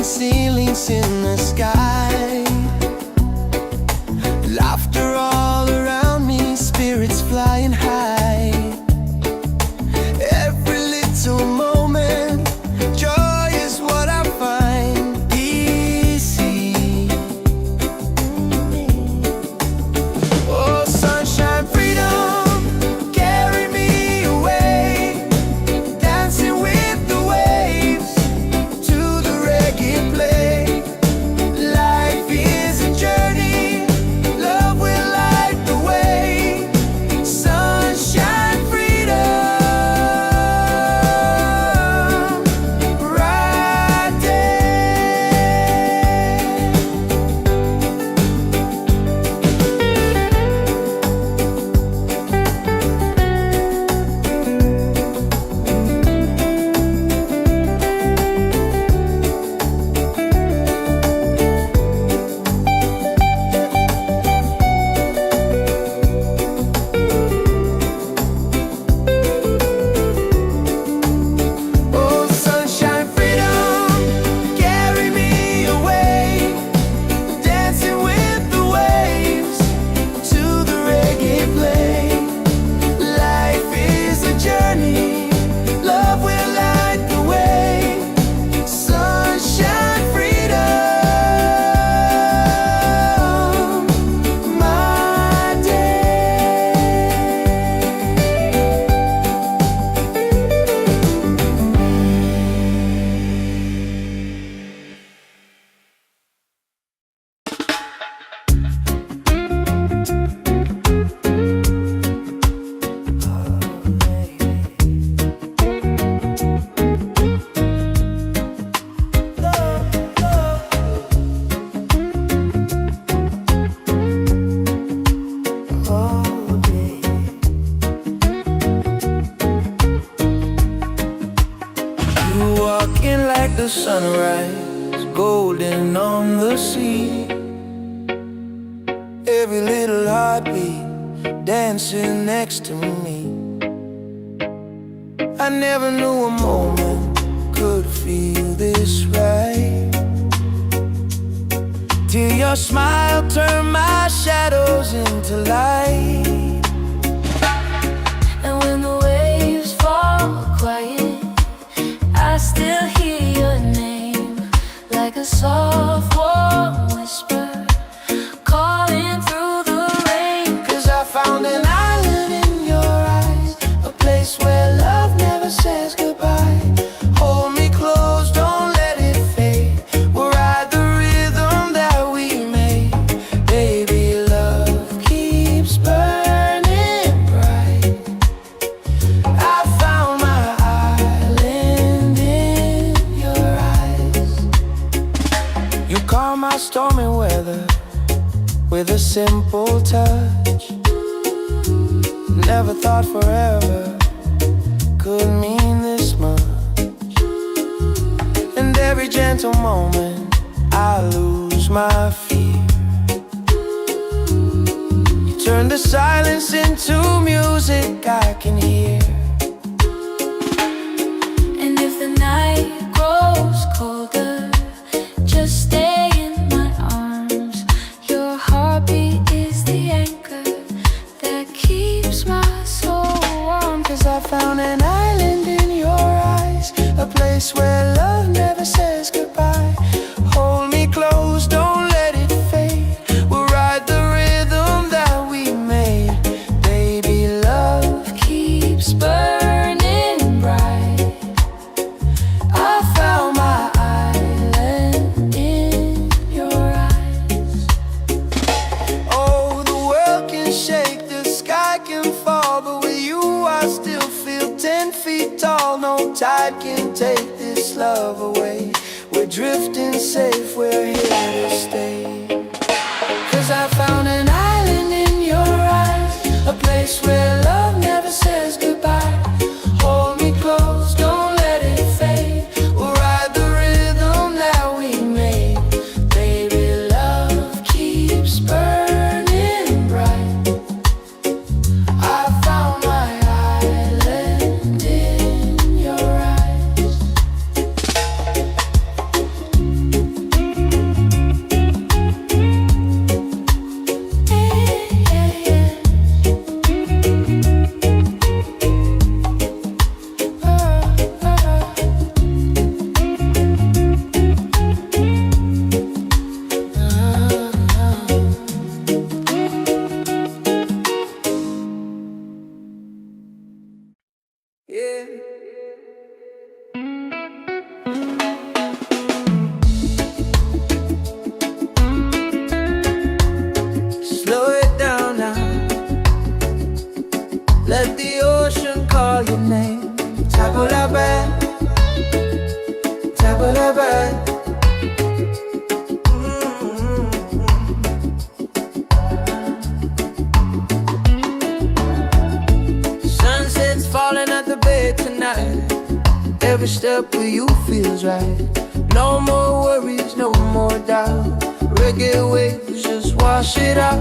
ceilings in the sky. Laughter all around me, spirits flying high. Every little moment, joy is what I find easy. Oh, sunshine, freedom, carry me away, dancing with the waves to the reggae play. Life is a journey, love will light the way. Sunshine, freedom, right there. Oh, sunshine, freedom, carry me away, dancing with the waves to the reggae play. Life is a journey, love will light the way. Sunshine, freedom, my day. You walking like the sunrise, golden on the sea. Every little heartbeat dancing next to me. I never knew a moment could feel this right, till your smile turned my shadows into light. And when the waves fall quiet, I still hear your name, like a soft warm whisper calling through the rain. 'Cause I found an island in your eyes, a place where love never says goodbye. Hold me close, don't let it fade. We'll ride the rhythm that we made. Baby, love keeps burning bright. I found my island in your eyes. You calm my stormy weather with a simple touch. Never thought forever could mean this much. And every gentle moment I lose my fear. You turn the silence into music I can hear. And if the night grows colder, just stay in my arms. Your heartbeat is the anchor that keeps my soul warm. 'Cause I found an island in your eyes, a place where love never says goodbye. Hold me close, don't let it fade. We'll ride the rhythm that we made. Baby, love Keeps burning bright. I found my island in your eyes. Oh, the world can shake, the sky can fall, but with you I still feel 10 feet tall. No tide can take this love away. We're drifting safe, we're here to stay. 'Cause I found an island in your eyes, a place where love never says goodbye. Hold me close, don't let it fade. We'll ride the rhythm that we made. Baby, love keeps burning bright. I found my island in your eyes. Slow it down now. Let the ocean call your name. Tabula bad, tabula bad. Sunset's falling at the bay tonight. Every step with you feels right. No more worries, no more doubt. Reggae waves just wash it out.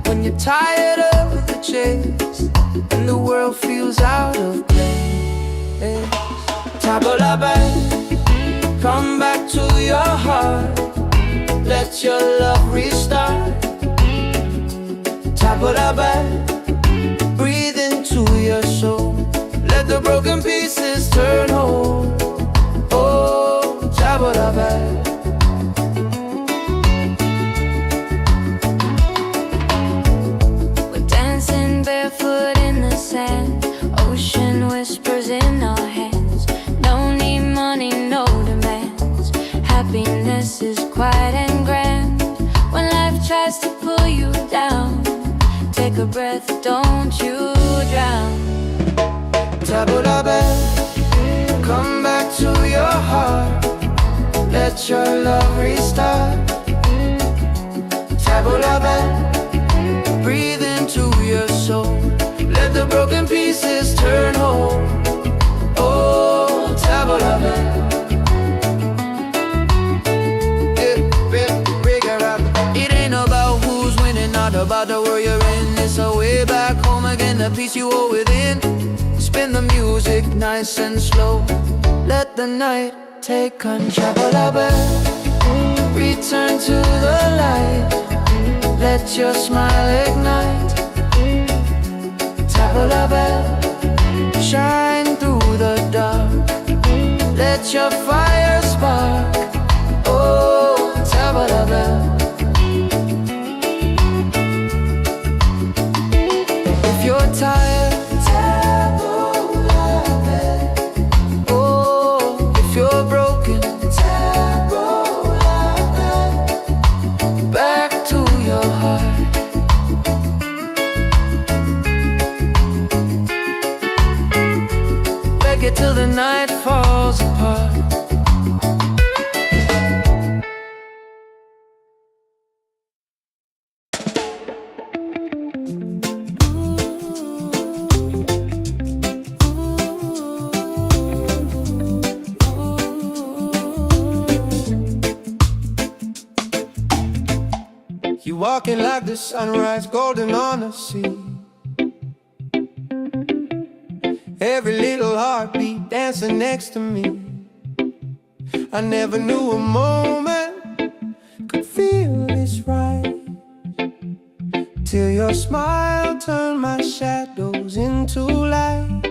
When you're tired of the chase and the world feels out of place, tabula back, come back to your heart. Let your love restart. Tabula back, breathe into your soul. Let the broken pieces turn whole. Oh, tabula back. Barefoot in the sand, ocean whispers in our hands. No need money, no demands. Happiness is quiet and grand. When life tries to pull you down, take a breath, don't you drown. Tabula back, come back to your heart. Let your love restart. Tabula back, breathe into your soul. Let the broken pieces turn whole. Oh, tabula back. It ain't about who's winning, not about the world you're in. It's a way back home again, the peace you hold within. Spin the music nice and slow. Let the night take control. Tabula back, return to the light. Let your smile ignite. Tabula back, shine through the dark. Let your fire spark. Oh, tabula back. If you're tired, tabula back. Oh, if you're broken, tabula back. Back to your heart. Reggae till the night falls apart. You walking like the sunrise, golden on the sea. Every little heartbeat dancing next to me. I never knew a moment could feel this right, till your smile turned my shadows into light.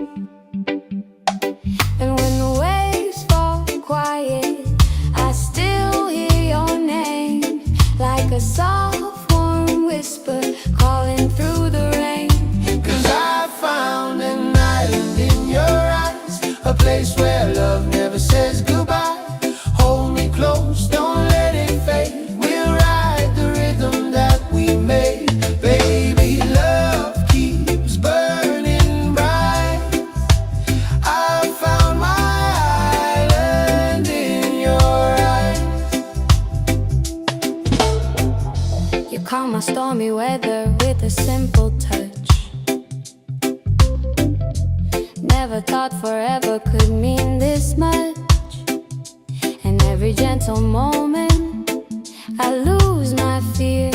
And when the waves fall quiet, I still hear your name, like a soft warm whisper calling through the rain. 'Cause I found an island in your eyes, a place where love never says goodbye. Hold me close, don't let it fade. We'll ride the rhythm that we made. Baby, love keeps burning bright. I found my island in your eyes. You calm my stormy weather with a simple touch. Never thought forever could mean this much. And every gentle moment I lose my fear.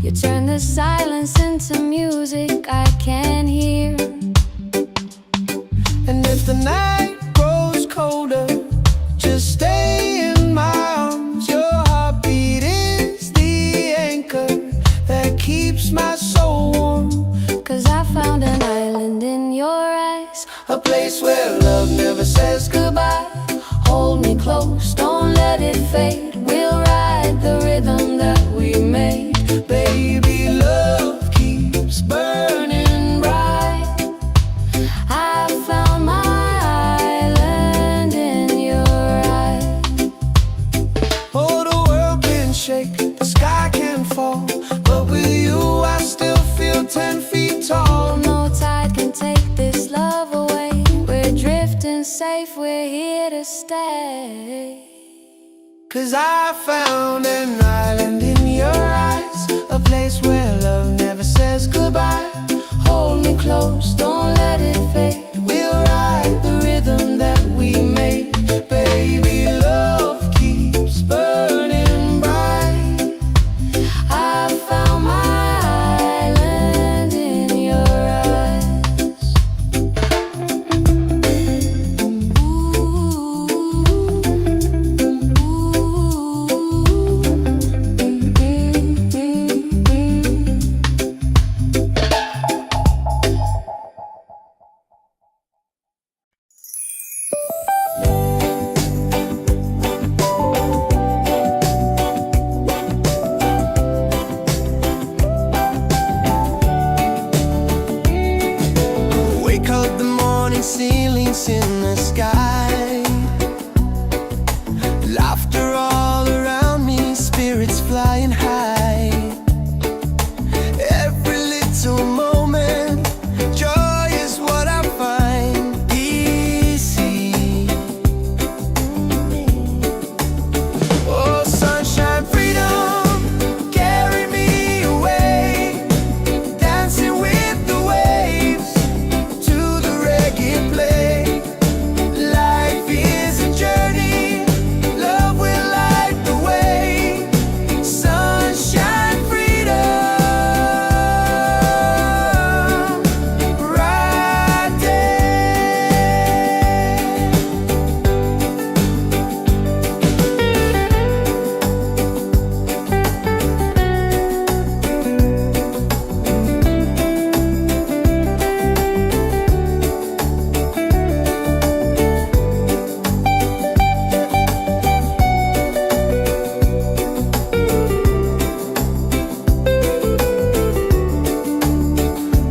You turn the silence into music I can hear. And if the night grows colder, just stay in my arms. Your heartbeat is the anchor that keeps my soul warm. 'Cause I found an island in your eyes, A place where love never says goodbye. hold me close, don't let it fade. We'll ride the rhythm that we made. Baby, love keeps burning bright. I safe, we're here to stay. 'Cause I found an island in your eyes, a place where love never says goodbye. Hold me close, don't let it fade. We'll ride the rhythm that we made. Baby, love keeps burning bright. I found my island in your eyes. Wake up the morning, ceilings in the sky. Laughter all around me, spirits flying high. Every little moment, joy is what I find easy. Oh, sunshine, freedom, carry me away. Dancing with the waves to the reggae play. Life is a journey, love will light the way. Sunshine, freedom, right there.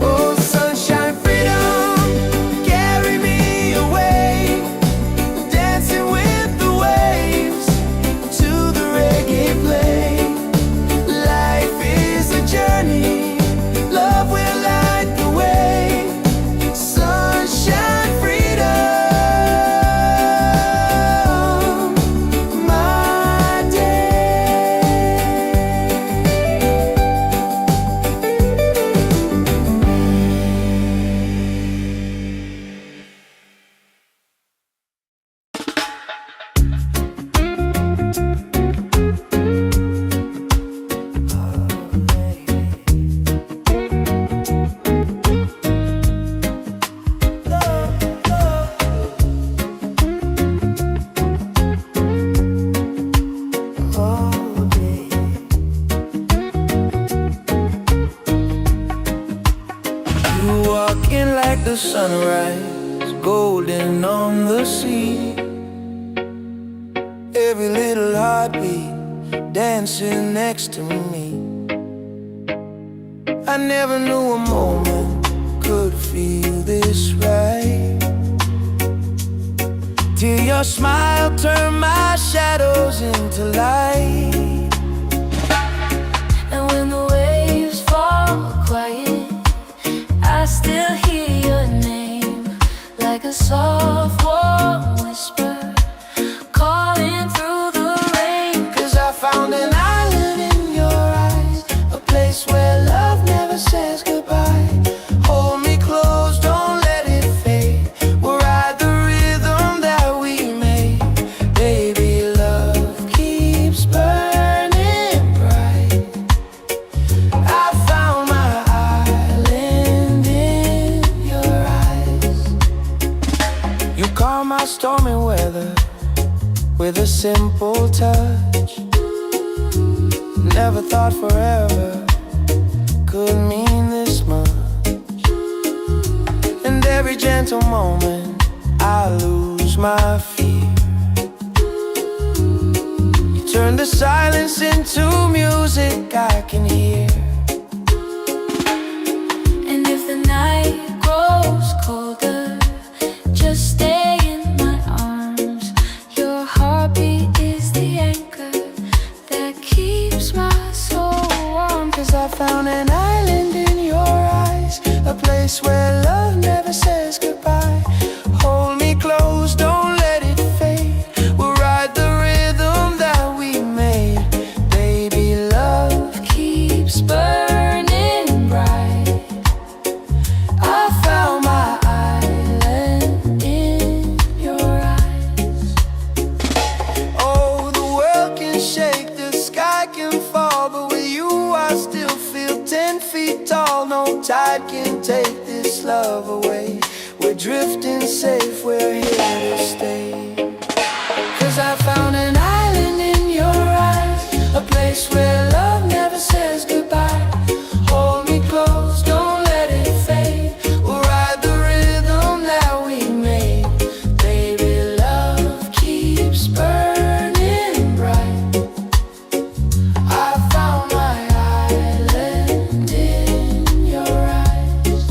Oh, sunshine, freedom, carry me away. Dancing with the waves to the reggae play. Life is a journey, love will light the way. Sunshine, freedom, my day. You walking like the sunrise, golden on the sea. Every little heartbeat dancing next to me. I never knew a moment could feel this right, till your smile turned my shadows into light. And when the waves fall quiet, I still hear your name, like a soft warm whisper calling through the rain. 'Cause I found an island in your eyes, a place where love never says goodbye. Hold me close, don't let it fade. We'll ride the rhythm that we made. Baby, love keeps burning bright. I found my island in your eyes. You calm my stormy weather with a simple touch. Never thought forever could mean this much. And every gentle moment I lose my fear. You turn the silence into music I can hear. And if the night grows colder, just stay in my arms. Your heartbeat is the anchor that keeps my soul warm. 'Cause I found an island in your eyes, a place where love never says goodbye. Hold me close, don't drifting safe, we're here to stay. 'Cause I found an island in your eyes, a place where love never says goodbye. Hold me close, don't let it fade. We'll ride the rhythm that we made. Baby, love keeps burning bright. I found my island in your eyes.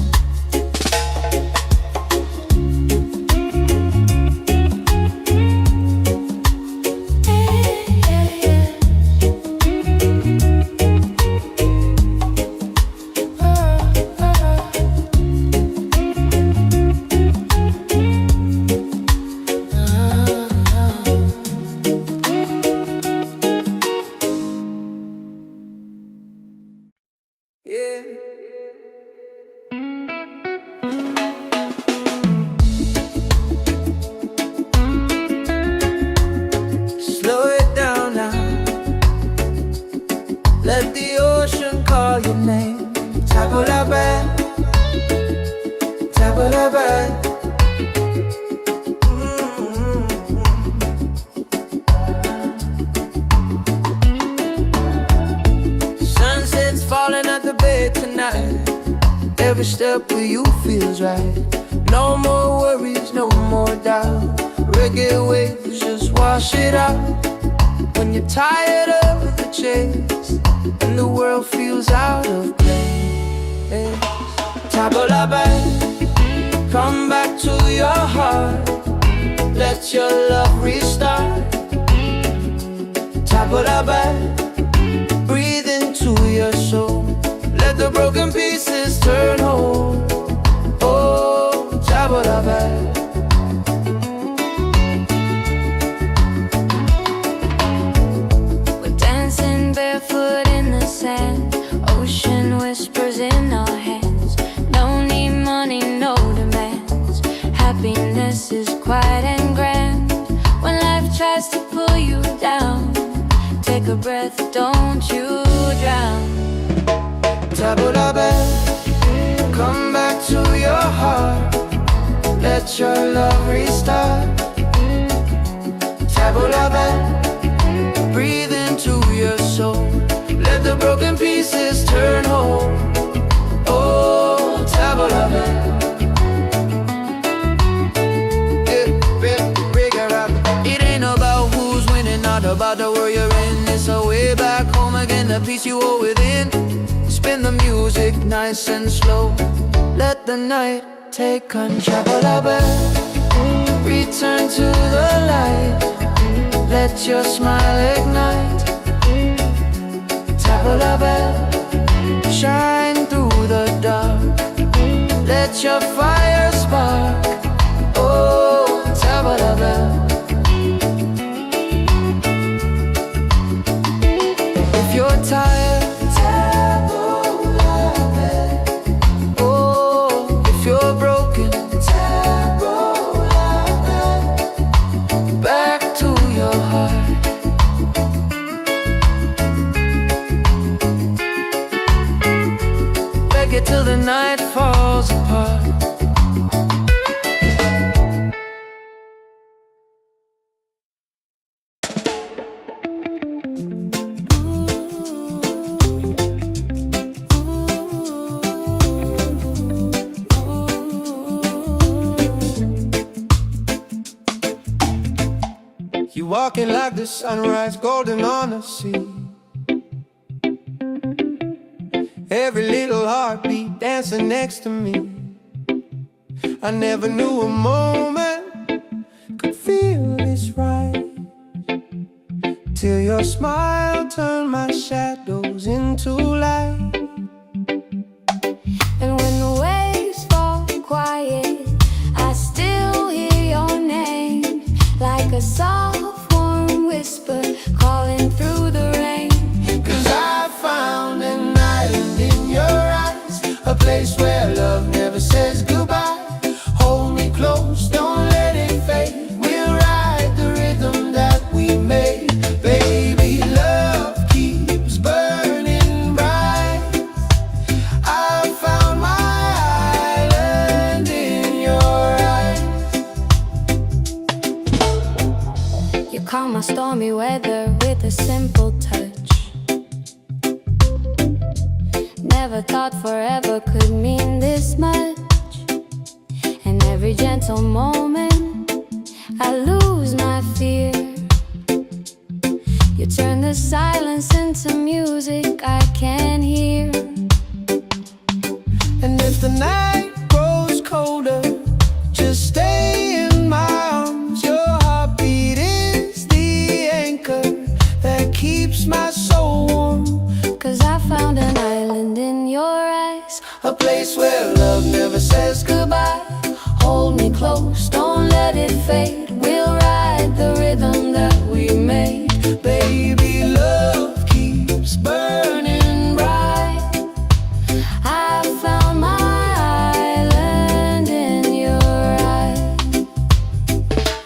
Yeah. Slow it down now. Let the ocean call your name. Tabula-ba, tabula-ba. Sunset's falling at the bay tonight. Every step with you feels right. No more worries, no more doubt. Reggae waves just wash it out. When you're tired of the chase and the world feels out of place. Tabula-ba, come back to your heart. Let your love restart. Tabula-ba, breathe into your soul. Let the broken pieces turn whole. Oh, tabula-ba. We're dancing barefoot in the sand. Ocean whispers in our hands. No need money, no demands. Happiness is quiet and grand. When life tries to pull you down, take a breath, don't you drown. Tabula-ba, come back to your heart. Let your love restart. Tabula-ba, breathe into your soul. Let the broken pieces turn whole. Oh, tabula-ba. It ain't about who's winning, not about the world you're in. It's a way back home again, the peace you hold within. Spin the music nice and slow. Let the night take control. Return to the light. Let your smile ignite. Tabula-ba, shine through the dark. Let your fire spark. Oh, tabula-ba. If you're tired, tabula-ba. Oh, if you're broken, tabula-ba. Back to your heart. Reggae till the night falls apart. You walking like the sunrise, golden on the sea. Every little heartbeat dancing next to me. I never knew a moment could feel this right, till your smile turned my shadows into light. And when the waves fall quiet, I still hear your name, like a soft warm whisper calling through the rain. 'Cause I found an island in your eyes, a place where love never says goodbye. Hold me close, don't let it fade. We'll ride the rhythm that we made. Baby, love keeps burning bright. I found my island in your calm my stormy weather with a simple touch. Never thought forever could mean this much. In every gentle moment I lose my fear. You turn the silence into music I can hear. And if the night grows colder, just stay in my arms. Your heartbeat is the anchor that keeps my soul warm. 'Cause I found an island in your eyes, A place where love never says goodbye. hold me close, don't let it fade. We'll ride the rhythm that we made. Baby, love keeps burning bright. I found my island in your eyes.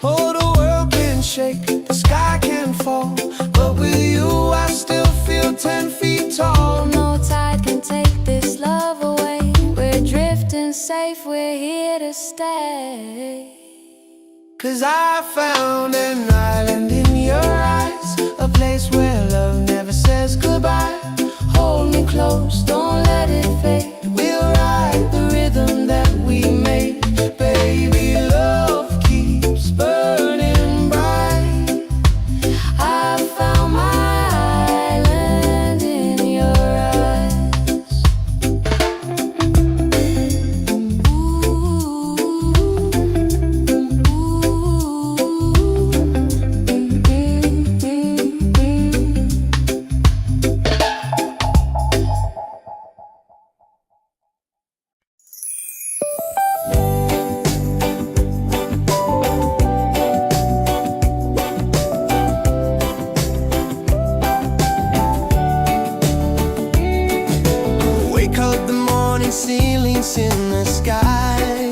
Oh, the world can shake, the sky can fall, but with you I still feel 10 feet tall. No tide can take this love away. We're drifting safe, we're here to stay. 'Cause I found an island in your eyes, a place where love never says goodbye. Hold me close, don't let it fade. We'll ride the rhythm that we made. Baby, love keeps burning bright. I found my island in your eyes. Wake up the morning, ceilings in the sky.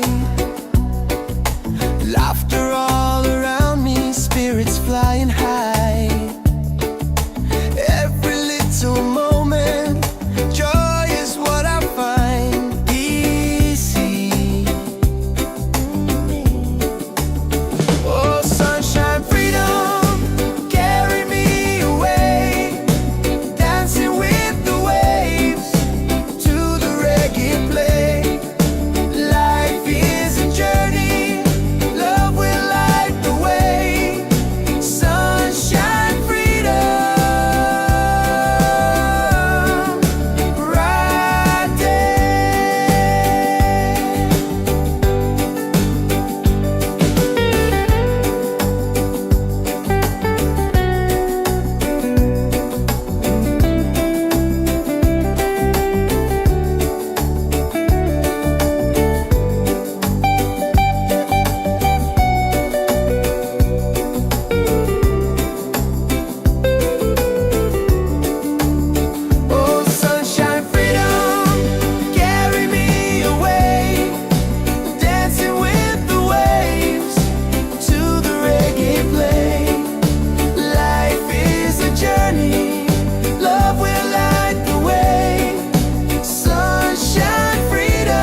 Laughter all around me, spirits flying high. Every little moment, joy is what I find. Easy. Oh, sunshine, freedom, carry me away. Dancing with the waves to the reggae play. Life is a journey, love will light the way. Sunshine, freedom, right there. Oh, sunshine, freedom, carry me away. Dancing with the waves to the reggae play. Life is a journey, love will light the way. Sunshine, freedom,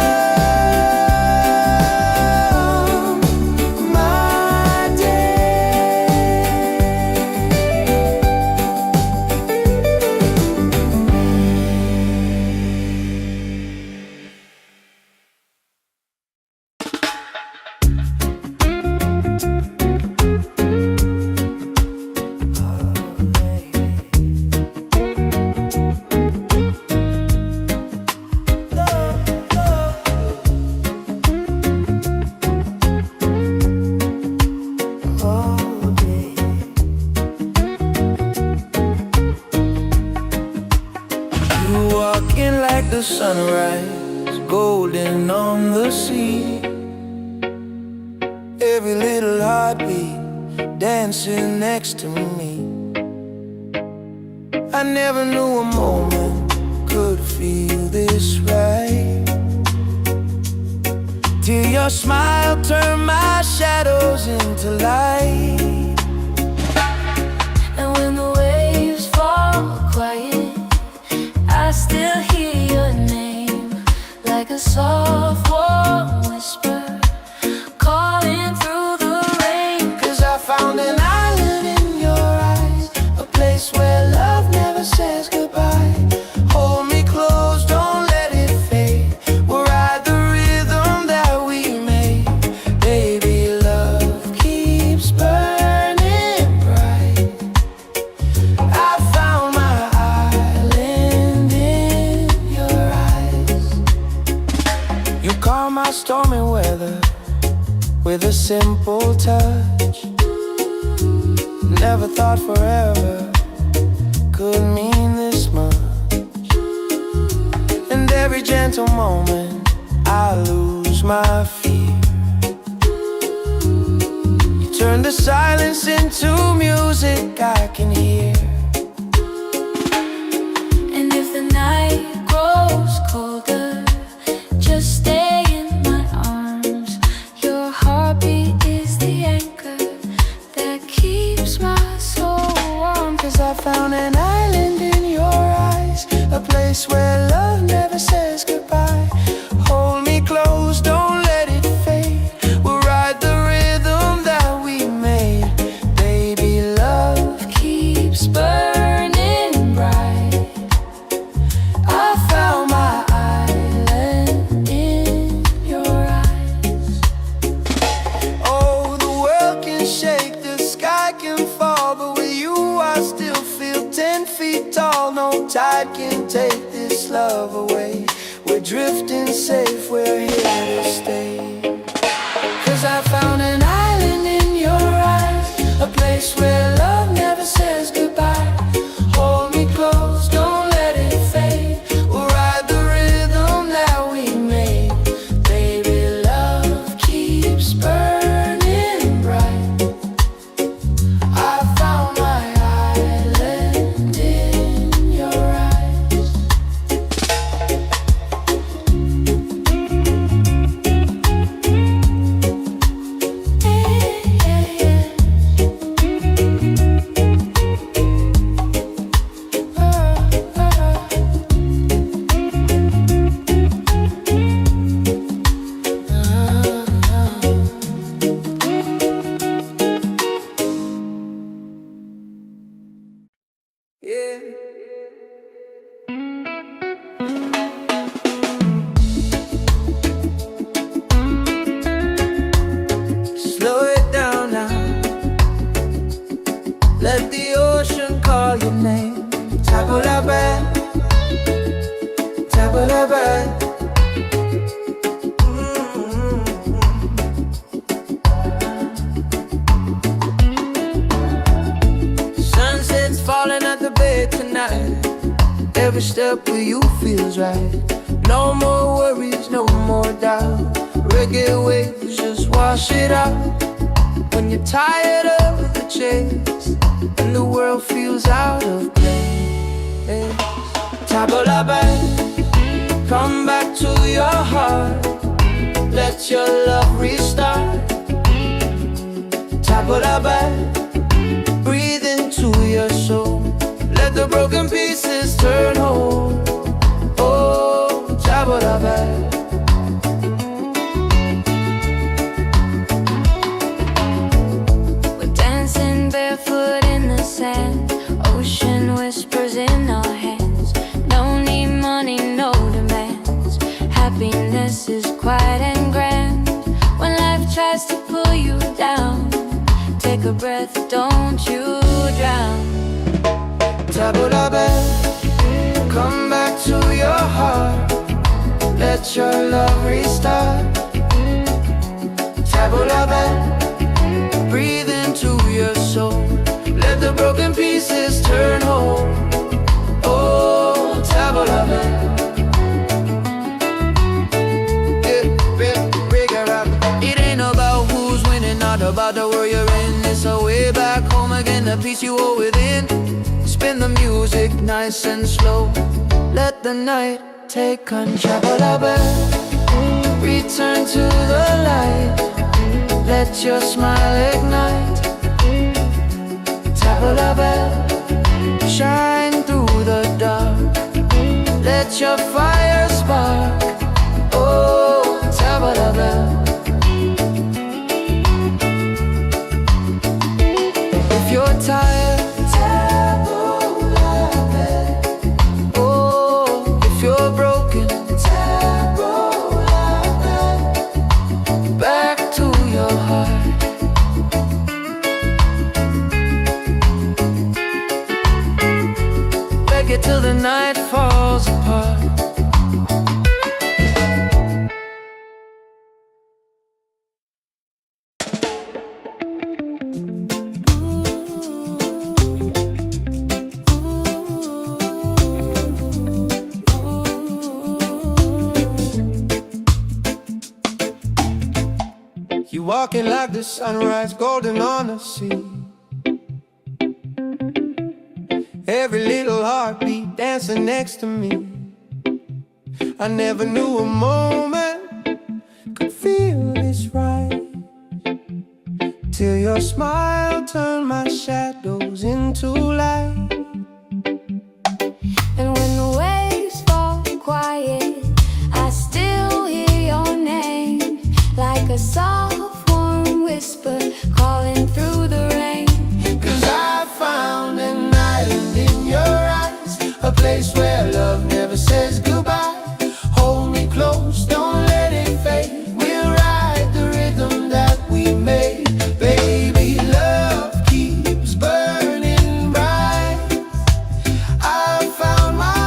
my day. You walking like the sunrise, golden on the sea. Every little heartbeat dancing next to me. I never knew a moment could feel this right. Till your smile turned my shadows into light. And when the waves fall quiet, I still hear your name like a soft warm whisper calling through the rain. 'Cause I found an island in your with a simple touch. Never thought forever could mean this much. And every gentle moment I lose my fear. You turn the silence into music I can hear. And if the night grows colder, just stay in my arms. Your heartbeat is the anchor that keeps my soul warm. 'Cause I found an island in your eyes, a place where love never says goodbye. Hold me close, don't let it fade. We'll ride the rhythm that we made. Baby, love Keeps burning bright. I found my island in your eyes. Oh, the world can shake, the sky can fall, but with you I still feel 10 feet tall. No tide can take this love away. We're drifting safe, we're here to stay. 'Cause I found an island in your eyes, a place where love never says goodbye. Hold me close, don't let it fade. We'll ride the rhythm that we made. Baby, love keeps burning bright. I found my island in your eyes. Yeah. Slow it down now. Let the ocean call your name. Table la bed, table la bed. Sunset's falling at the bay tonight. Every step with you feels right. No more worries, no more doubt. Reggae waves just wash it out. When you're tired of the chase and the world feels out of place, table la bed, come back to your heart. Let your love restart. Table la bed, breathe into your soul. Let the broken pieces turn whole. Oh, table la bed. We're dancing barefoot in the sand. Ocean whispers in our hands. No need money, no demands. Happiness is quiet and grand. When life tries to pull you down, take a breath, don't you drown. Table la bed, come back to your heart. Let your love restart. Table la bed, breathe into your soul. Let the broken pieces turn whole. Oh, table la bed. It ain't about who's winning, not about the world you're in. It's a way back home again, the peace you hold within. Spin the music nice and slow. Let the night take control of it. Return to the light. Let your smile ignite. Table of it, shine through the dark. Let your fire spark. Oh, table of it. If you're tired, oh, if you're broken, back to your heart. Reggae till the night falls apart. walking like the sunrise, golden on the sea. Every little heartbeat dancing next to me. I never knew a moment could feel this right, till your smile turned my shadows into light. And when the waves fall quiet, I still hear your name, like a soft warm whisper calling through the rain. 'Cause I found an island in your eyes, a place where love never says goodbye. Hold me close, don't let it fade. We'll ride the rhythm that we made. Baby, love keeps burning bright. I found my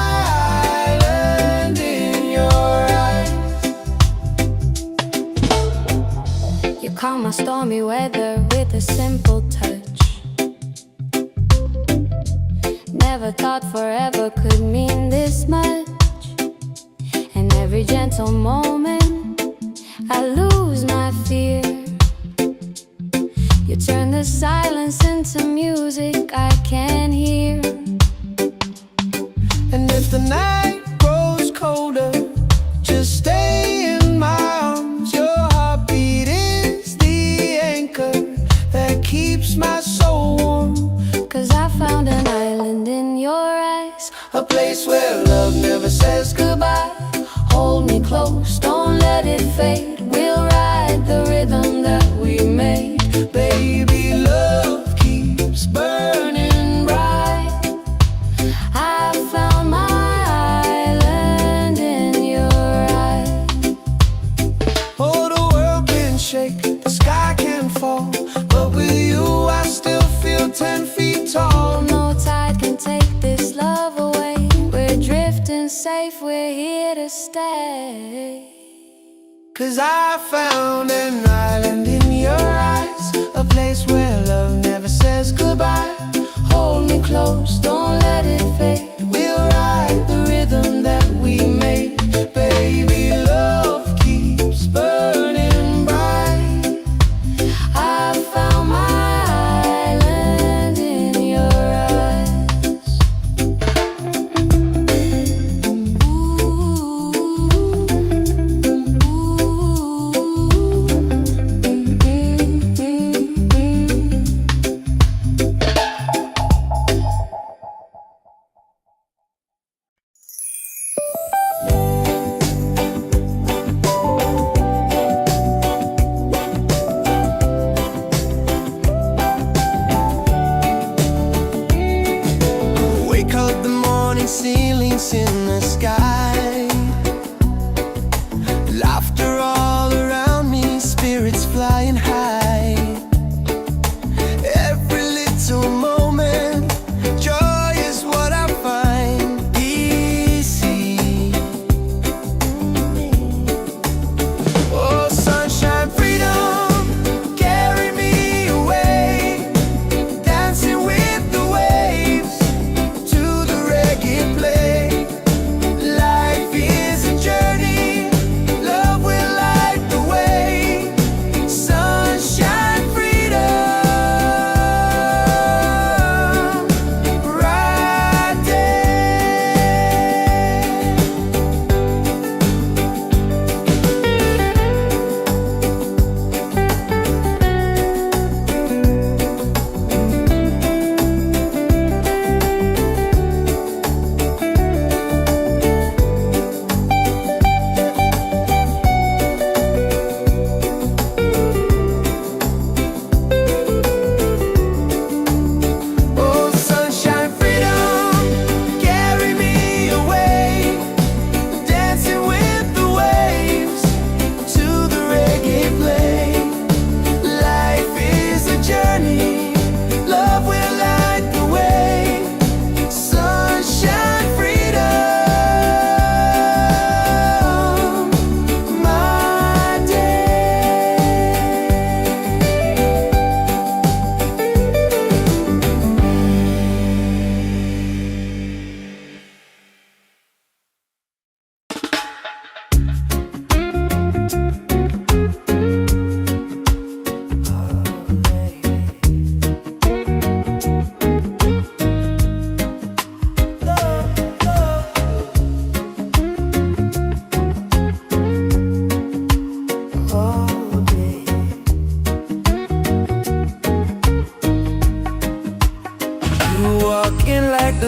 island in your eyes. You calm my stormy weather with a simple touch. Never thought forever could mean this much. And every gentle moment I lose my fear. You turn the silence into music I can hear. And if the night grows colder, just stay in my arms. Your heartbeat is the anchor that keeps my soul warm. 'Cause I found an island in your eyes, A place where love never says goodbye. hold me close, don't let it fade. We'll ride the rhythm that we made. Baby, love keeps burning bright. I found my island in your eyes. Oh, the world can shake, the sky can fall, but with you I still feel 10 feet tall. No tide can take this love away. We're drifting safe, we're here to stay. 'Cause I found an island in your eyes, a place where love never says goodbye. Hold me close, don't let it fade. We'll ride the rhythm that we made. Baby, love keeps burning bright. I found my island in your eyes. Ooh, ooh, ooh.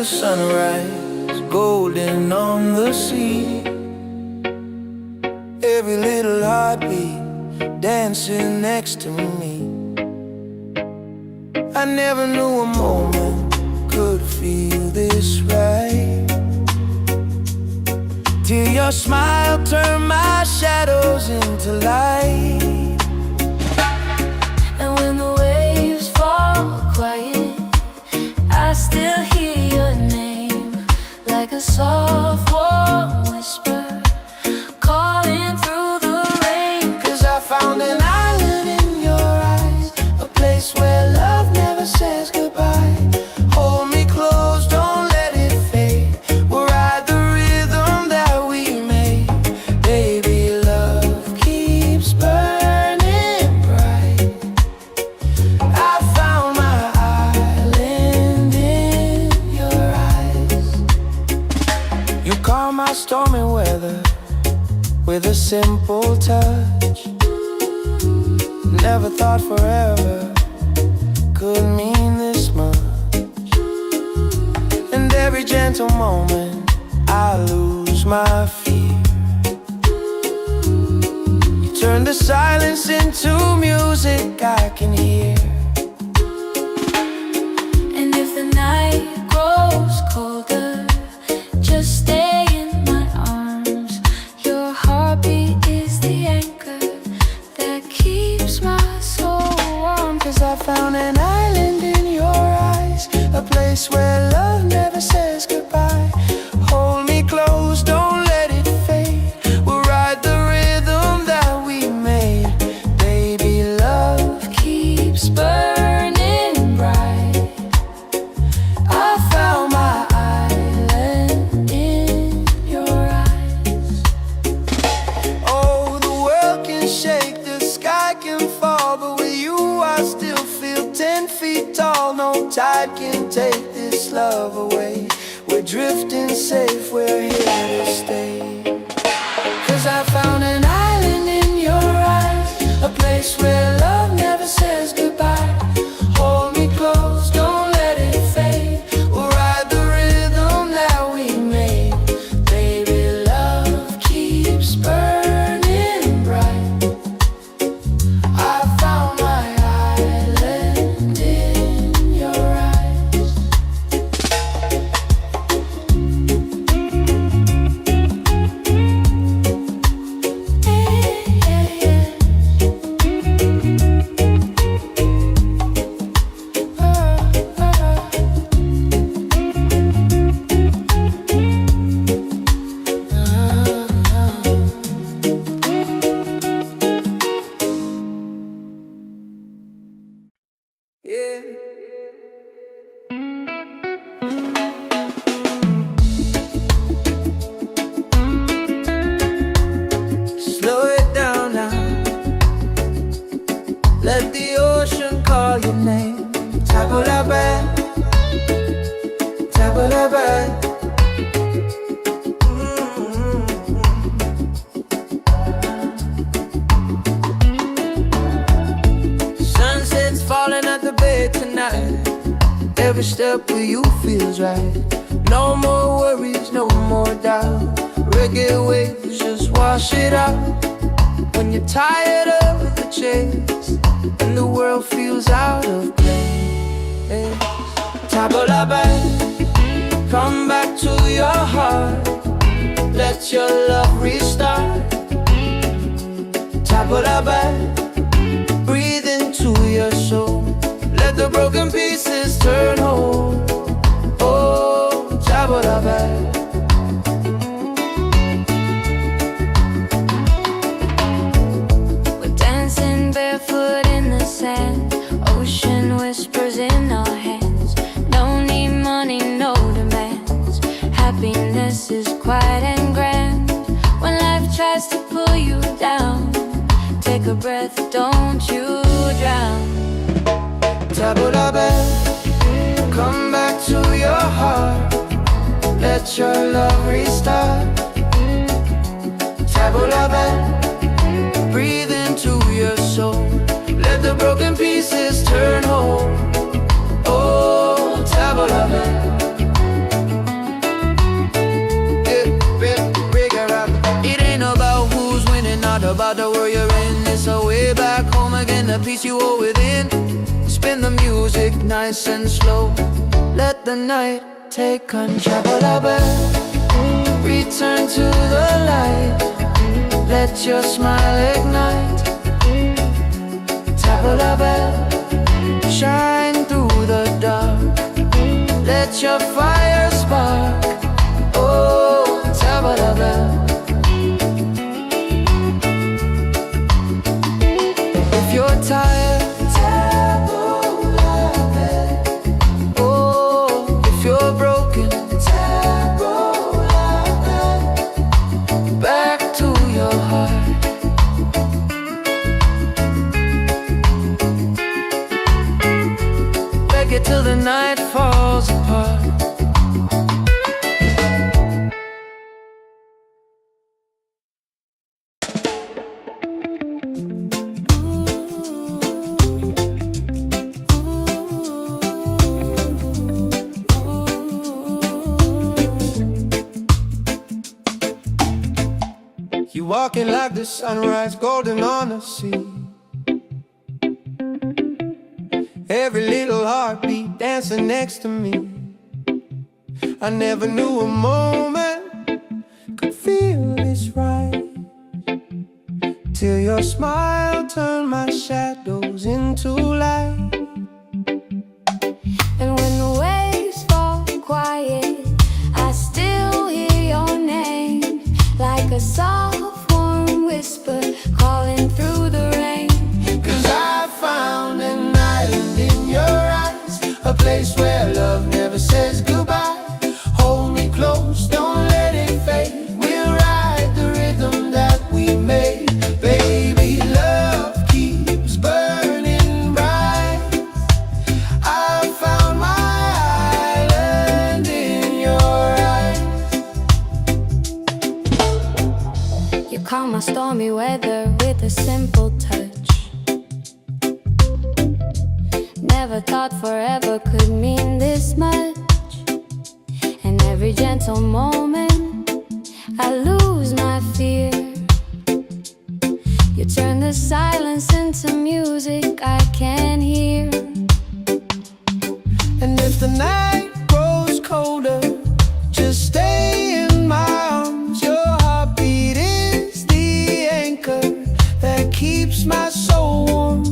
the sunrise, golden on the sea. Every little heartbeat dancing next to me. I never knew a moment could feel this right, till your smile turned my shadows into light. And when the waves fall quiet, I still hear your name, like a soft warm whisper calling through the rain. 'Cause I found an island in your eyes, a place where love never says goodbye. Hold me close, don't let it fade. We'll ride the rhythm that we made. Baby, love keeps burning bright. I found my island in your eyes. You calm my stormy weather with a simple touch. Never thought forever could mean this much. And every gentle moment I lose my fear. You turn the silence into music I can hear. And if the night grows colder, just stay in my arms. Your heartbeat is the anchor that keeps my soul warm. 'Cause I found an island in your eyes, a place where love never says goodbye. Hold me close, don't let it fade. We'll ride the rhythm that we made. Baby, love keeps burning bright. I found my island in your eyes. Oh, the world can shake, the sky can fall, but with you I still feel 10 feet tall. No tide can take this love away. We're drifting safe, we're here to stay. 'Cause I found an island in your eyes, a place where love never says goodbye. Hold me close, don't let it fade. We'll ride the rhythm that we made. Baby, love keeps burning bright. I found my island in your eyes. Yeah. Slow it down now. Let the ocean call your name. Tabula bad, tabula bad. Sunset's falling at the bay tonight. Every step with you feels right. No more worries, no more doubt. Reggae waves just wash it out. When you're tired of the chase and the world feels out of place, tabula bad, come back to your heart. Let your love restart. Tabula bad, breathe into your soul. Let the broken pieces turn whole. Oh, tabula bad. We're dancing barefoot in the sand. Ocean whispers in our hands. No need money, no demands. Happiness is quiet and grand. When life tries to pull you down, take a breath, don't you drown. Tabula bad, come back to your heart. Let your love restart. Tabula bad, breathe into your soul. Let the broken pieces turn whole. Oh, tabula bad. the peace you hold within. Spin the music nice and slow. Let the night take control. Return to the light. Let your smile ignite. Tabla bell, shine through the dark. Let your fire spark. Oh, tabla bell. If you're tired, tabla bell. Oh, if you're broken, tabla bell. Back to your heart. Reggae till the night falls apart. You walking like the sunrise, golden on the sea. Every little heartbeat dancing next to me. I never knew a moment could feel this right, till your smile turned my shadows into light. And when the waves fall quiet, I still hear your name, like a soft warm whisper calling through the rain. 'Cause I found an island in your eyes, a place where love never says goodbye. Hold me close, don't let it fade. We'll ride the rhythm that we made. Baby, love keeps burning bright. I found my island in your eyes. You calm my stormy weather with a simple touch. Never thought forever could mean this much. And every gentle moment I lose my fear. You turn the silence into music I can hear. And if the night grows colder, just stay in my arms. Your heartbeat is the anchor that keeps my soul warm.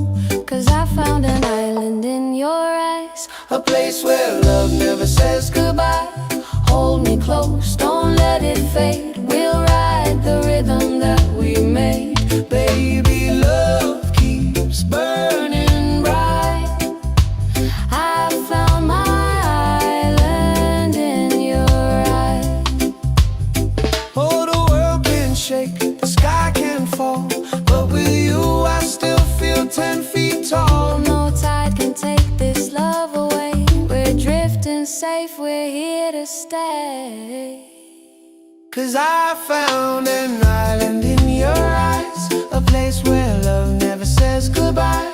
'Cause I found an island in your eyes, A place where love never says goodbye. hold me close, don't let it fade. We'll ride the rhythm that we made. Baby, love keeps burning bright. I found my island in your eyes. Oh, the world can shake, the sky can fall, but with you I still feel 10 feet tall. No tide can take this love away. We're drifting safe, we're here to stay. 'Cause I found an island in your eyes, a place where love never says goodbye.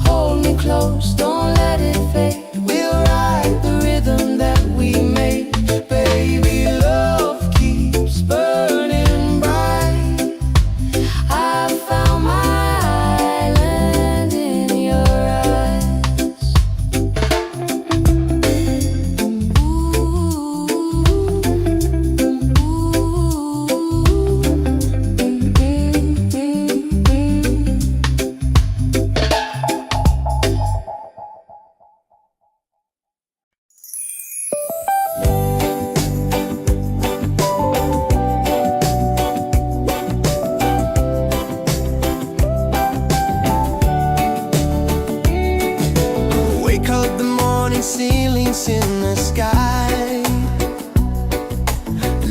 Hold me close, don't let it fade. We'll ride the rhythm that we made. Baby, love keeps burning bright. I found my island in your eyes. Wake up the morning, ceilings in the sky.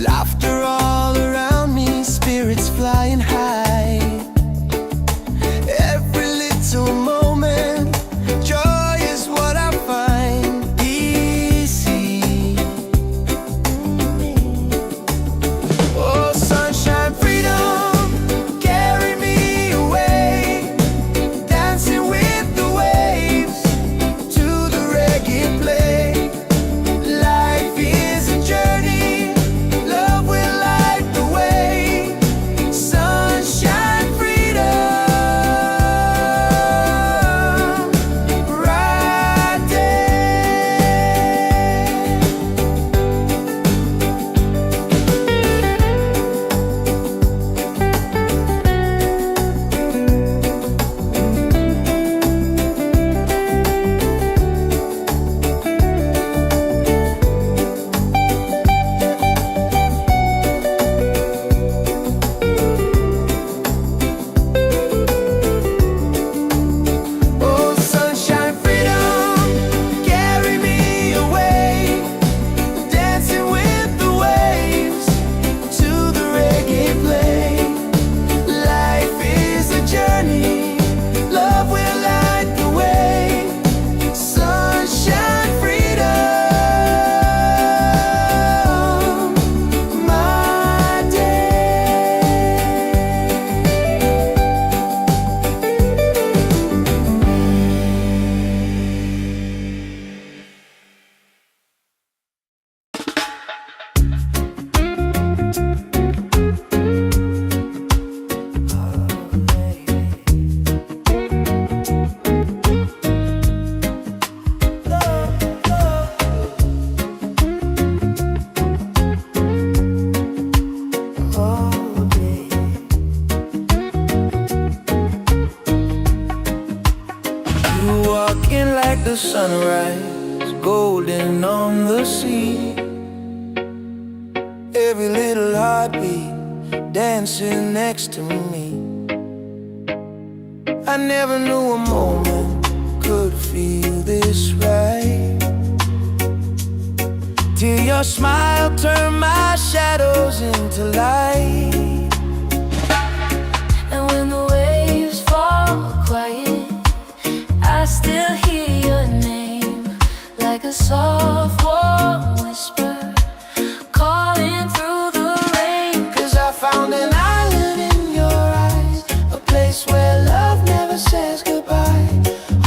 Laughter all around me, spirits flying high. Every little moment, joy is what I find. Easy. Oh, sunshine, freedom, carry me away. Dancing with the waves to the reggae play. Life like the sunrise, golden on the sea. Every little heartbeat dancing next to me. I never knew a moment could feel this right, till your smile turned my shadows into light. And when the waves fall quiet, I still hear your name, like a soft warm whisper calling through the rain. 'Cause I found an island in your eyes, a place where love never says goodbye.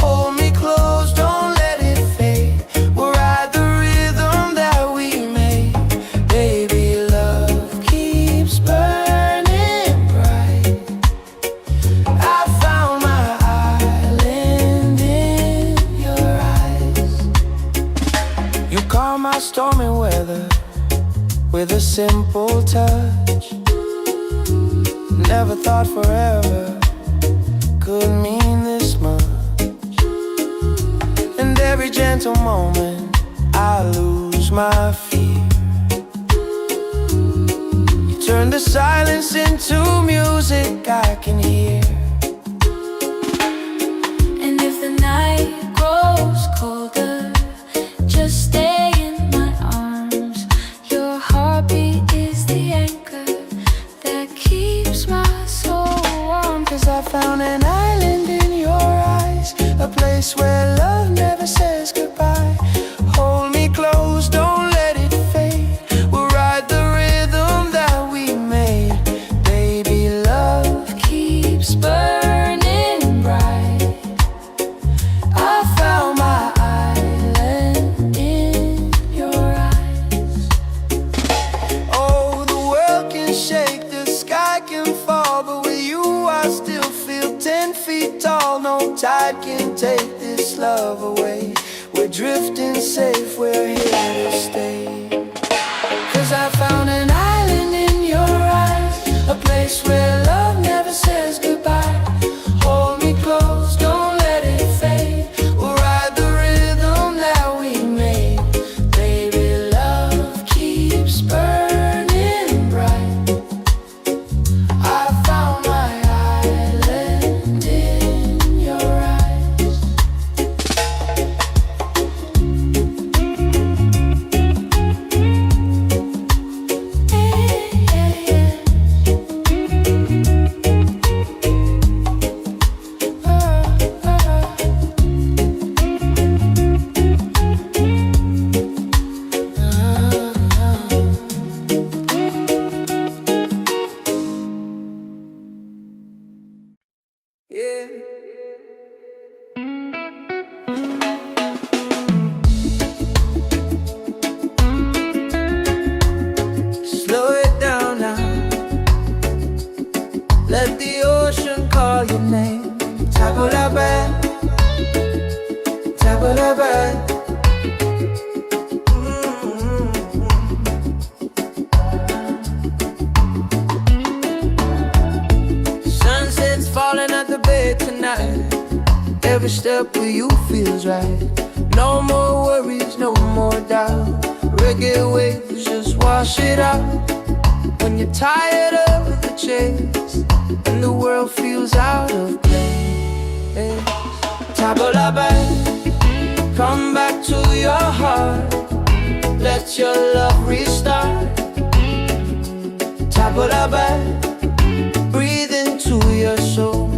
Hold me close, don't let it fade. We'll ride the rhythm that we made. Baby, love keeps burning bright. I found my island in your eyes. You calm my stormy weather with a simple touch. Never thought forever could mean this much. And every gentle moment I lose my fear. You turn the silence into music I can hear. And if the night grows colder, just stay in my arms. Your heartbeat is the anchor that keeps my soul warm. 'Cause I found an island in your eyes, a place where love never says goodbye. Hold me close, don't let it fade. We'll ride the rhythm that we made. Baby, love keeps burning bright. I found my island in your eyes. Oh, the world can shake, the sky can fall, but with you I still feel 10 feet tall. No tide can take this love away. We're drifting safe, we're here to stay. 'Cause I found an island in your eyes, a place where love never says goodbye. Hold me close, don't let it fade. We'll ride the rhythm that we made. Baby, love keeps burning bright. I found my island in your eyes. Yeah. Slow it down now. Let the ocean call your name. Tabula, tabula. Sunset's falling at the bay tonight. Every step with you feels right. No more worries, no more doubt. Reggae waves just wash it out. When you're tired of the chase and the world feels out of place. Tabula, come back to your heart. Let your love restart. Tabula, breathe into your soul.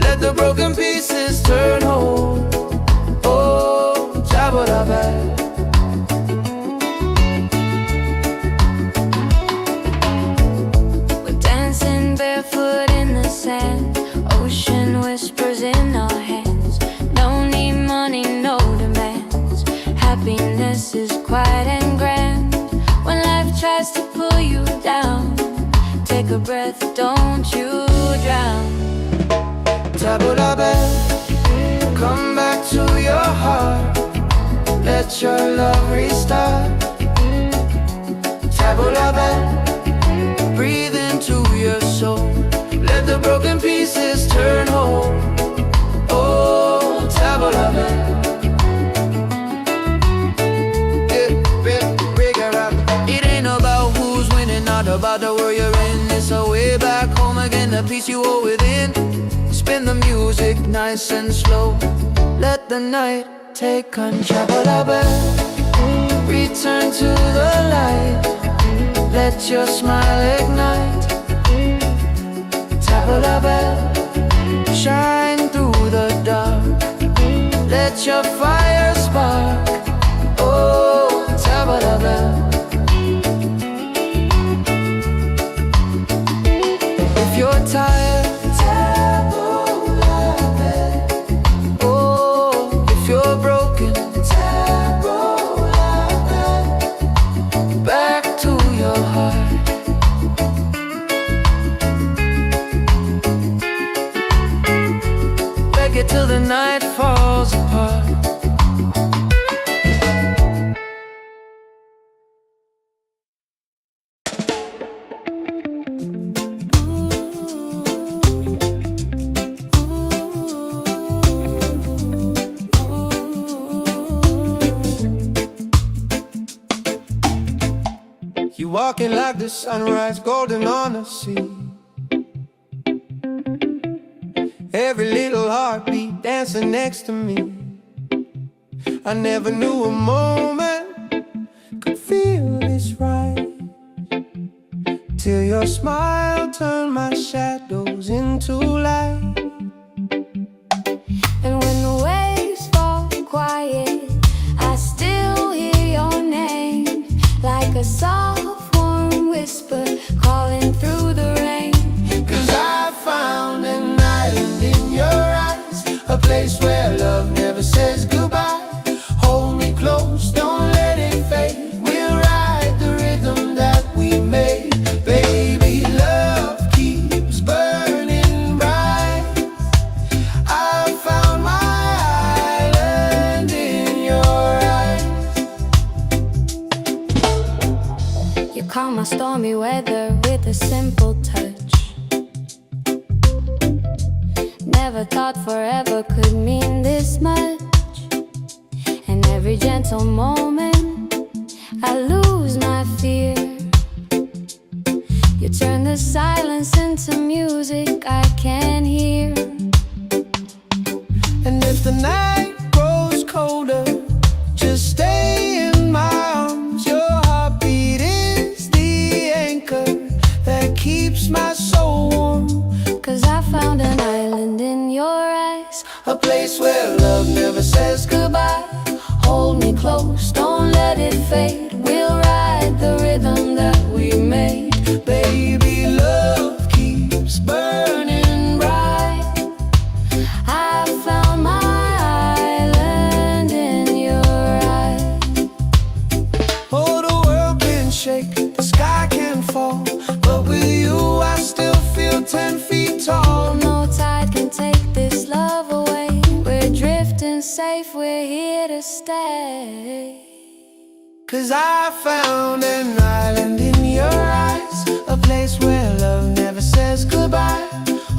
Let the broken pieces turn whole. Oh, tabula. We're dancing barefoot in the sand. Ocean whispers in our hands. No need money, no demands. Happiness is quiet and grand. When life tries to pull you down, take a breath, don't you drown. Tabula, come back to your heart. Let your love restart. Tabula, breathe into your soul. Let the broken pieces turn whole. Oh, tabula. peace you hold within. Spin the music nice and slow. Let the night take control. Return to the light. Let your smile ignite. Tabla bell, shine through the dark. Let your fire spark. Oh, tabla bell. If you're tired, oh, if you're broken, back to your heart. Reggae till the night falls apart. You walking like the sunrise, golden on the sea. Every little heartbeat dancing next to me. I never knew a moment could feel this right, till your smile turned my shadows into light. And when the waves fall quiet, I still hear your name, like a soft warm whisper calling through the rain. 'Cause I found an island in your eyes, a place where love never says goodbye. Hold me close, don't let it fade. We'll ride the rhythm that we made. Baby, love keeps burning bright. I found my island in your eyes. You calm my stormy weather with a simple touch. Never thought forever could mean this much. And every gentle moment I lose my fear. You turn the silence into music I can hear. And if the night grows colder, just stay in my arms. Your heartbeat is the anchor that keeps my soul warm. 'Cause I found an island in your eyes, A place where love never says goodbye. hold me close, don't let it fade. We'll ride the rhythm that we made. Baby, love keeps burning bright. I found my island in your eyes. Oh, the world can shake, the sky can fall, but with you I still feel 10 feet tall. No tide can take this love away. We're drifting safe, we're here to stay. 'Cause I found an island in your eyes, a place where love never says goodbye.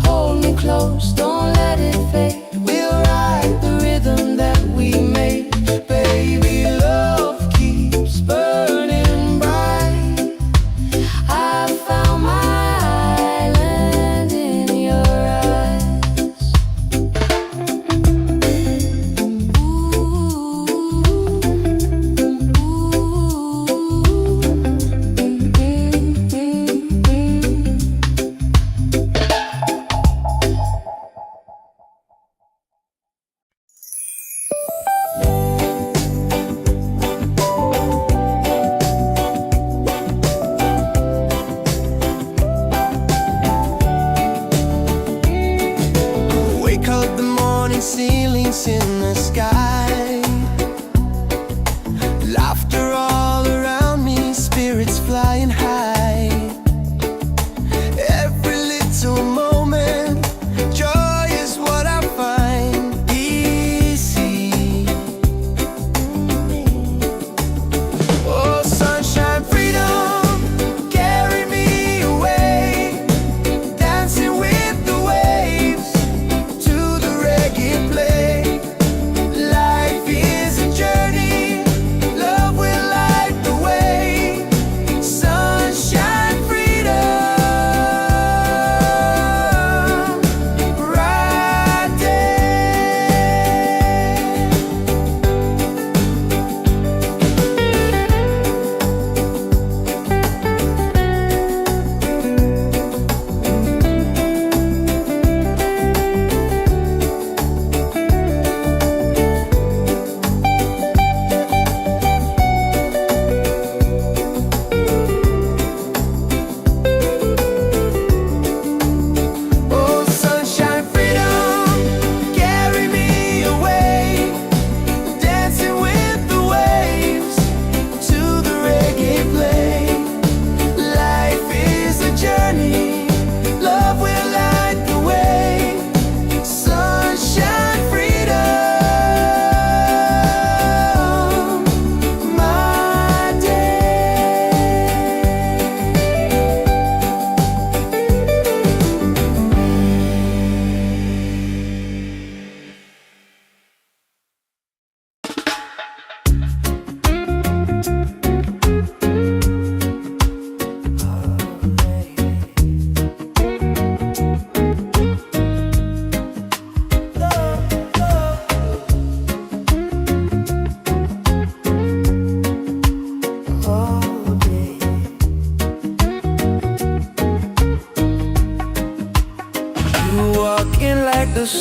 Hold me close, don't let it fade. We'll ride the rhythm that we made. Baby, love keeps burning bright. I found my island in your eyes.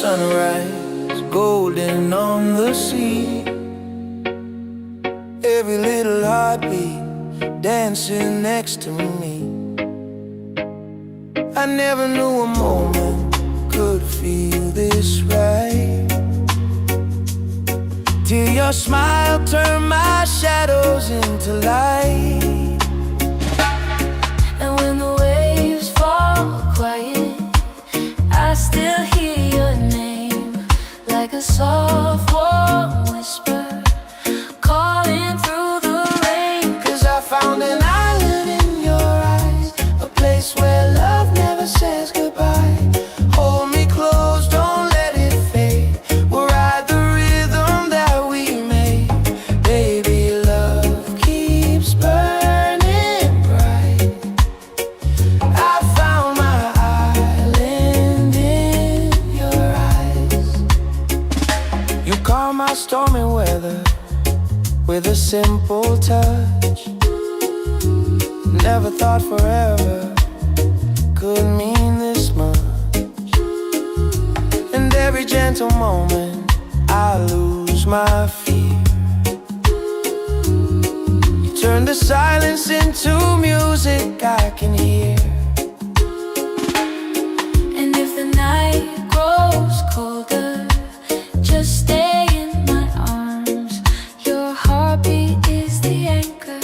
sunrise, golden on the sea. Every little heartbeat dancing next to me. I never knew a moment could feel this right, till your smile turned my shadows into light. And when the waves fall quiet, I still hear your name, like a soft warm whisper calling through the rain. 'Cause I found an island in your eyes, a place where love never says goodbye. Hold me close, don't let it fade. We'll ride the rhythm that we made. Baby, love keeps burning bright. I found my island in your eyes. You calm my stormy weather with a simple touch. Never thought forever could mean this much. And every gentle moment I lose my fear. You turn the silence into music I can hear. And if the night grows colder, just stay in my arms. Your heartbeat is the anchor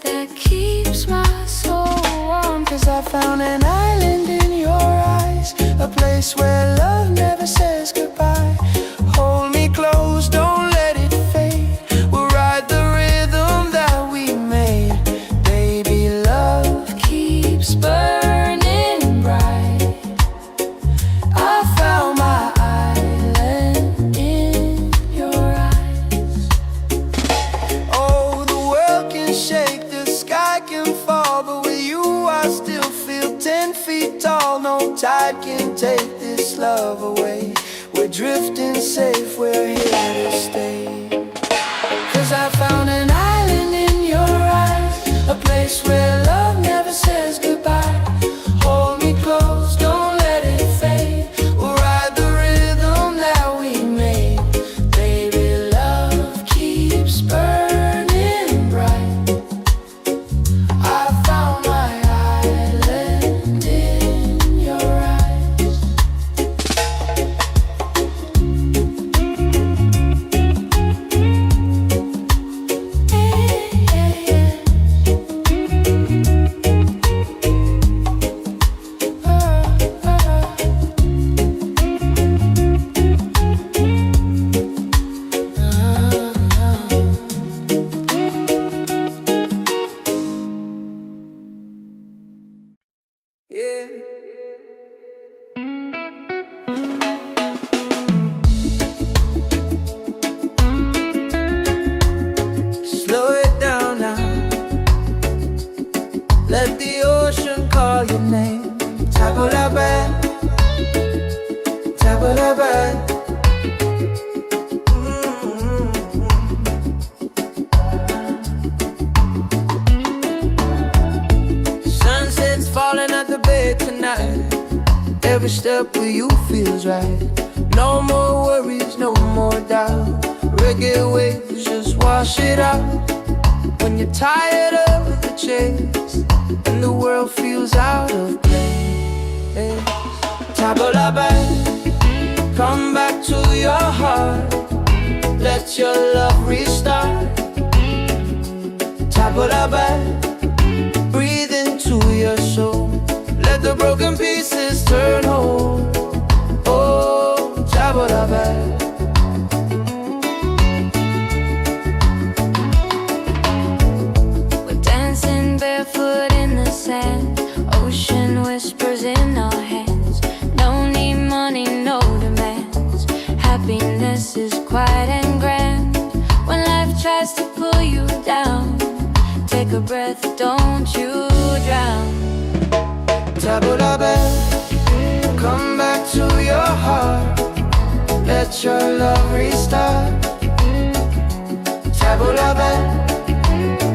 that keeps my soul warm. 'Cause I found an island in your eyes, a place where love never says goodbye. Hold me close, don't let it fade. We'll ride the rhythm that we made. Baby, love keeps burning bright. I found my island in your eyes. Oh, the world can shake, the sky can fall, but with you I still feel 10 feet tall. No tide can take this love away. We're drifting safe, we're here to stay. 'Cause I found an island in your eyes, a place where love never says goodbye. Hold me close, don't let it fade. We'll ride the rhythm that we made. Baby, love keeps burning bright. I found my island in your eyes. Yeah. Slow it down now. Let the ocean call your name. Tabulabe, tabulabe. Sunset's falling at the bay tonight. Every step with you feels right. No more worries, no more doubt. Reggae waves just wash it out. When you're tired of the chase and the world feels out of place, Tabulabe, come back to your heart. Let your love restart. Tabulabe, breathe into your soul. Let the broken pieces turn whole. Oh, Tabulabe. We're dancing barefoot in the sand. Ocean whispers in our hands. No need money, no demands. Happiness is quiet and grand. When life tries to pull you down, take a breath, don't you drown. Tabulabe, come back to your heart. Let your love restart. Tabulabe,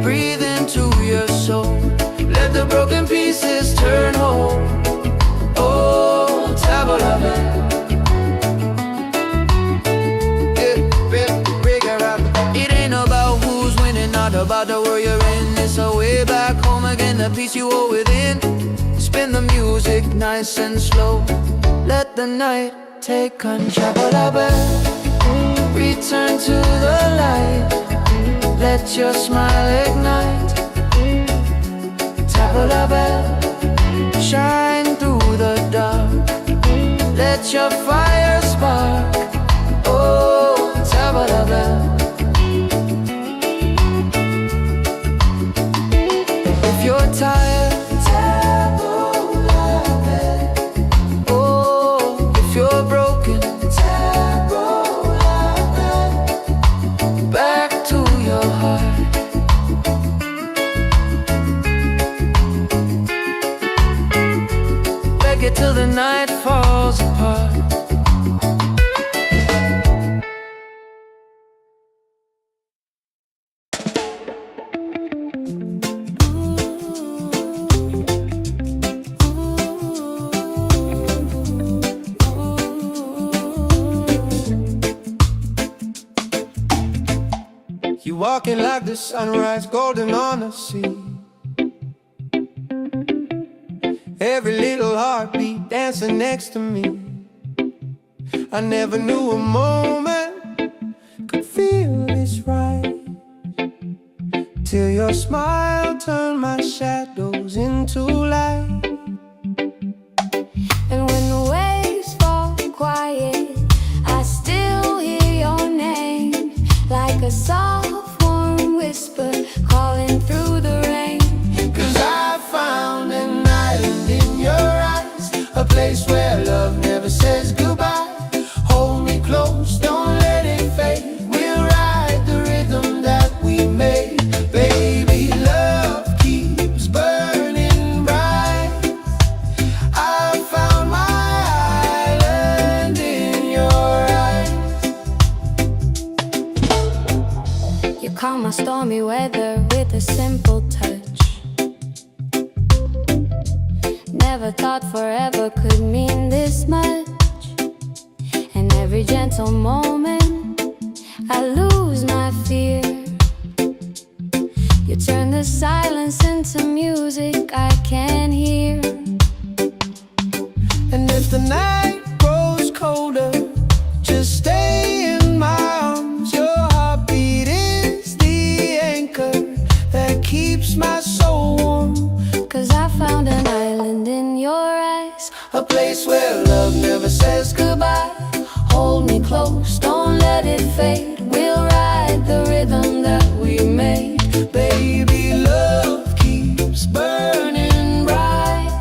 breathe into your soul. Let the broken pieces turn whole. Oh, Tabulabe. about the world you're in. It's a way back home again, the peace you hold within. Spin the music nice and slow. Let the night take control. Return to the light. Let your smile ignite. Tabla bell, shine through the dark. Let your fire spark. Oh, tabla bell. If you're tired, tabla bell. Oh, if you're broken, tabla bell. Back to your heart. Reggae till the night falls apart. You walking like the sunrise, golden on the sea. Every little heartbeat dancing next to me. I never knew a moment could feel this right, till your smile turned my shadows into light. And when the waves fall quiet, I still hear your name, like a soft warm whisper calling through the rain. 'Cause I found an island in your eyes, a place where love never says goodbye. Hold me close, don't let it fade. We'll ride the rhythm that we made. Baby, love keeps burning bright. I found my island in your eyes. You calm my stormy weather with a simple touch. Never thought forever could mean this much. And every gentle moment I lose my fear. You turn the silence into music I can hear. And if the night grows colder, just stay in my arms. Your heartbeat is the anchor that keeps my soul warm. 'Cause I found an island in your eyes, A place where love never says goodbye. hold me close, don't let it fade. We'll ride the rhythm that we made. Baby, love keeps burning bright.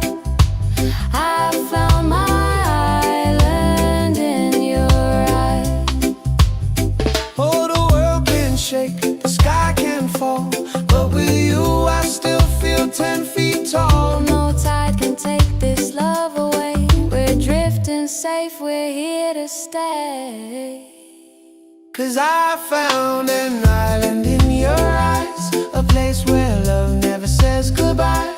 I found my island in your eyes. Oh, the world can shake, the sky can fall, but with you I still feel 10 feet tall. No tide can take this love away. We're drifting safe, we're here to stay. 'Cause I found an island in your eyes, a place where love never says goodbye.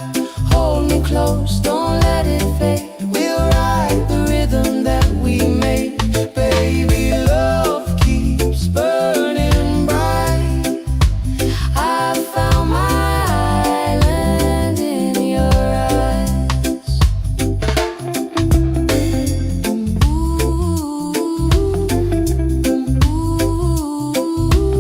Hold me close, don't let it fade. We'll ride the rhythm that we made. Baby, love keeps burning bright. I found my island in your eyes. Ooh, ooh, ooh.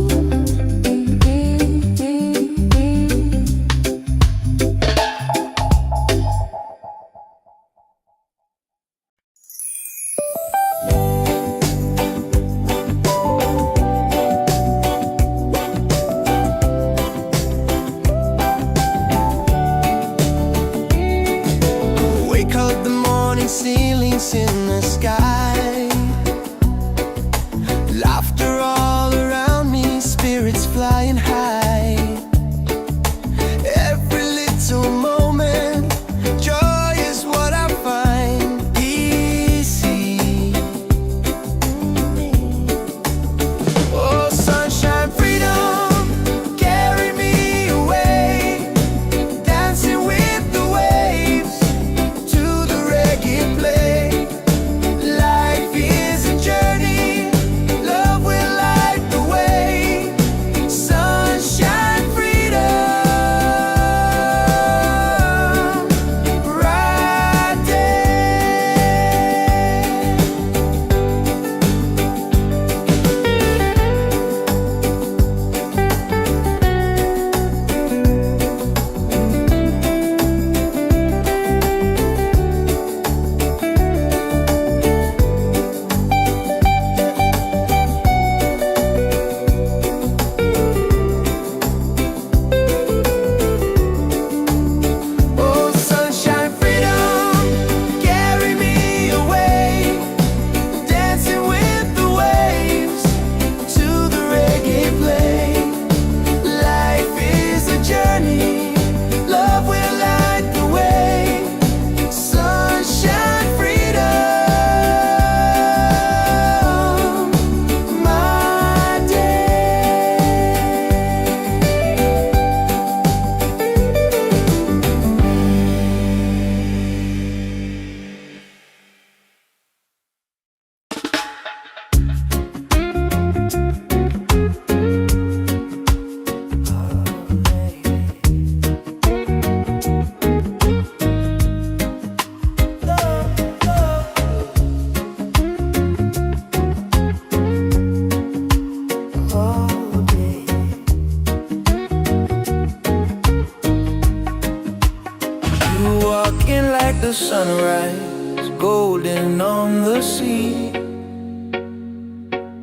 the sunrise, golden on the sea.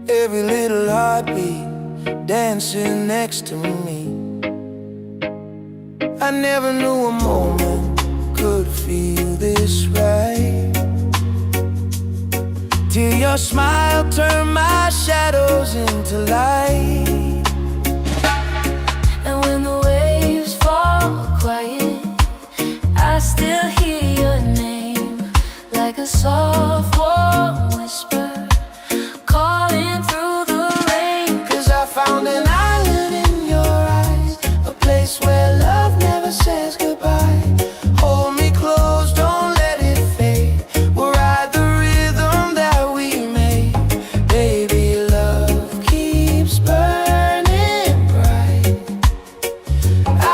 Every little heartbeat dancing next to me. I never knew a moment could feel this right, till your smile turned my shadows into light. And when the waves fall quiet, I still hear your name, like a soft warm whisper calling through the rain. 'Cause I found an island in your eyes, a place where love never says goodbye. Hold me close, don't let it fade. We'll ride the rhythm that we made. Baby, love keeps burning bright.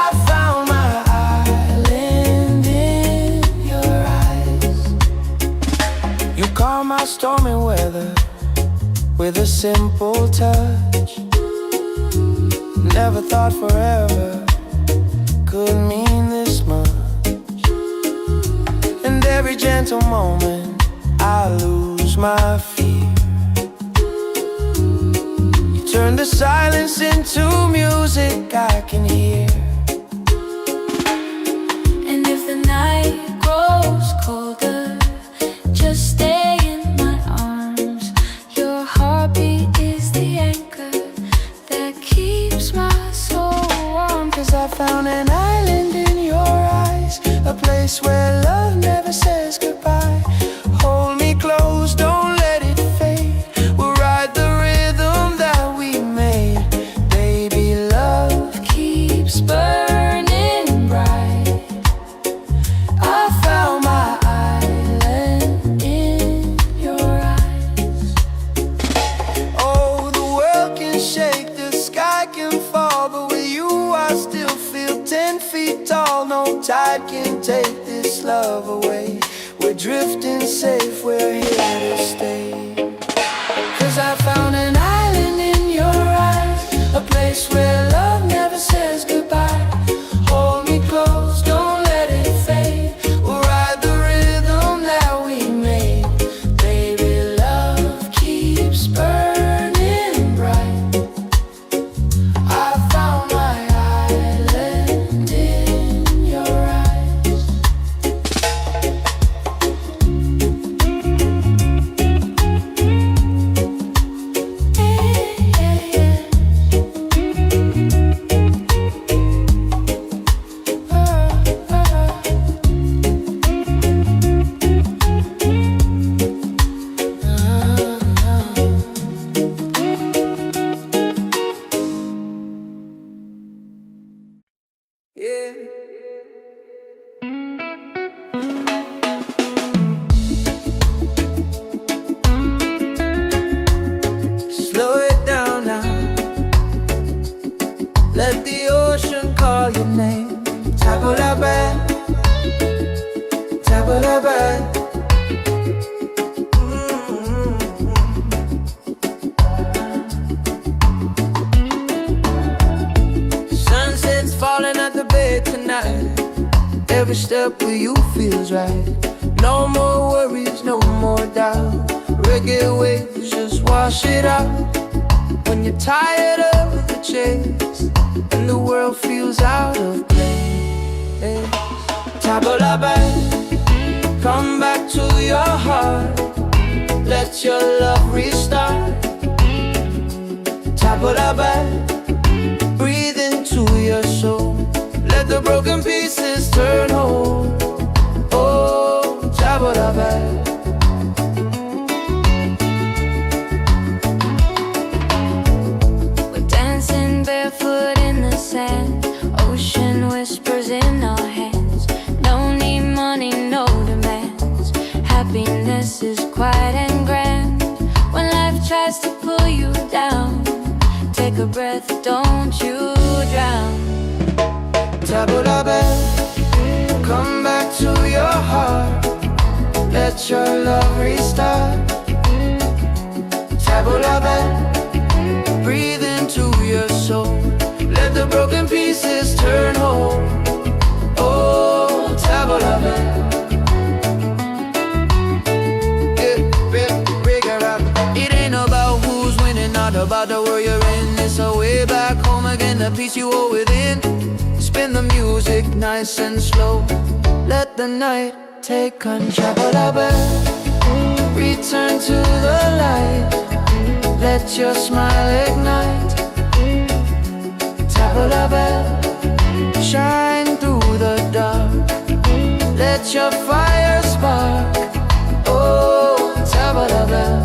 I found my island in your eyes. You calm my stormy weather with a simple touch. Never thought forever could mean this much. And every gentle moment I lose my fear. You turn the silence into music I can hear. And if the night grows colder, just stay in my arms. Your heartbeat is the anchor that keeps my soul warm. 'Cause I found an island in your eyes, a place where love never says goodbye. Hold me close, don't let it fade. We'll ride the rhythm that we made. Baby, love keeps burning bright. I found my island in your eyes. Oh, the world can shake, the sky can fall, but with you I still feel 10 feet tall. No tide can take this love away. We're drifting safe, we're here to stay. 'Cause I found an island in your eyes, a place where love never says goodbye. Hold me close, don't let it fade. We'll ride the rhythm that we made. Baby, love keeps burning bright. I found my island in your eyes. Yeah. Slow it down now. Let the ocean call your name. Table la bed, table la bed. Sunset's falling at the bay tonight. Every step with you feels right. No more worries, no more doubt. Reggae waves just wash it out. When you're tired of the chase and the world feels out of place, table la bed, come back to your heart. Let your love restart. Table la bed, breathe into your soul. Let the broken pieces turn whole. Oh, table la bed. We're dancing barefoot in the sand. Ocean whispers in our hands. No need money, no demands. Happiness is quiet and grand. When life tries to pull you down, take a breath, don't you drown. Table la bed, come back to your heart. Let your love restart. Table la bed, breathe into your soul. Let the broken pieces turn whole. Oh, table la bed. again the peace you hold within. Spin the music nice and slow. Let the night take control. Return to the light. Let your smile ignite. Tabla bell, shine through the dark. Let your fire spark. Oh, tabla bell.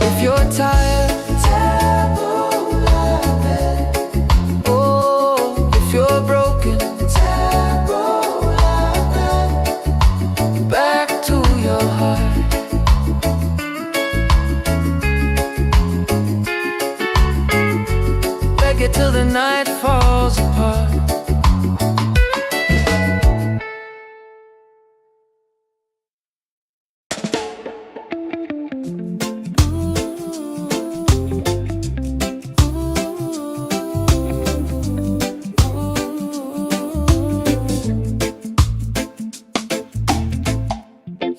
If you're tired, tabla bell. Oh, if you're broken, tabla bell. Back to your heart. Reggae till the night falls apart.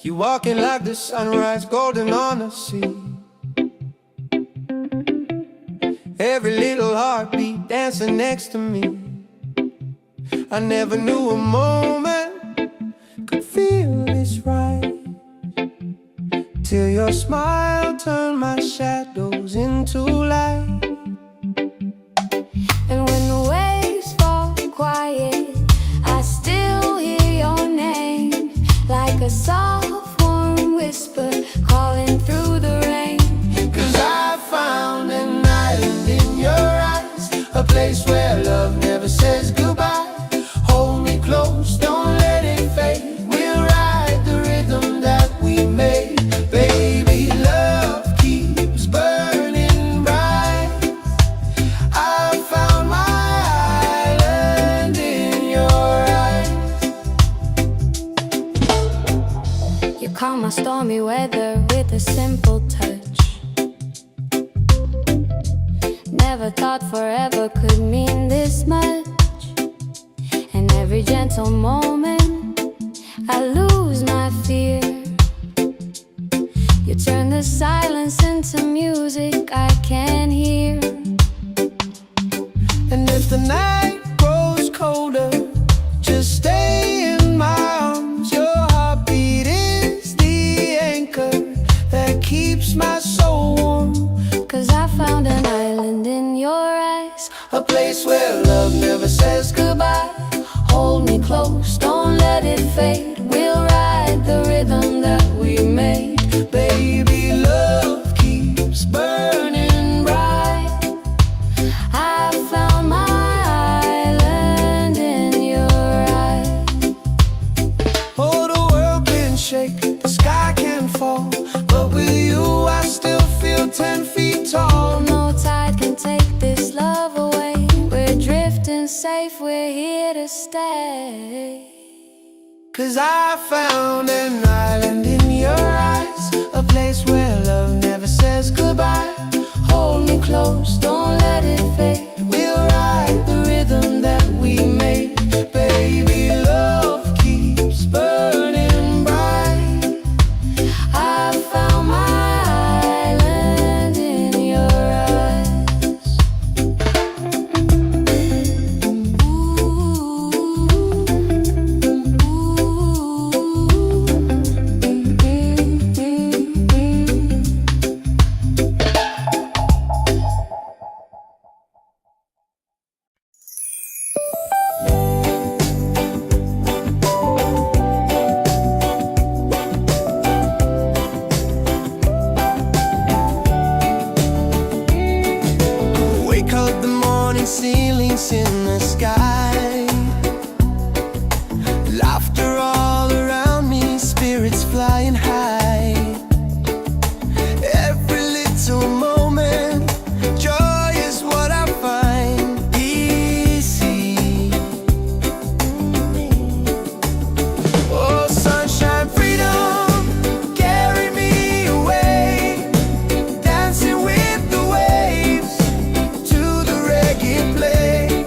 You walking like the sunrise, golden on the sea. Every little heartbeat dancing next to me. I never knew a moment could feel this right, till your smile turned my shadows into light. And when the waves fall quiet, I still hear your name, like a soft warm whisper calling through the rain. 'Cause I found an island in your eyes, a place where love never says goodbye. Hold me close, don't let it fade. We'll ride the rhythm that we made. Baby, love keeps burning bright. I found my island in your eyes. You calm my stormy weather with a simple touch. Never thought forever could mean this much. And every gentle moment I lose my fear. You turn the silence into music I can hear. And if the night grows colder, just stay in my arms. Your heartbeat is the anchor that keeps my soul warm. 'Cause I found an island in your eyes, A place where love never says goodbye. hold me close, don't let it fade. We'll ride the rhythm that we made. Baby, love keeps burning bright. I found my island in your eyes. Oh, the world can shake, the sky can fall, but with you I still feel 10 feet tall. No tide can take this love away. We're drifting safe, we're here to stay. 'Cause I found an island in your eyes, a place where love never says goodbye. Hold me close, don't let it fade. We'll ride the rhythm that we made. Baby, love keeps burning bright. I found my island in your eyes. Wake up the morning, ceilings in the sky. Laughter all around me, spirits flying high. Every little moment, joy is what I find easy. Oh, sunshine, freedom, carry me away. Dancing with the waves to the reggae play.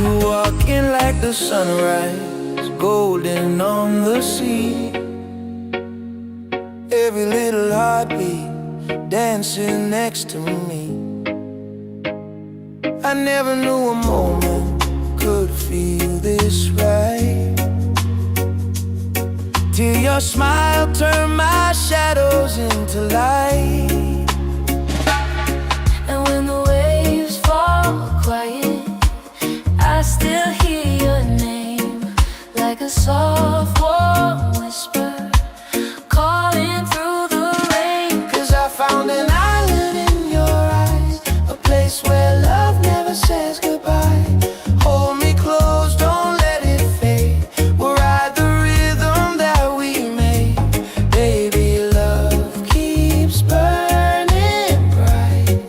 walking like the sunrise, golden on the sea. Every little heartbeat dancing next to me. I never knew a moment could feel this right, till your smile turned my shadows into light. And when the waves fall quiet, I still hear your name, like a soft warm whisper calling through the rain. 'Cause I found an island in your eyes, a place where love never says goodbye. Hold me close, don't let it fade. We'll ride the rhythm that we made. Baby, love keeps burning bright.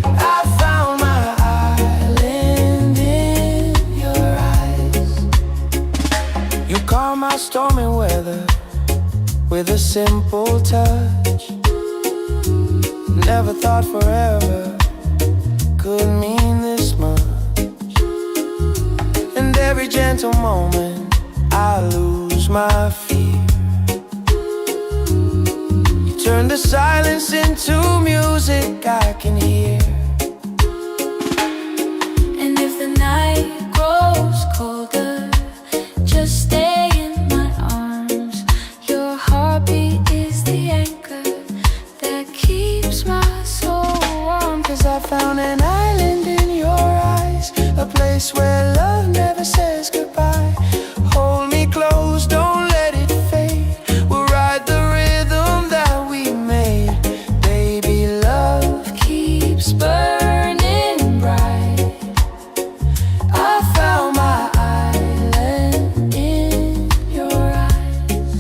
I found my island in your eyes. You calm my stormy weather with a simple touch. Never thought forever could mean this much. And every gentle moment I lose my fear. You turn the silence into music I can hear. And if the night grows colder, just stay in my arms. Your heartbeat is the anchor that keeps my soul warm. 'Cause I found an island in your eyes, a place where love never says goodbye. Hold me close, don't let it fade. We'll ride the rhythm that we made. Baby, love keeps burning bright. I found my island in your eyes.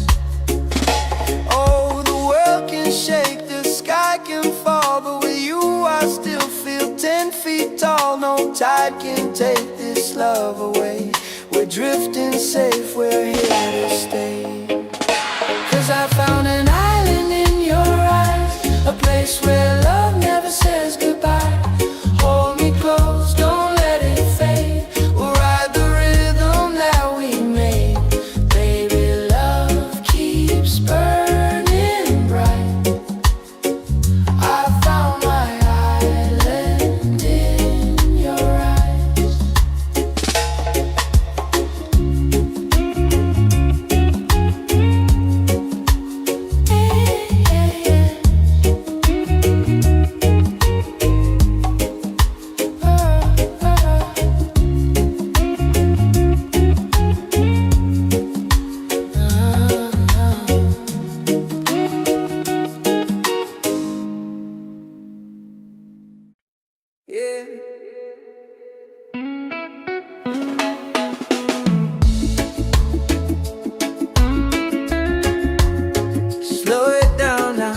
Oh, the world can shake, the sky can fall, but with you I still feel 10 feet tall. No tide can take this love away. We're drifting safe, we're here to stay. 'Cause I found an island in your eyes, a place where love never says goodbye. Hold me close, don't let it fade. We'll ride the rhythm that we made. Baby, love keeps burning bright. I found my island in your eyes. Yeah. Slow it down now.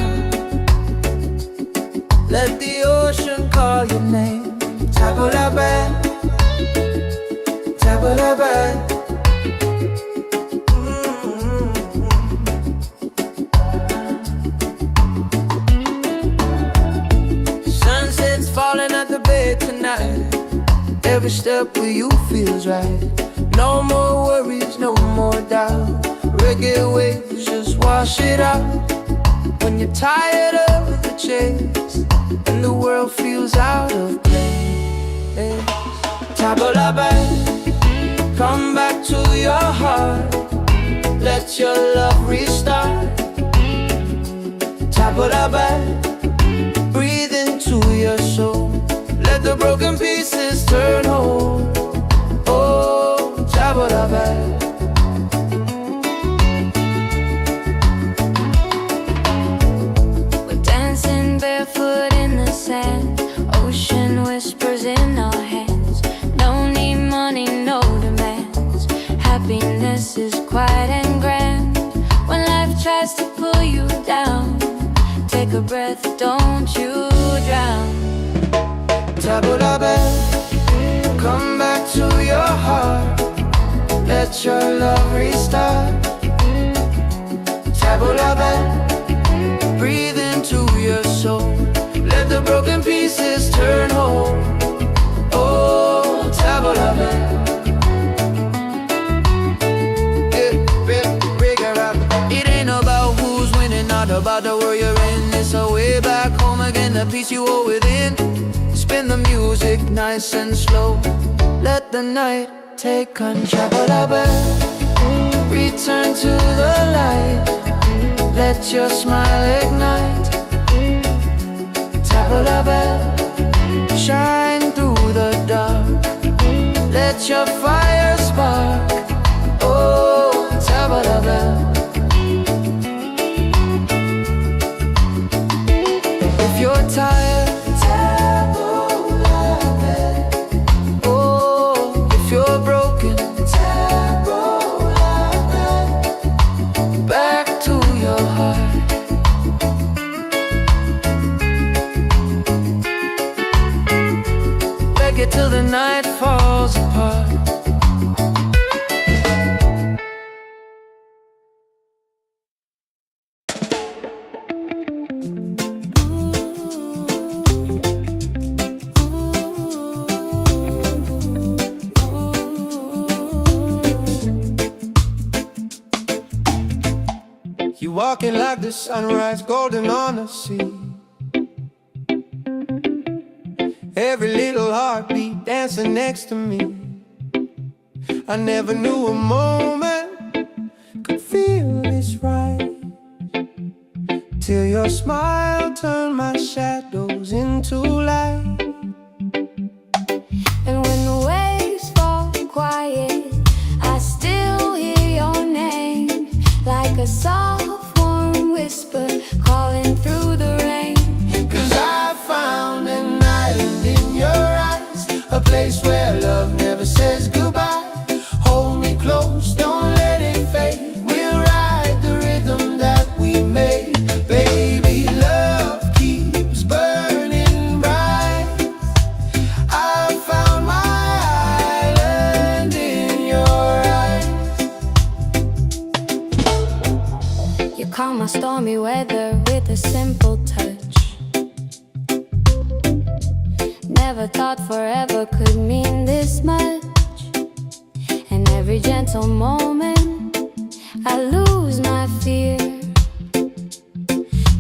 Let the ocean call your name. Tabula band, tabula band. Sunset's falling at the bay tonight. Every step with you feels right. No more worries, no more doubt. Reggae waves just wash it out. When you're tired of the chase and the world feels out of place, tabula band, come back to your heart. Let your love restart. Tabula band, breathe into your soul. Let the broken pieces turn whole. Oh, tabula band. We're dancing barefoot in the sand. Ocean whispers in our hands. No need money, no demands. Happiness is quiet and grand. When life tries to pull you down, take a breath, don't you drown. Tabula band, come back to your heart. Let your love restart. Tabula band, breathe into your soul. Let the broken pieces turn whole. Oh, tabula band. the peace you hold within. Spin the music nice and slow. Let the night take control. Return to the light. Let your smile ignite. Tabla bell, shine through the dark. Let your fire spark. Oh, tabla bell. If you're tired, oh, if you're broken, back to your heart. Reggae till the night falls apart. You walking like the sunrise, golden on the sea. Every little heartbeat dancing next to me. I never knew a moment could feel this right, till your smile turned my shadows into light. And when the waves fall quiet, I still hear your name, like a soft warm whisper calling through the rain. 'Cause I found an island in your eyes, a place where love never says goodbye. Hold me close, don't let it fade. We'll ride the rhythm that we made. Baby, love keeps burning bright. I found my island in your eyes. You calm my stormy weather with a simple touch. Never thought forever could mean this much. And every gentle moment I lose my fear.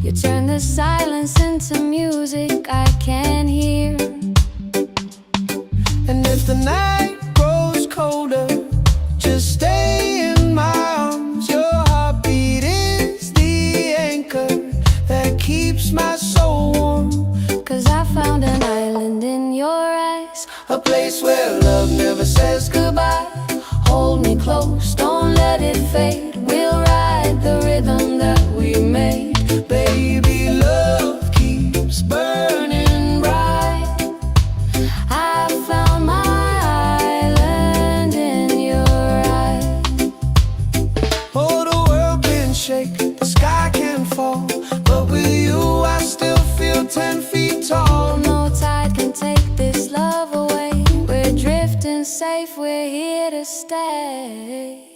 You turn the silence into music I can hear. And if the night grows colder, just stay in my arms. Your heartbeat is the anchor that keeps my soul warm. 'Cause I found an island in your eyes, A place where love never says goodbye. hold me close, don't let it fade. We'll ride the rhythm that we made. Baby, love keeps burning bright. I found my island in your eyes. Oh, the world can shake, the sky can fall, but with you I still feel 10 feet tall. No tide can take this love away. We're drifting safe, we're here to stay.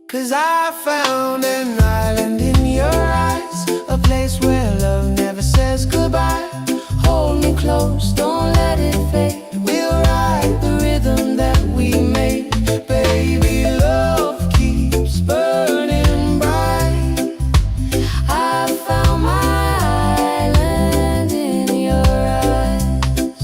'Cause I found an island in your eyes, a place where love never says goodbye. Hold me close, don't let it fade. We'll ride the rhythm that we made. Baby, love keeps burning bright. I found my island in your eyes.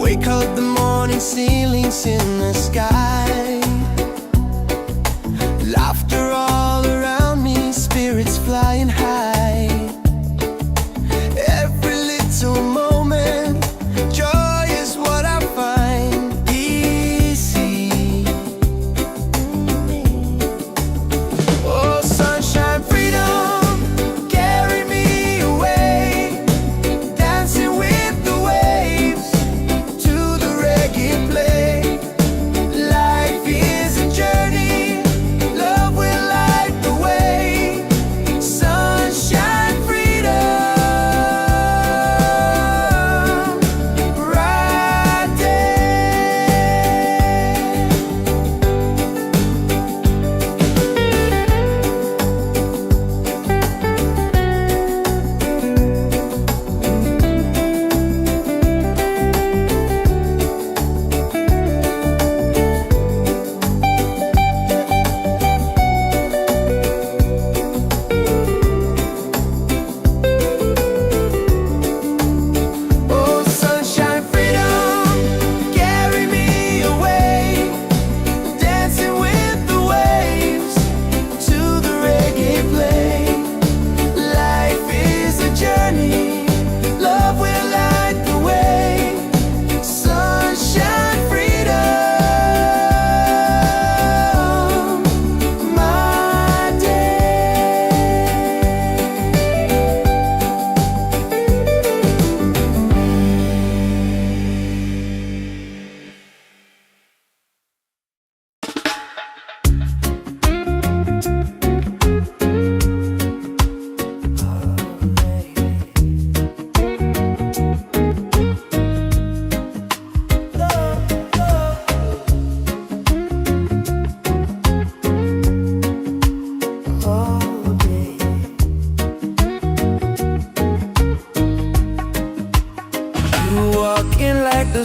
Wake up the morning, ceilings in the sky. Laughter all around me, spirits flying high. Every little moment, joy is what I find. Easy. Oh, sunshine, freedom, carry me away. Dancing with the waves to the reggae play. Life is a journey, love will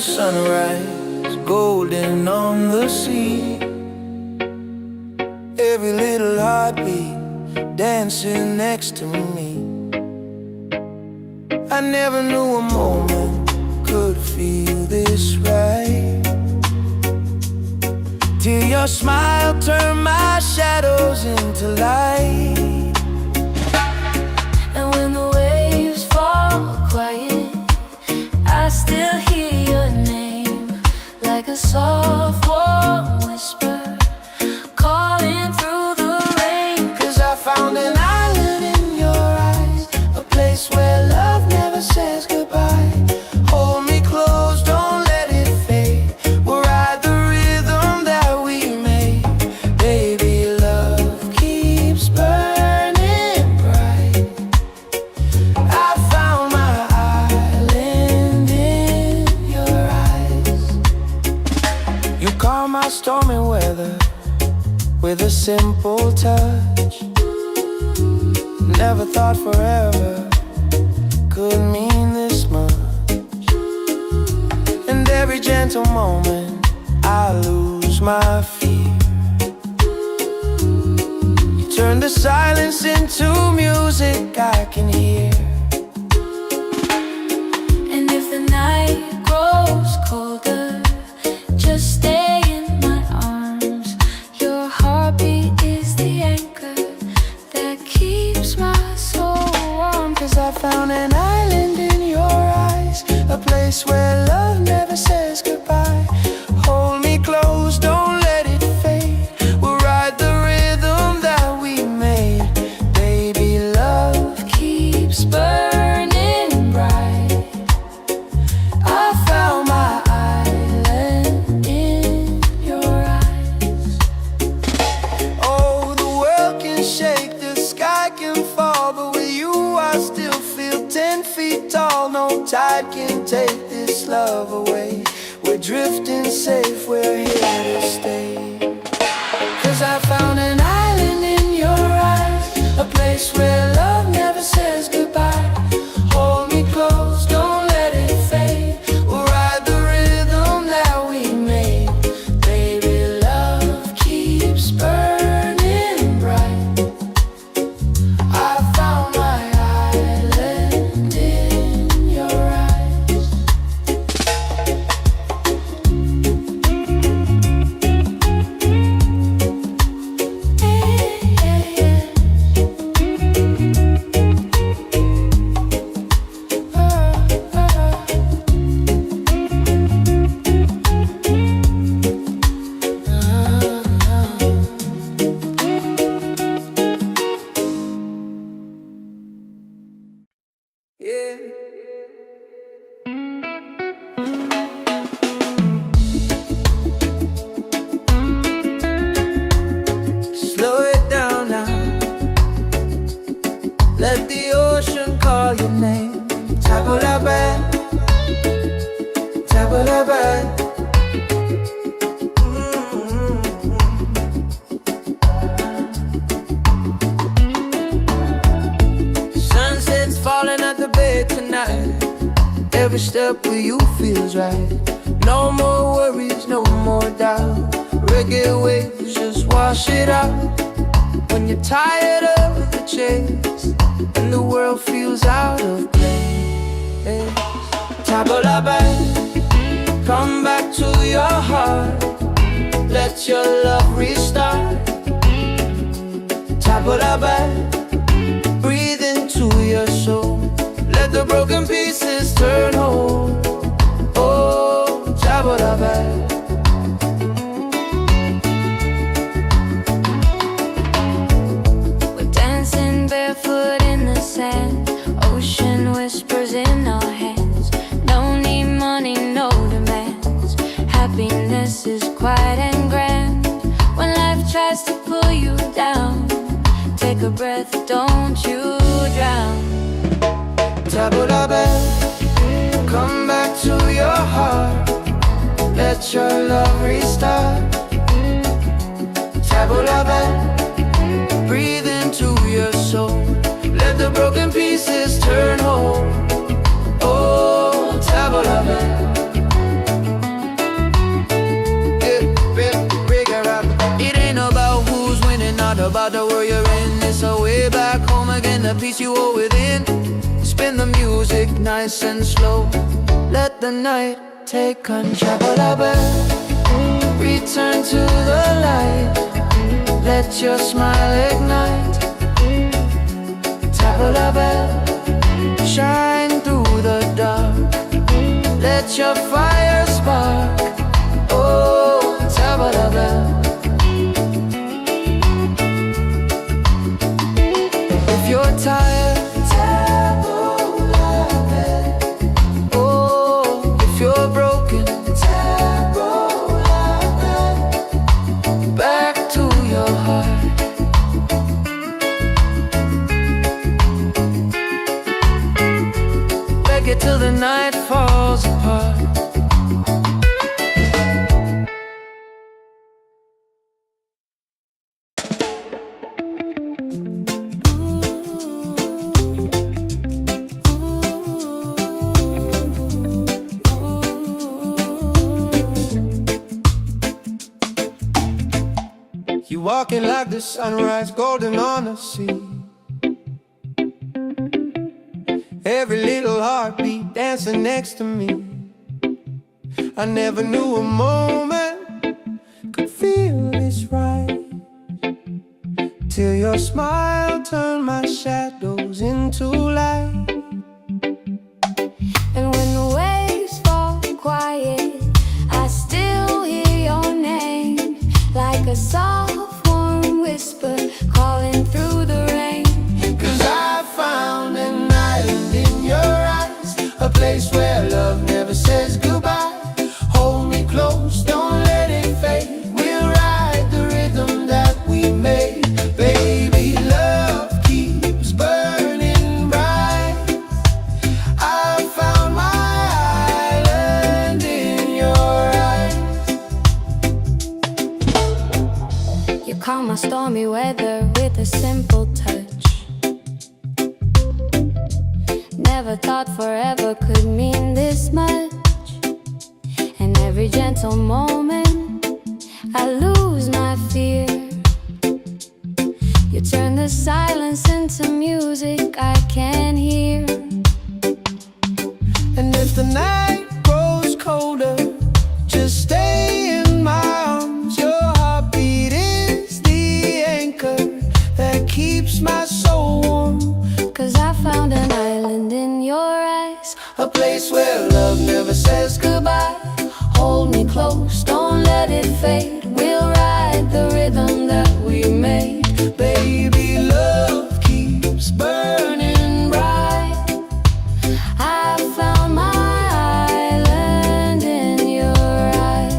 sunrise, golden on the sea. Every little heartbeat dancing next to me. I never knew a moment could feel this right, till your smile turned my shadows into light. And when the waves fall quiet, I still hear your name, like a soft warm whisper calling through the rain. 'Cause I found an island in your eyes, a place where love never says goodbye. Hold me close, don't let it fade. We'll ride the rhythm that we made. Baby, love keeps burning bright. I found my island in your eyes. You calm my stormy weather with a simple touch. Never thought forever could mean this much. And every gentle moment I lose my fear. You turn the silence into music I can hear. And if the night grows colder, just stay in my arms. Your heartbeat is the anchor that keeps my soul warm. 'Cause I found an island in your eyes, a place where love never says goodbye. Hold me close, don't let it fade. We'll ride the rhythm that we made. Baby, love keeps burning bright. I found my island in your eyes. Oh, the world can shake, the sky can fall, but with you I still feel 10 feet tall. No tide can take this love away. We're drifting safe, we're here to stay. 'Cause I found an island in your eyes, a place where love never says goodbye. Hold me close, don't let it fade. We'll ride the rhythm that we made. Baby, love keeps burning bright. I found my island in your eyes. Yeah. Slow it down now. Let the ocean call your name. Tabulabe, tabulabe. Sunset's falling at the bay tonight. Every step with you feels right. No more worries, no more doubt. Reggae waves just wash it out. When you're tired of the chase and the world feels out of place, Tabulabe, come back to your heart. Let your love restart. Tabulabe, breathe into your soul. Let the broken pieces turn whole. Oh, Tabulabe. We're dancing barefoot in the sand. Ocean whispers in our hands. No need money, no demands. Happiness is quiet and grand. When life tries to pull you down, take a breath, don't you drown. Tabulabe, come back to your heart. Let your love restart. Tabulabe, breathe into your soul. Let the broken pieces turn whole. Oh, Tabulabe. again the peace you hold within. Spin the music nice and slow. Let the night take control. Return to the light. Let your smile ignite. Tabla bell, shine through the dark. Let your fire spark. Oh, tabla bell. If you're tired, tabla bell. Oh, if you're broken, tabla bell. Back to your heart. Reggae till the night falls apart. You walking like the sunrise, golden on the sea. Every little heartbeat dancing next to me. I never knew a moment could feel this right, till your smile turned my shadows into light. And when the waves fall quiet, I still hear your name, like a soft warm whisper calling through the rain. 'Cause I found an island in your eyes, a place where love never says goodbye. Hold me close, don't let it fade. We'll ride the rhythm that we made. Baby, love keeps burning bright. I found my island in your eyes. You calm my stormy weather with a simple touch. Never thought forever could mean this much. And every gentle moment I lose my fear. You turn the silence into music I can hear. And if the night grows colder, just stay in my arms. Your heartbeat is the anchor that keeps my soul warm. 'Cause I found an island in your eyes, A place where love never says goodbye. hold me close, don't let it fade. We'll ride the rhythm that we made. Baby, love keeps burning bright. I found my island in your eyes.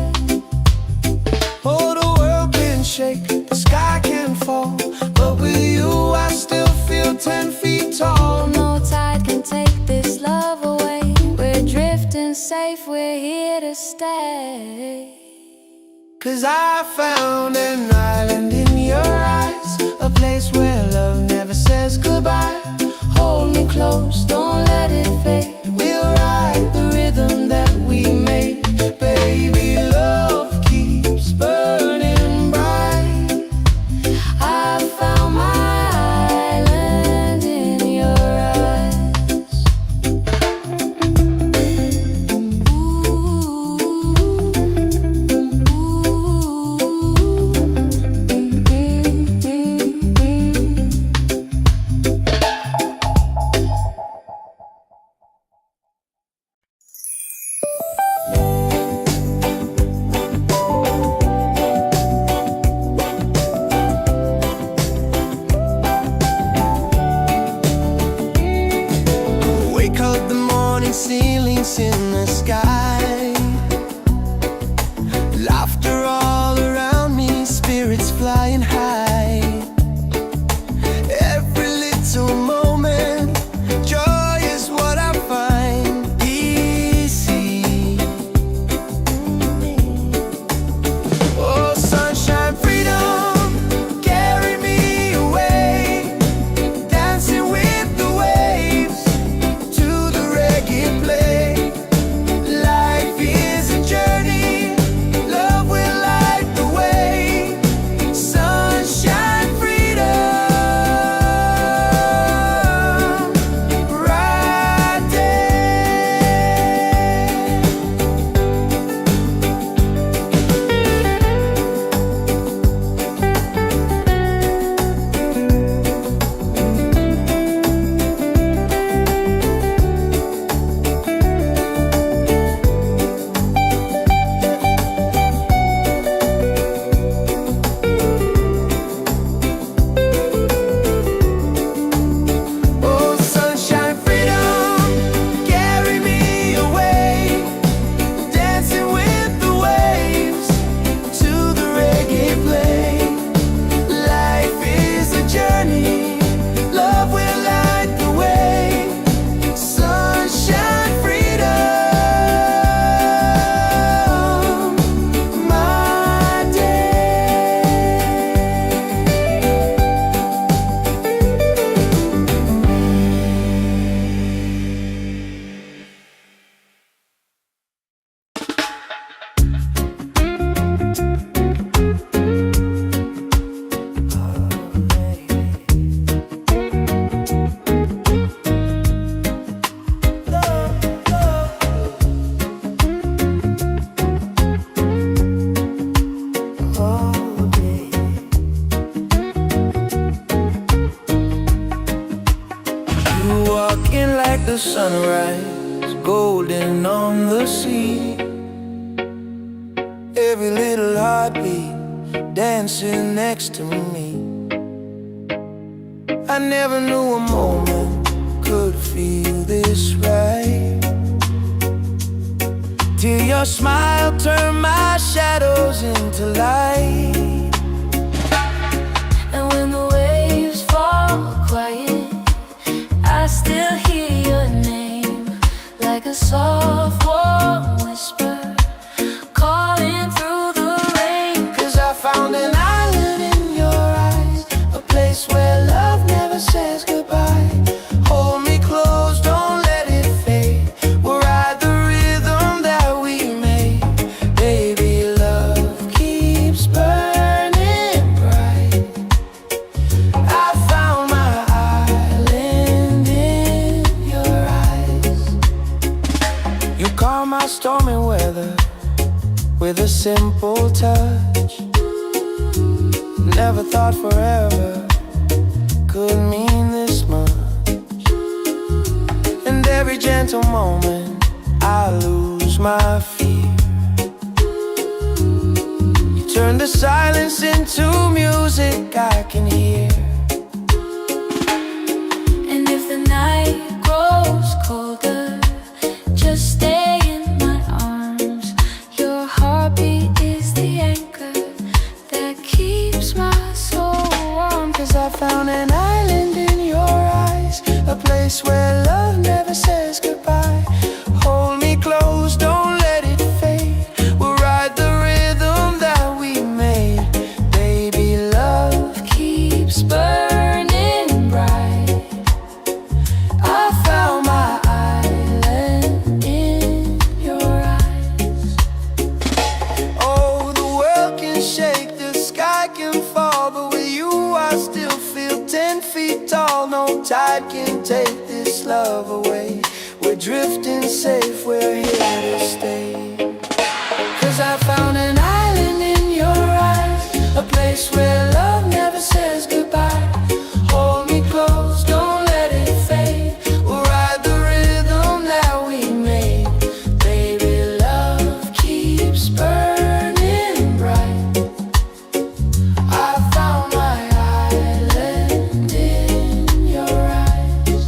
Oh, the world can shake, the sky can fall, but with you I still feel 10 feet tall. No tide can take this love away. We're drifting safe, we're here to stay. 'Cause I found an island in your eyes, a place where love never says goodbye. Hold me close, don't let it fade. We'll ride the rhythm that we made. Baby, love keeps burning bright. I found my island in your eyes. Oh, baby. You walk in like the sunrise, golden on the sea. Every little heartbeat dancing next to me. I never knew a moment could feel this right, till your smile turned my shadows into light. And when the waves fall quiet, I still hear your name, like a soft warm whisper calling through the rain. 'Cause I found an island in your eyes, a place where love never says goodbye. Hold me close, don't let it fade. We'll ride the rhythm that we made. Baby, love keeps burning bright. I found my island in your eyes. You calm my stormy weather with a simple touch. Never thought forever could mean this much. And every gentle moment I lose my fear. You turn the silence into music I can hear. And if the night grows colder, just stay in my arms. Your heartbeat is the anchor that keeps my soul warm. 'Cause I found an island in your eyes, a place where love never says goodbye. Hold me close, don't let it fade. We'll ride the rhythm that we made. Baby, love keeps burning bright. I found my island in your eyes. Oh, the world can shake, the sky can fall, but with you I still feel 10 feet tall. No tide can take this love away. We're drifting safe, we're here to stay. 'Cause I found an island in your eyes, a place where love never says goodbye. Hold me close, don't let it fade. We'll ride the rhythm that we made. Baby, love keeps burning bright. I found my island in your eyes.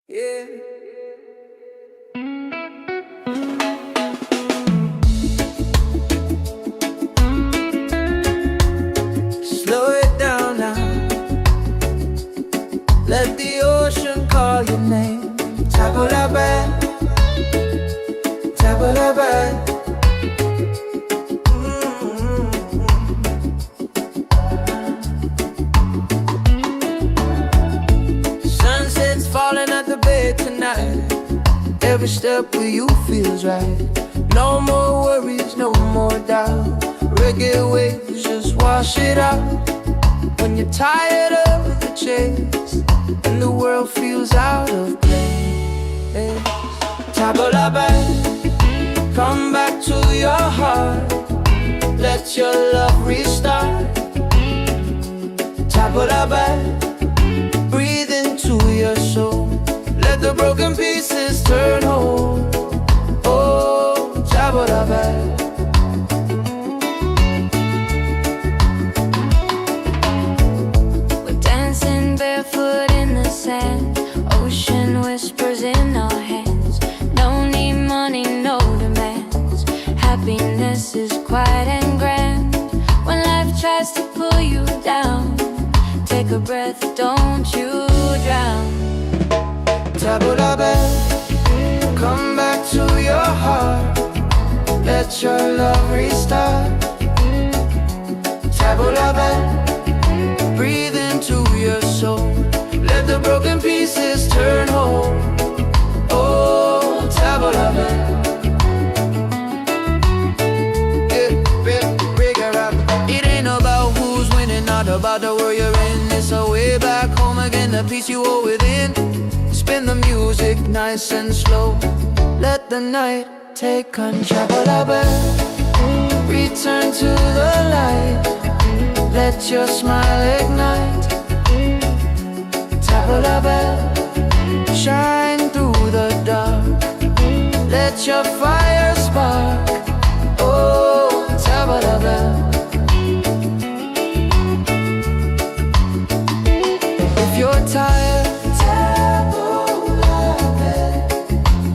Yeah. Slow it down now. Let the ocean call your name. Table la bed, table la bed. Sunset's falling at the bed tonight. Every step with you feels right. No more worries, no more doubt. Reggae waves just wash it out. When you're tired of the chase and the world feels out of place, table la bed, come back to your heart. Let your love restart. Table la bed, breathe into your soul. Let the broken pieces turn whole. Oh, table la bed. We're dancing barefoot in the sand, ocean whispers in our hands. No need money, no demands. Happiness is quiet and grand. When life tries to pull you down, take a breath, don't you drown. Table la bed, come back to your heart. Let your love restart. Table la bed, breathe into wherever you're in. It's a way back home again, the peace you hold within. Spin the music nice and slow. Let the night take control. Return to the light. Let your smile ignite. Tabla bell, shine through the dark. Let your fire spark. Oh, tabla bell. If you're tired, tabla bell.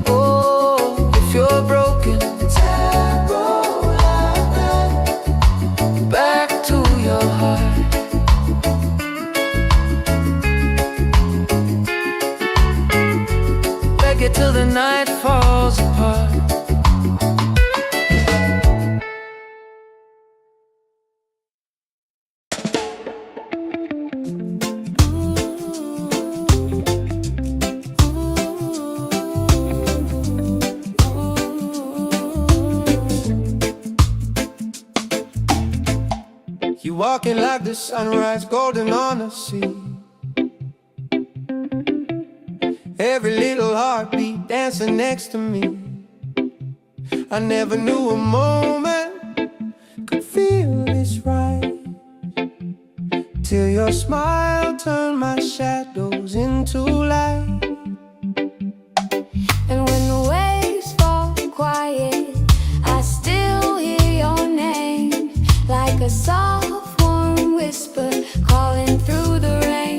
Oh, if you're broken, tabla bell. Back to your heart. Reggae till the night falls apart. You walking like the sunrise, golden on the sea. Every little heartbeat dancing next to me. I never knew a moment could feel this right, till your smile turned my shadows into light. And when the waves fall quiet, I still hear your name, like a soft warm whisper calling through the rain.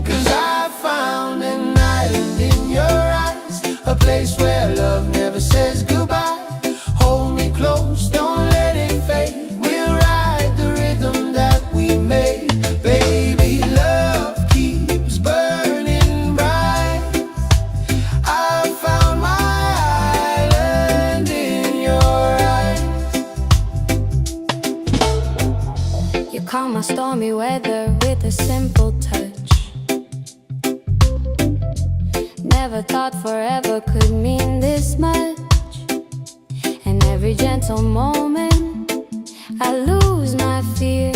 'Cause I found an island in your eyes, a place where love never says goodbye. Hold me close, don't let it fade. We'll ride the rhythm that we made. Baby, love keeps burning bright. I found my island in your eyes. You calm my stormy weather with a simple touch. Never thought forever could mean this much. And every gentle moment I lose my fear.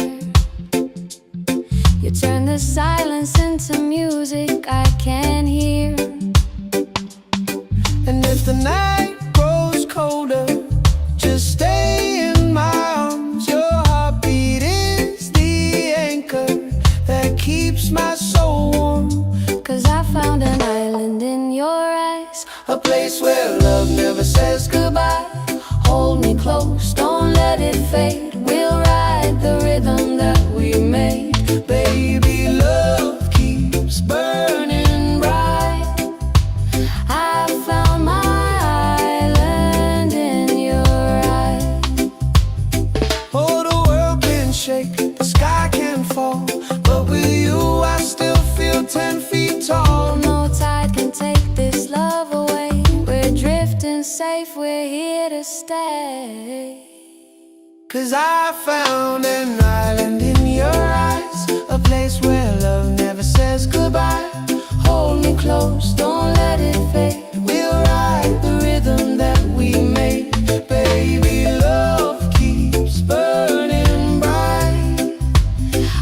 You turn the silence into music I can hear. And if the night grows colder, just stay in my arms. Your heartbeat is the anchor that keeps my soul warm. 'Cause I found an island in your eyes, A place where love never says goodbye. hold me close, don't let it fade. We'll ride the rhythm that we made. Baby, love keeps burning bright. I found my island in your eyes. Oh, the world can shake, the sky can fall, but with you I still feel 10 feet tall. No tide can take this love away. We're drifting safe, we're here to stay. 'Cause I found an island in your eyes, a place where love never says goodbye. Hold me close, don't let it fade. We'll ride the rhythm that we made. Baby, love keeps burning bright.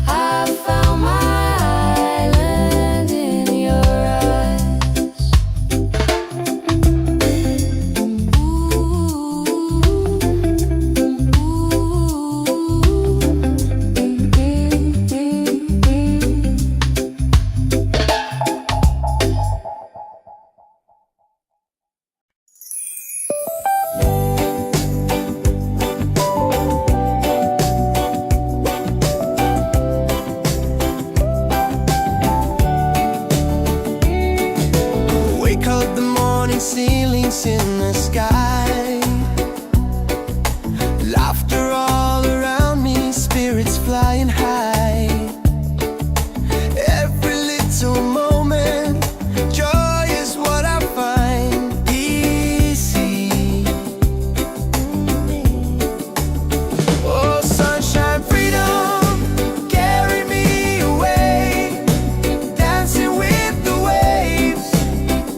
I found my island in your eyes. Wake up the morning, ceilings in the sky. Laughter all around me, spirits flying high. Every little moment, joy is what I find. Easy. Oh, sunshine, freedom, carry me away. Dancing with the waves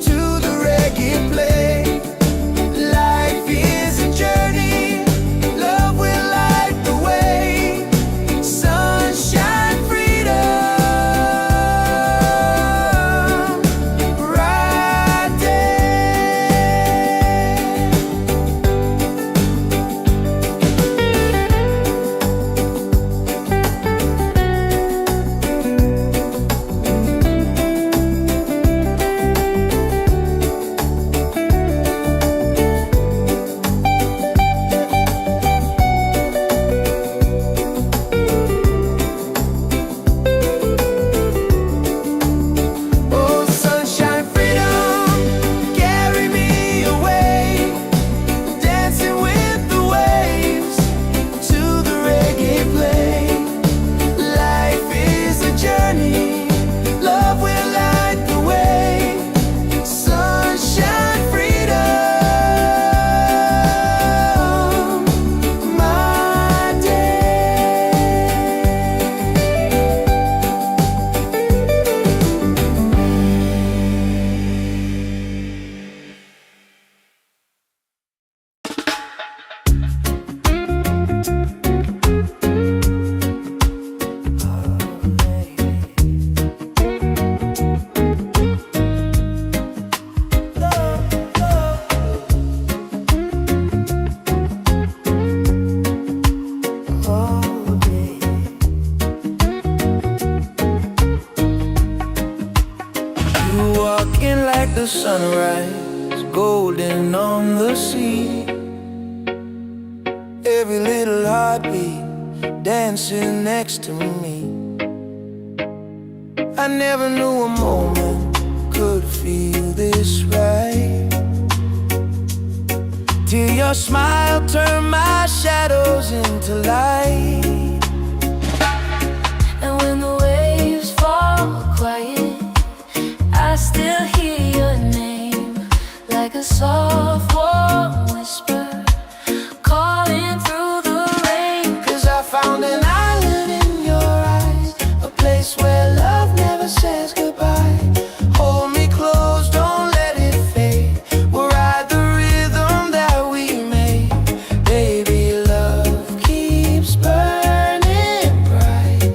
to the reggae play. Like the sunrise, golden on the sea. Every little heartbeat dancing next to me. I never knew a moment could feel this right, till your smile turned my shadows into light. And when the waves fall quiet, I still hear your name, like a soft warm whisper calling through the rain. 'Cause I found an island in your eyes, a place where love never says goodbye. Hold me close, don't let it fade. We'll ride the rhythm that we made. Baby, love keeps burning bright.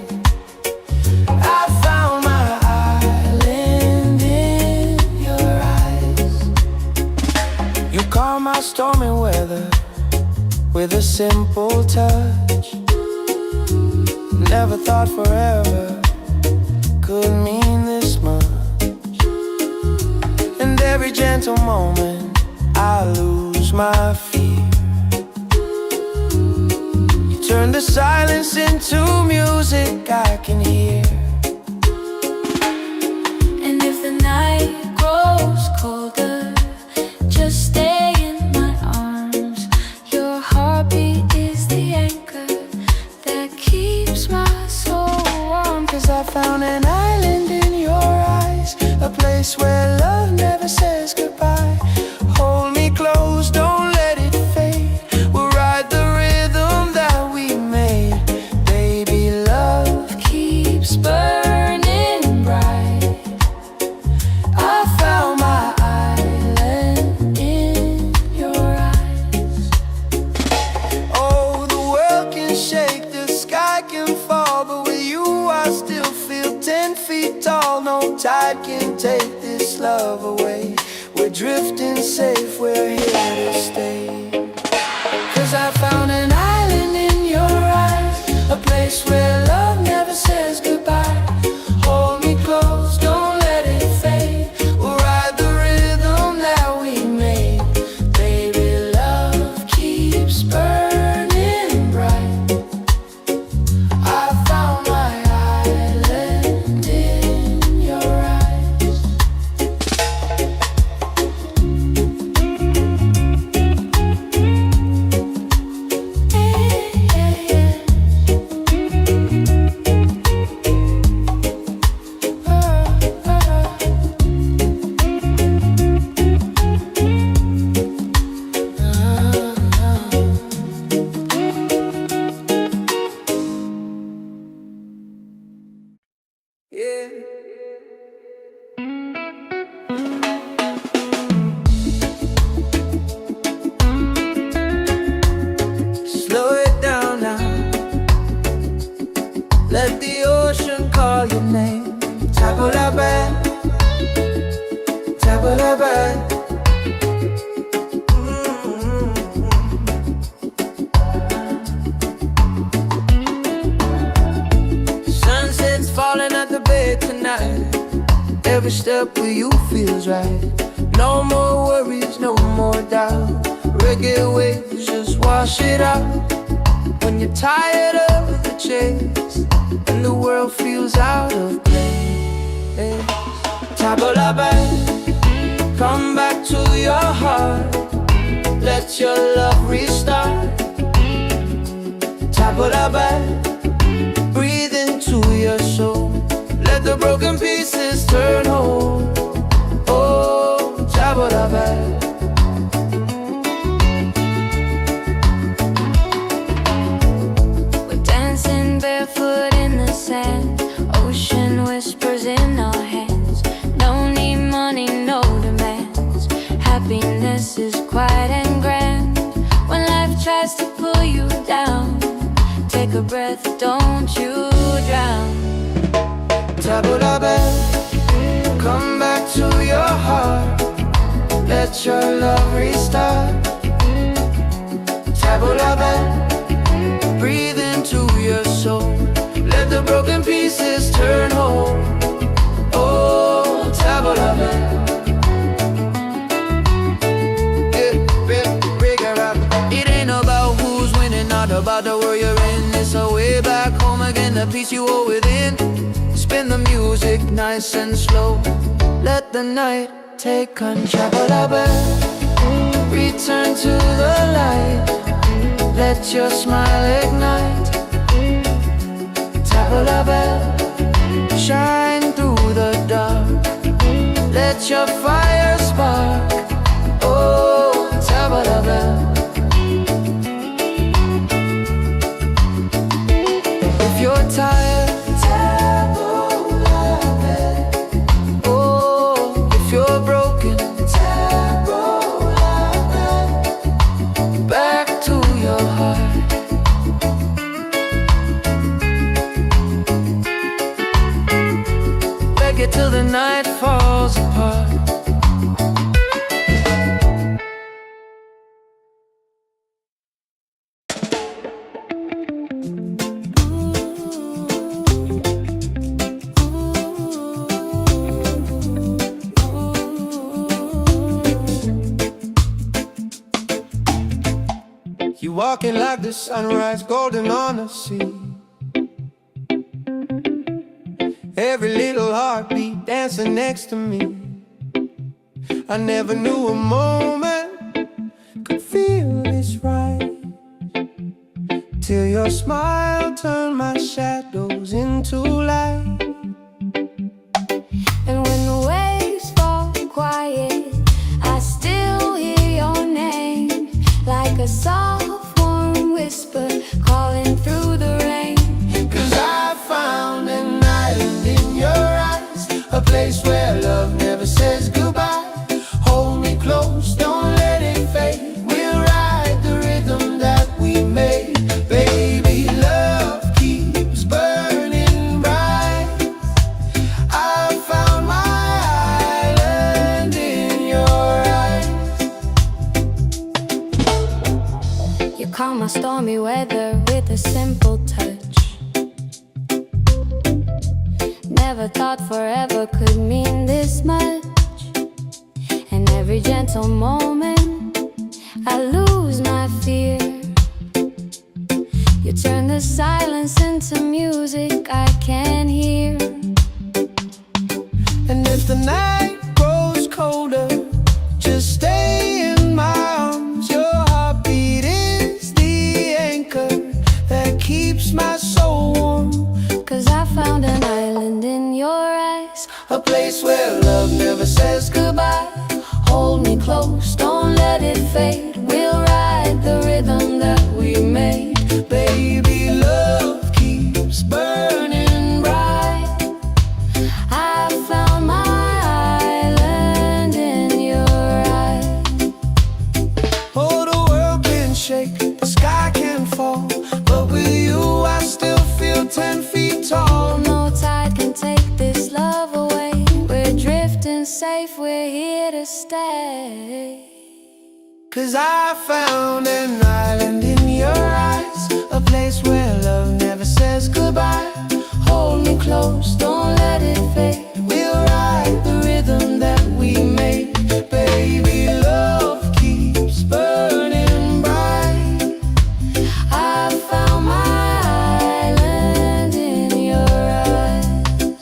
I found my island in your eyes. You calm my stormy weather with a simple touch. Never thought forever could mean this much. And every gentle moment I lose my fear. You turn the silence into music I can hear. And if the night grows colder, just stay in my arms. Your heartbeat is the anchor that keeps my soul warm. 'Cause I found an island in your eyes, a place where love never says goodbye. Hold me close, don't let it fade. We'll ride the rhythm that we made. Baby, love Keeps burning bright. I found my island in your eyes. Oh, the world can shake, the sky can fall, but with you I still feel 10 feet tall. No tide can take this love away. We're drifting safe, we're here to stay. 'Cause I found an island in your eyes, a place where love never says goodbye. Hold me close, don't let it fade. We'll ride the rhythm that we made. Baby, love keeps burning bright. I found my island in your eyes. Yeah. Slow it down now. Let the ocean call your name. Tabulaban, tabulaban. Sunset's falling at the bay tonight. Every step with you feels right. No more worries, no more doubt. Reggae waves just wash it out. When you're tired of the chase and the world feels out of place, Tabulaban, come back to your heart. Let your love restart. Tabulaban, breathe into your soul. Let the broken pieces turn whole. Oh, Tabulaban. We're dancing barefoot in the sand. Ocean whispers in our hands. No need money, no demands. Happiness is quiet and grand. When life tries to pull you down, take a breath, don't you drown. Tabulaban, come back to your heart. Let your love restart. Tabulaban, breathe into your soul. Let the broken pieces turn whole. Oh, Tabulaban. peace you hold within. Spin the music nice and slow. Let the night take control. Return to the light. Let your smile ignite. Tap la bell, shine through the dark. Let your fire spark. Oh, tap la bell. If you're tired, tap la bell. Oh, if you're broken, tap la bell. Back to your heart. Reggae till the night falls apart. You walking like the sunrise, golden on the sea. Every little heartbeat dancing next to me. I never knew a moment could feel this right, till your smile turned my shadows into light. And when the waves fall quiet, I still hear your name, like a soft warm whisper calling through the rain. 'Cause I found an island in your eyes, a place where love never says goodbye. Hold me close, don't let it fade. We'll ride the rhythm that we made. Baby, love keeps burning bright. I found my island in your eyes. You calm my stormy weather with a simple touch. Never thought forever could mean this much. And every gentle moment I lose my fear. You turn the silence into music I can hear. And if the night grows colder, just stay in my arms. Your heartbeat is the anchor that keeps my soul warm. 'Cause I found an island in your eyes, A place where love never says goodbye. hold me close, don't let it fade. We'll ride the rhythm that we made. Baby, love keeps burning bright. I found my island in your eyes. Oh, the world can shake, the sky can fall, but with you I still feel 10 feet tall. No tide can take this love away. We're drifting safe, we're here to stay. 'Cause I found an island in your eyes, a place where love never says goodbye. Hold me close, don't let it fade. We'll ride the rhythm that we made. Baby, love keeps burning bright. I found my island in your eyes.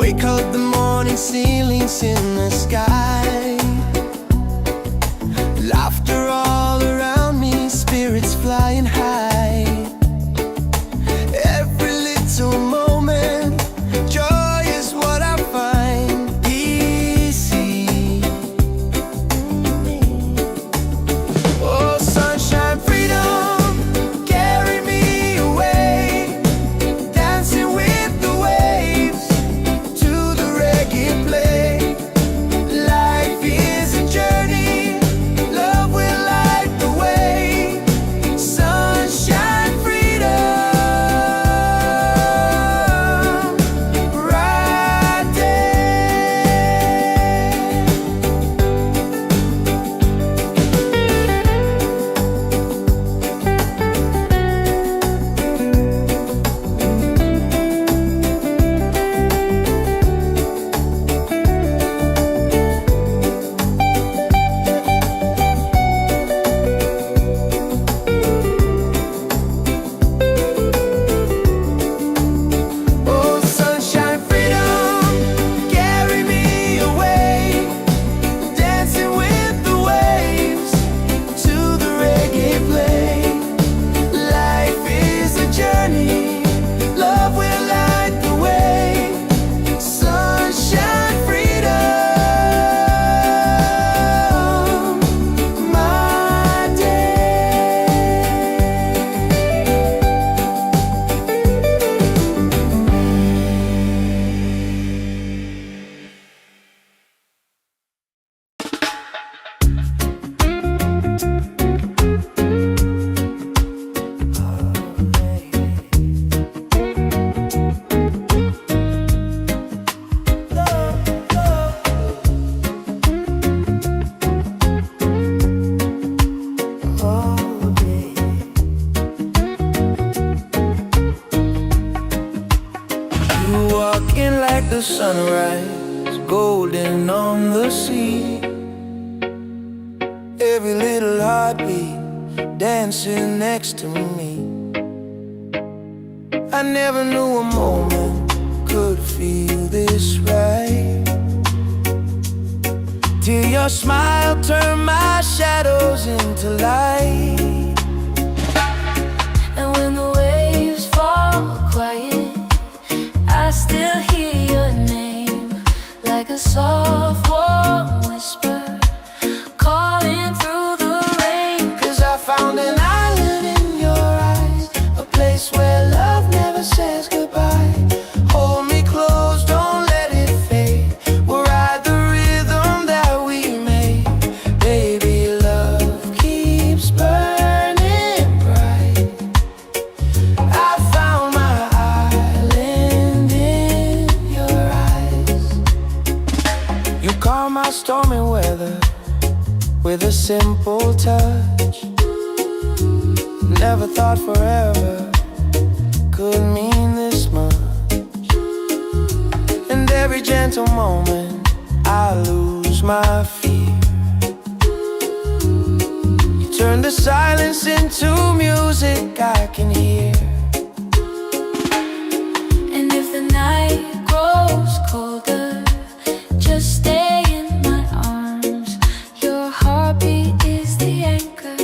Wake up the morning, ceilings in the sky. Laughter all around me, spirits flying high. Every little moment, joy is what I find. Easy. Oh, sunshine, freedom, carry me away. Dancing with the waves to the reggae play. sunrise, golden on the sea. Every little heartbeat dancing next to me. I never knew a moment could feel this right, till your smile turned my shadows into light. And when the waves fall quiet, I still hear your name, like a soft warm whisper calling through the rain. 'Cause I found an island in your eyes, a place where love never says goodbye. Hold me close, don't let it fade. We'll ride the rhythm that we made. Baby, love keeps burning bright. I found my island in your eyes. You calm my stormy weather with a simple touch. Never thought forever could mean this much. And every gentle moment I lose my fear. You turn the silence into music I can hear. And if the night grows colder, just stay in my arms. Your heartbeat is the anchor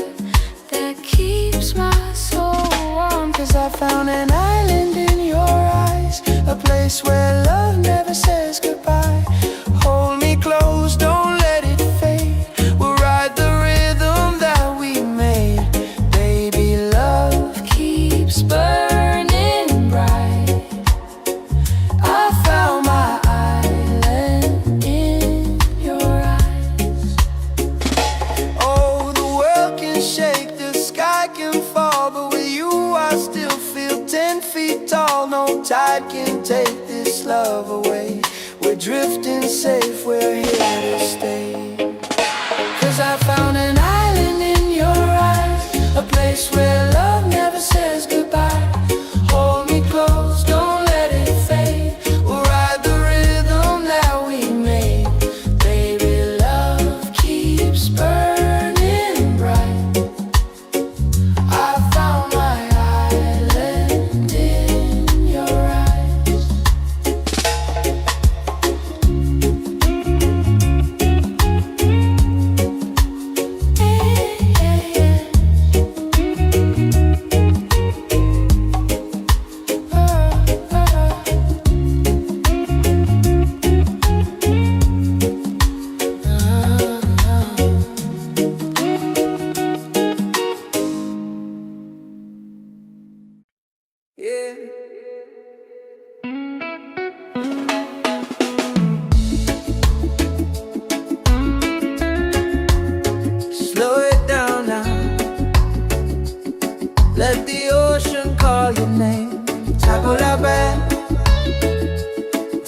that keeps my soul warm. 'Cause I found an island in your eyes, a place where love never says goodbye. Hold me close, don't let it fade. We'll ride the rhythm that we made. Baby, love keeps burning bright. I found my island in your eyes. Oh, the world can shake, the sky can fall, but with you I still feel 10 feet tall. No tide can take this love away. We're drifting safe, we're here to stay. 'Cause I found an island in your eyes, a place where love never says goodbye. Hold me close, don't let it fade. We'll ride the rhythm that we made. Baby, love keeps burning bright. I found my island in your eyes. Yeah. Slow it down now. Let the ocean call your name. Tabulabe,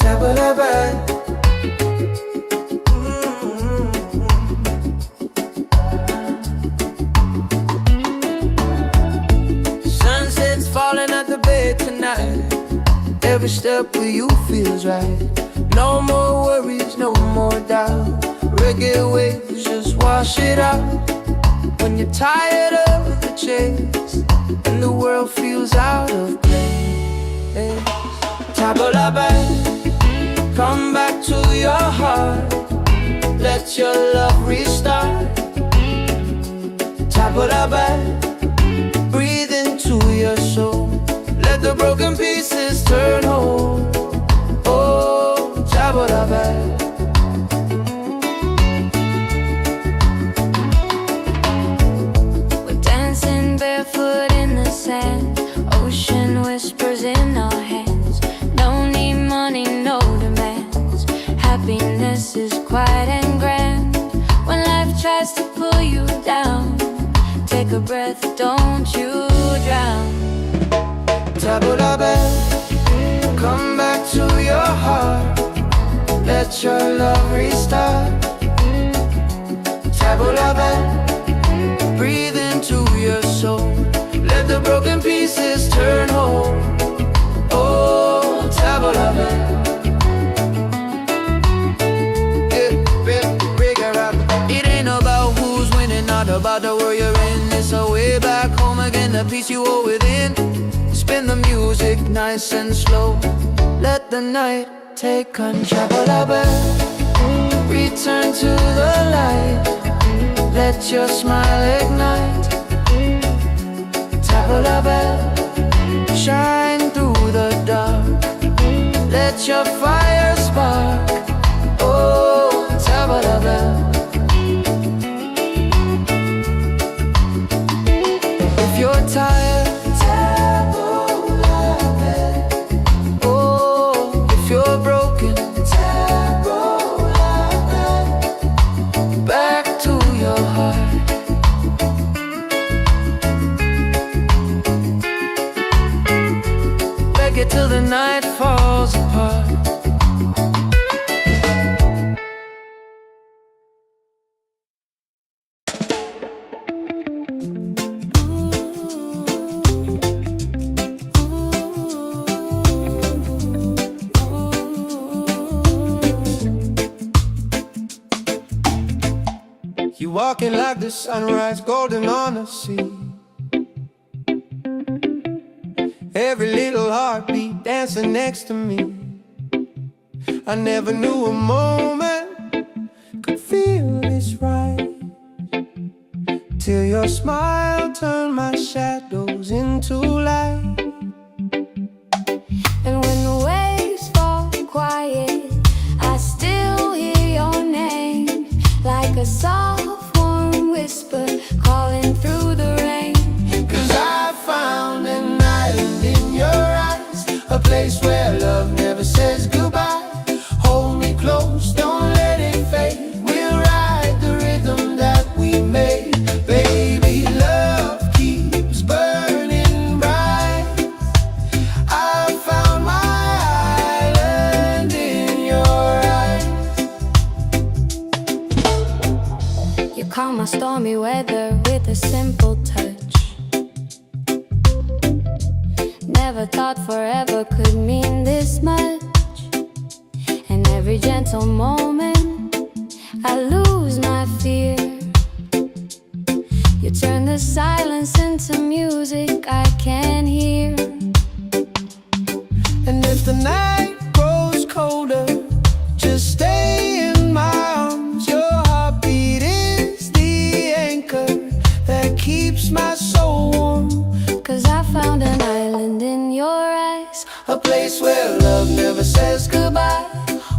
tabulabe. Sunset's falling at the bay tonight. Every step with you feels right. No more worries, no more doubt. Reggae waves just wash it out. When you're tired of the chase and the world feels out of place, Tabulabe, come back to your heart. Let your love restart. Tabulabe, breathe into your soul. Let the broken pieces turn whole. Oh, Tabulabe. We're dancing barefoot in the sand, ocean whispers in our hands. No need money, no demands. Happiness is quiet and grand. When life tries to pull you down, take a breath, don't you drown. Tabulabe, come back to your heart. Let your love restart. Tabulabe, breathe into your soul. Let the broken pieces turn whole. Oh, Tabulabe. the peace you hold within. Spin the music nice and slow. Let the night take control. Return to the light. Let your smile ignite. Table a bell, shine through the dark. Let your fire spark. Oh, table a bell. If you're tired, table a bell. Oh, if you're broken, table a bell. Back to your heart. Reggae till the night falls apart. You walking like the sunrise, golden on the sea. Every little heartbeat dancing next to me. I never knew a moment could feel this right, till your smile turned my shadows into light. And when the waves fall quiet, I still hear your name, like a soft warm whisper calling through the rain. 'Cause I found an island in your eyes, a place where love never says goodbye. Hold me close, don't let it fade. We'll ride the rhythm that we made. Baby, love keeps burning bright. I found my island in your eyes. You calm my stormy weather with a simple touch. Never thought forever could mean this much. And every gentle moment I lose my fear. You turn the silence into music I can hear. And if the night grows colder, just stay in my arms. Your heartbeat is the anchor that keeps my soul warm. 'Cause I found an island in your eyes, A place where love never says goodbye.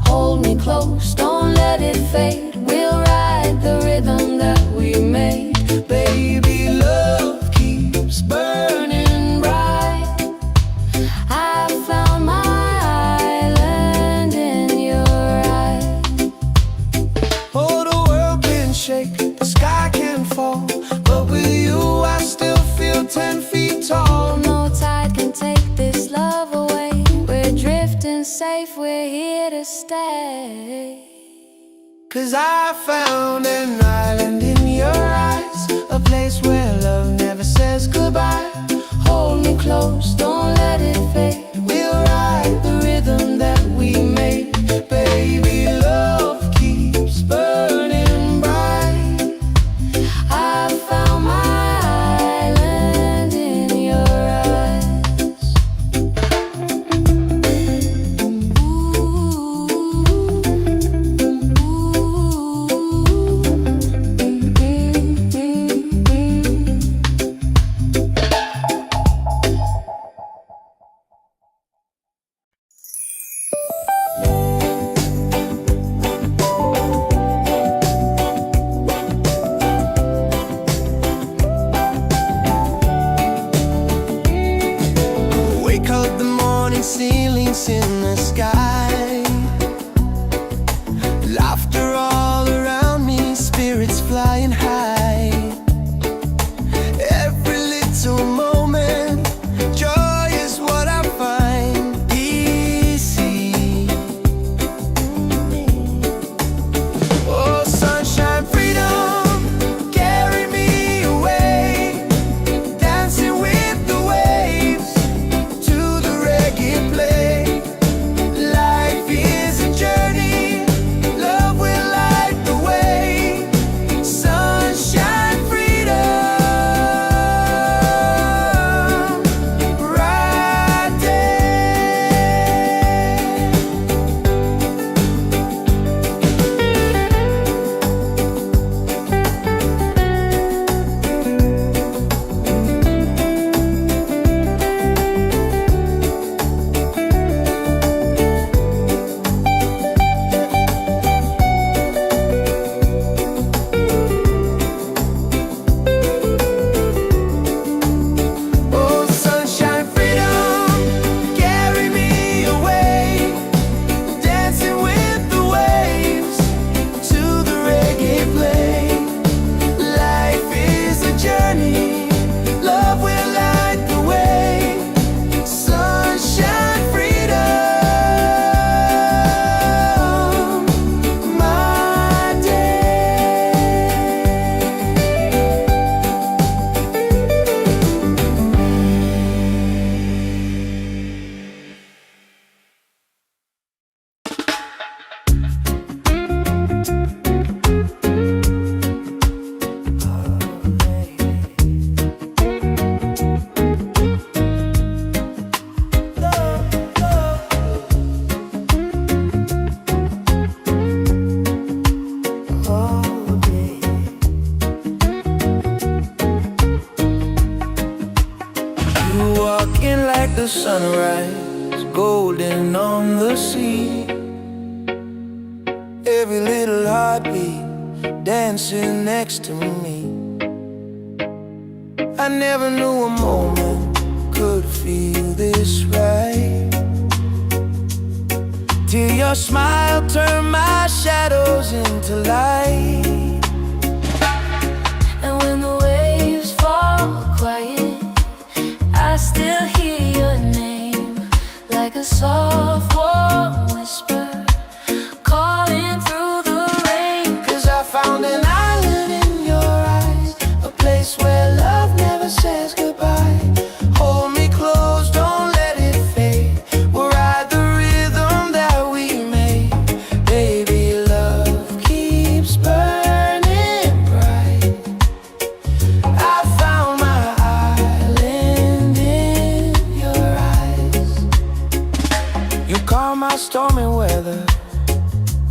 hold me close, don't let it fade. We'll ride the rhythm that we made. Baby, love keeps burning bright. I found my island in your eyes. Oh, the world can shake, the sky can fall, but with you I still feel 10 feet tall. No tide can take this love away. We're drifting safe, we're here to stay. 'Cause I found an island in your eyes, a place where love never says goodbye. Hold me close, don't let it fade. We'll ride the rhythm that we made. Baby, love keeps burning bright. I found my island in your eyes. the sunrise, golden on the sea. Every little heartbeat dancing next to me. I never knew a moment could feel this right, till your smile turned my shadows into light. And when the waves fall quiet, I still hear your name, like a soft warm whisper calling through the rain. 'Cause I found an island in your eyes, a place where love never says goodbye. Hold me close, don't let it fade. We'll ride the rhythm that we made. Baby, love keeps burning bright. I found my island in your eyes. You calm my stormy weather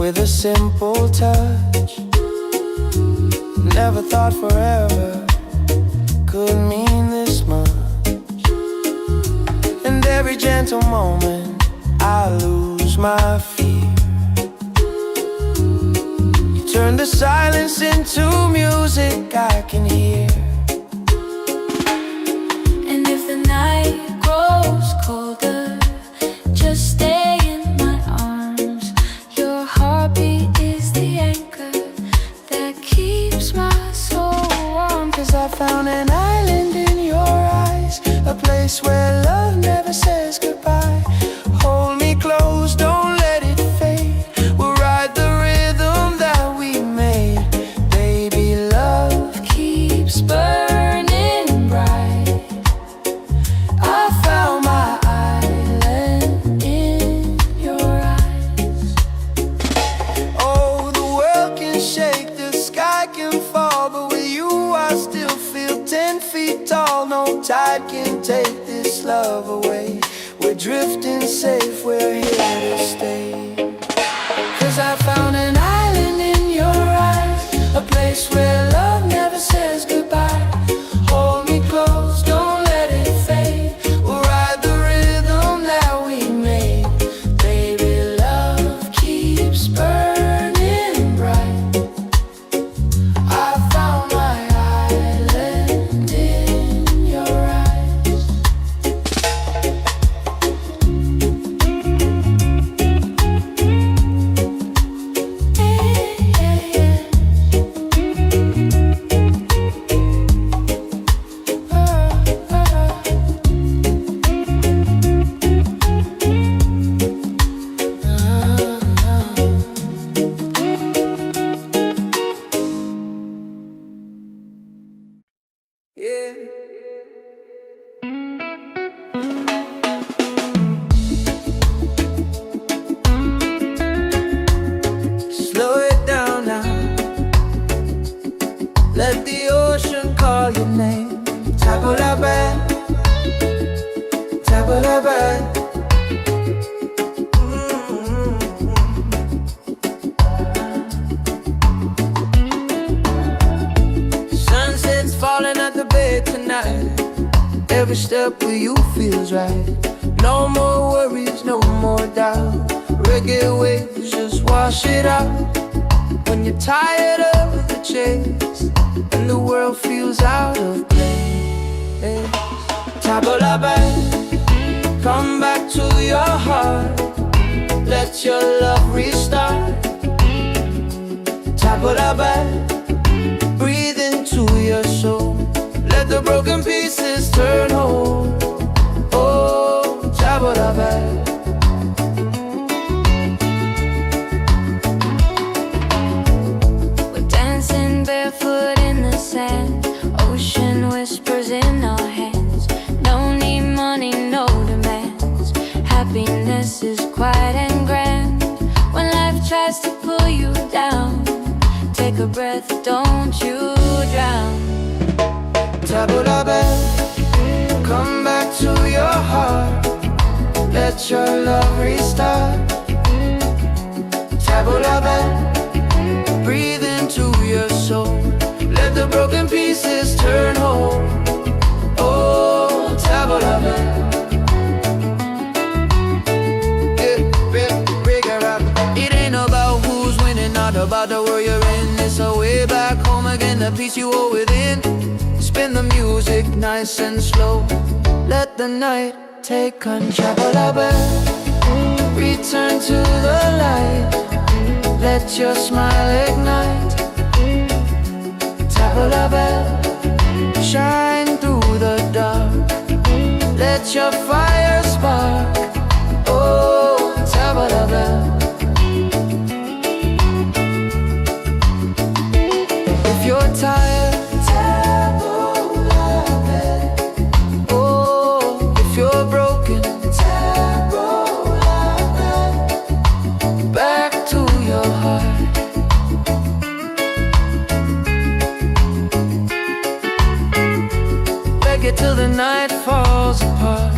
with a simple touch. Never thought forever could mean this much. And every gentle moment I lose my fear. You turn the silence into music I can hear. And if the night grows colder, just stay in my arms. Your heartbeat is the anchor that keeps my soul warm. 'Cause I found an island in your eyes, a place where love never says goodbye. Hold me close, don't let it fade. We'll ride the rhythm that we made. Baby, love keeps burning bright. I found my island in your eyes. Oh, the world can shake, the sky can fall, but with you I still feel 10 feet tall. No tide can take this love away. We're drifting safe, we're here to stay. 'Cause I found an island in your eyes, a place where love never says goodbye. Hold me close, don't let it fade. We'll ride the rhythm that we made. Baby, love keeps burning bright. I found my island in your eyes. Yeah. Slow it down now. Let the ocean call your name. Table la bed, table la bed. Sunset's falling at the bed tonight. Every step with you feels right. No more worries, no more doubt. Reggae waves just wash it out. When you're tired of the chase and the world feels out of place, table la bed, come back to your heart. Let your love restart. Table la bed, breathe into your soul. Let the broken pieces turn whole. Oh, table la bed. We're dancing barefoot in the sand, ocean whispers in our hands. No need money, no demands. Happiness is quiet and grand. When life tries to pull you down, take a breath, don't you drown. Table la bed, come back to your heart. Let your love restart. Table la bed, breathe into your soul. Let the broken pieces turn whole. Oh, table la bed. about the world you're in. It's a way back home again, the peace you hold within. Spin the music nice and slow. Let the night take control. Return to the light. Let your smile ignite. Table la belle, shine through the dark. Let your fire spark. Oh, table la belle. If you're tired, table la belle. Oh, if you're broken, table la belle. Back to your heart. Reggae till the night falls apart.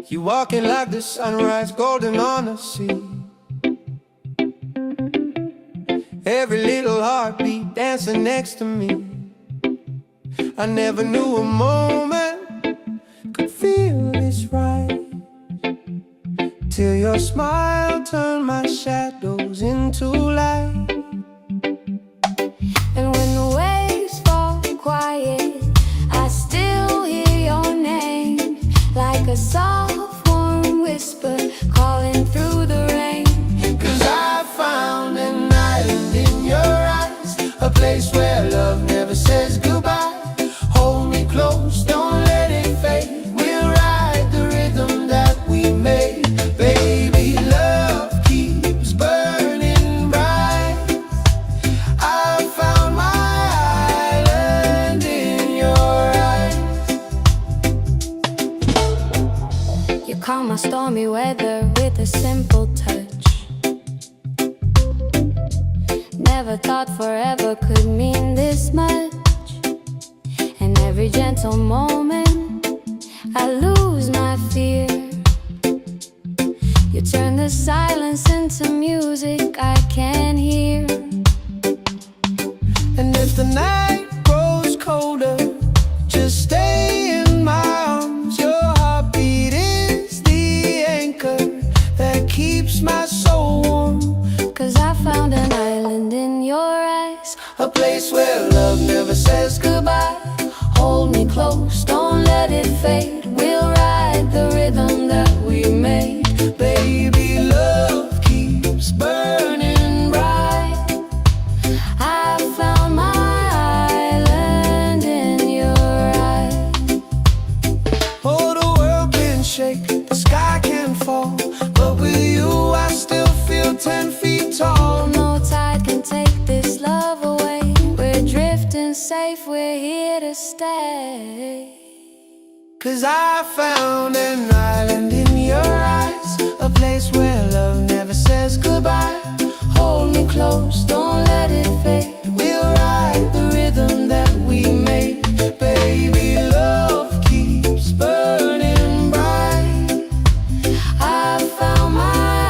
You walking like the sunrise, golden on the sea. Every little heartbeat dancing next to me. I never knew a moment could feel this right, till your smile turned my shadows into light. And when the waves fall quiet, I still hear your name, like a soft warm whisper calling through the rain. 'Cause I found an island in your eyes, a place where love never says goodbye. Hold me close, don't let it fade. We'll ride the rhythm that we made. Baby, love keeps burning bright. I found my island in your eyes. You calm my stormy weather with a simple touch. Never thought forever could mean this much. And every gentle moment I lose my fear. You turn the silence into music I can hear. And if the night grows colder, just stay in my arms. Your heartbeat is the anchor that keeps my soul warm. 'Cause I found an island in your eyes, A place where love never says goodbye. hold me close, don't let it fade. We'll ride the rhythm that we made. Baby, love keeps burning bright. I found my island in your eyes. Oh, the world can shake, the sky can fall, but with you I still feel 10 feet tall. No tide can take this love away. We're drifting safe, we're here to stay. 'Cause I found an island in your eyes, a place where love never says goodbye. Hold me close, don't let it fade. We'll ride the rhythm that we made. Baby, love keeps burning bright. I found my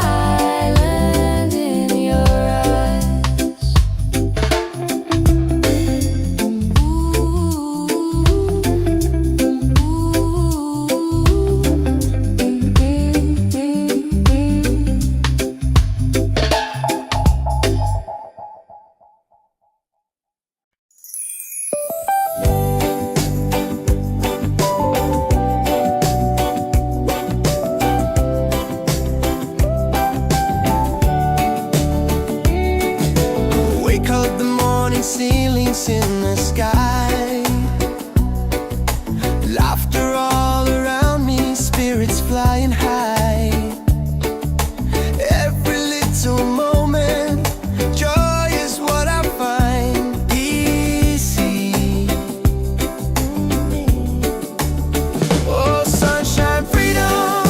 island in your eyes. Wake up, the morning ceilings in the sky. Laughter all around me, spirits flying high. Every little moment, joy is what I find. Easy. Oh, sunshine, freedom,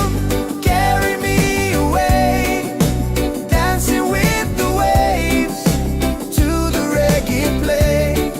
carry me away. Dancing with the waves to the reggae play.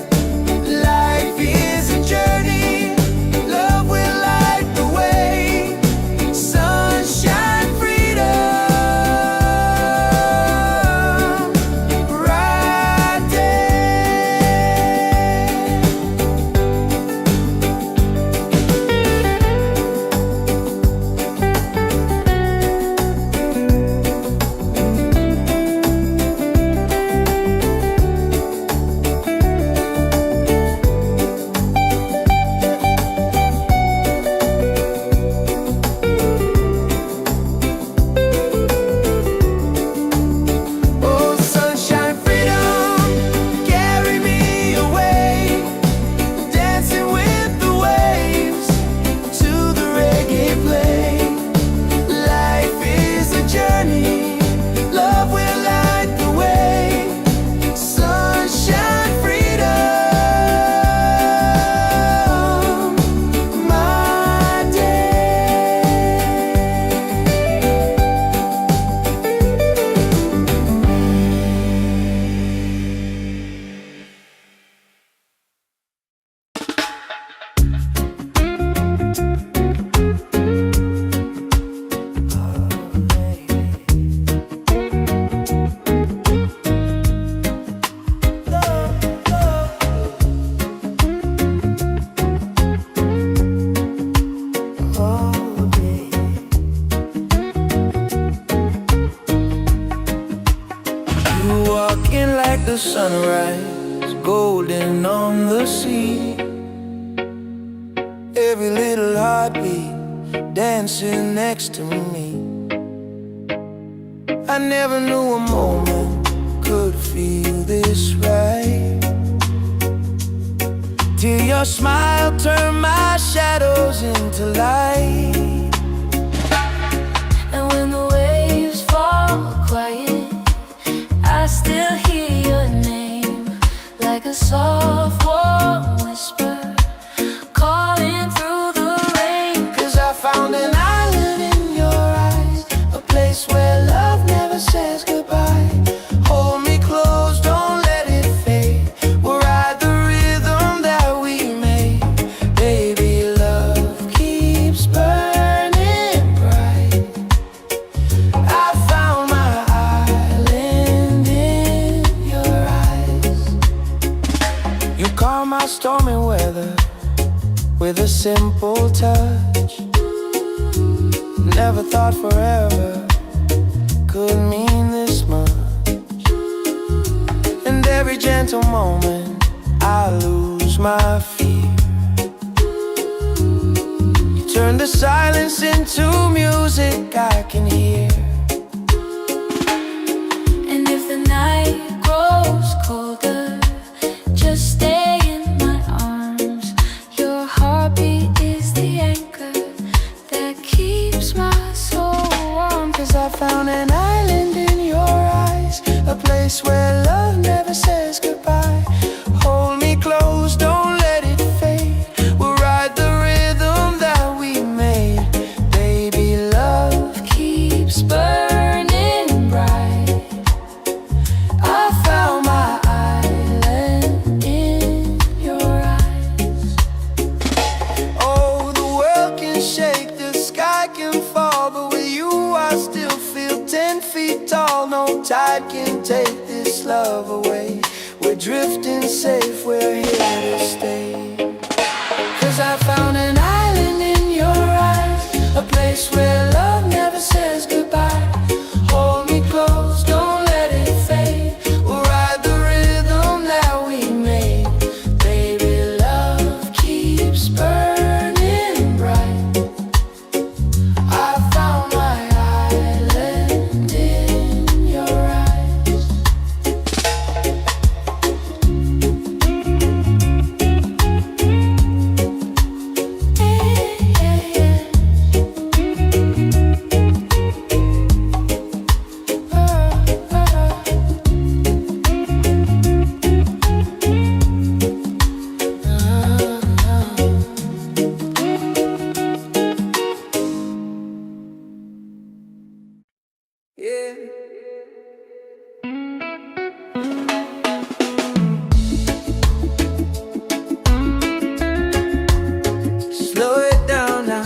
the sunrise, golden on the sea. Every little heartbeat dancing next to me. I never knew a moment could feel this right, till your smile turned my shadows into light. And when the waves fall quiet, I still hear your name, like a soft warm whisper calling through the rain. 'Cause I found an island in your eyes, a place where love never says goodbye. Hold me close, don't let it fade. We'll ride the rhythm that we made. Baby, love keeps burning bright. I found my island in your eyes. You calm my stormy weather with a simple touch. Never thought forever could mean this much. And every gentle moment I lose my fear. You turn the silence into music I can hear. And if the night grows colder, just stay in my arms. Your heartbeat is the anchor that keeps my soul warm. 'Cause I found an island in your eyes, a place where love never says goodbye. Hold me close, don't let it fade. We'll ride the rhythm that we made. Baby, love keeps burning bright. I found my island in your eyes. Oh, the world can shake, the sky can fall, but with you I still feel 10 feet tall. No tide can take this love away. We're drifting safe, we're here to stay. 'Cause I found an island in your eyes, a place where love never says goodbye. Hold me close, don't let it fade. We'll ride the rhythm that we made. Baby, love keeps burning bright. I found my island in your eyes. Yeah. Slow it down now.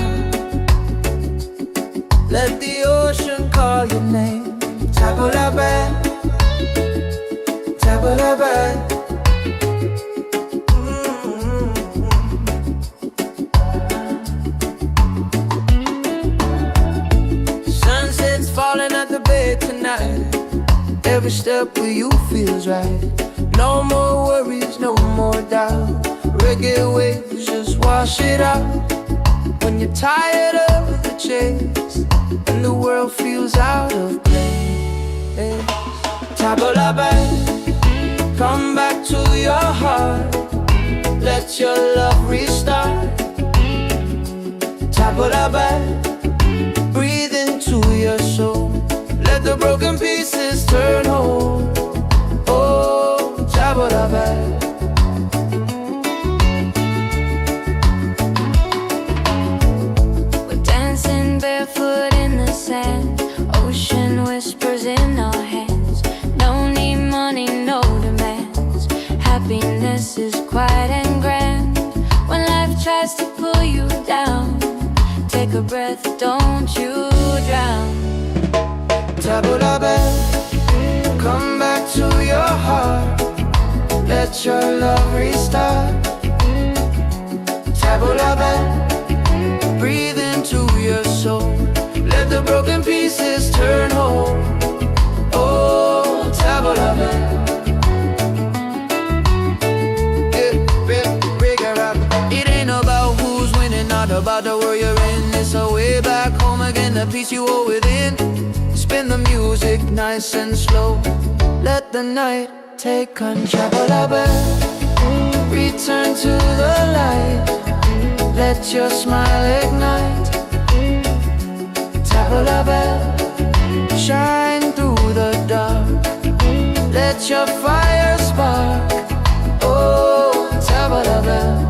Let the ocean call your name. Tabula bad, tabula bad. Sunset's falling at the bay tonight. Every step with you feels right. No more worries, no more doubt. Reggae waves just wash it out. When you're tired of the chase and the world feels out of place, tabula back, come back to your heart. Let your love restart. Tabula back, breathe into your soul. Let the broken pieces turn whole. Oh, tabula back. We're dancing barefoot in the sand, ocean whispers in our hands. No need money, no demands. Happiness is quiet and grand. When life tries to pull you down, take a breath, don't you drown. Tabula back, come back to your heart. Let your love restart. Tabula back, breathe into your soul. Let the broken pieces turn whole. Oh, tabula back. the peace you hold within. Spin the music nice and slow. Let the night take control. Return to the light. Let your smile ignite. Tap la bell, shine through the dark. Let your fire spark. Oh, tap la bell.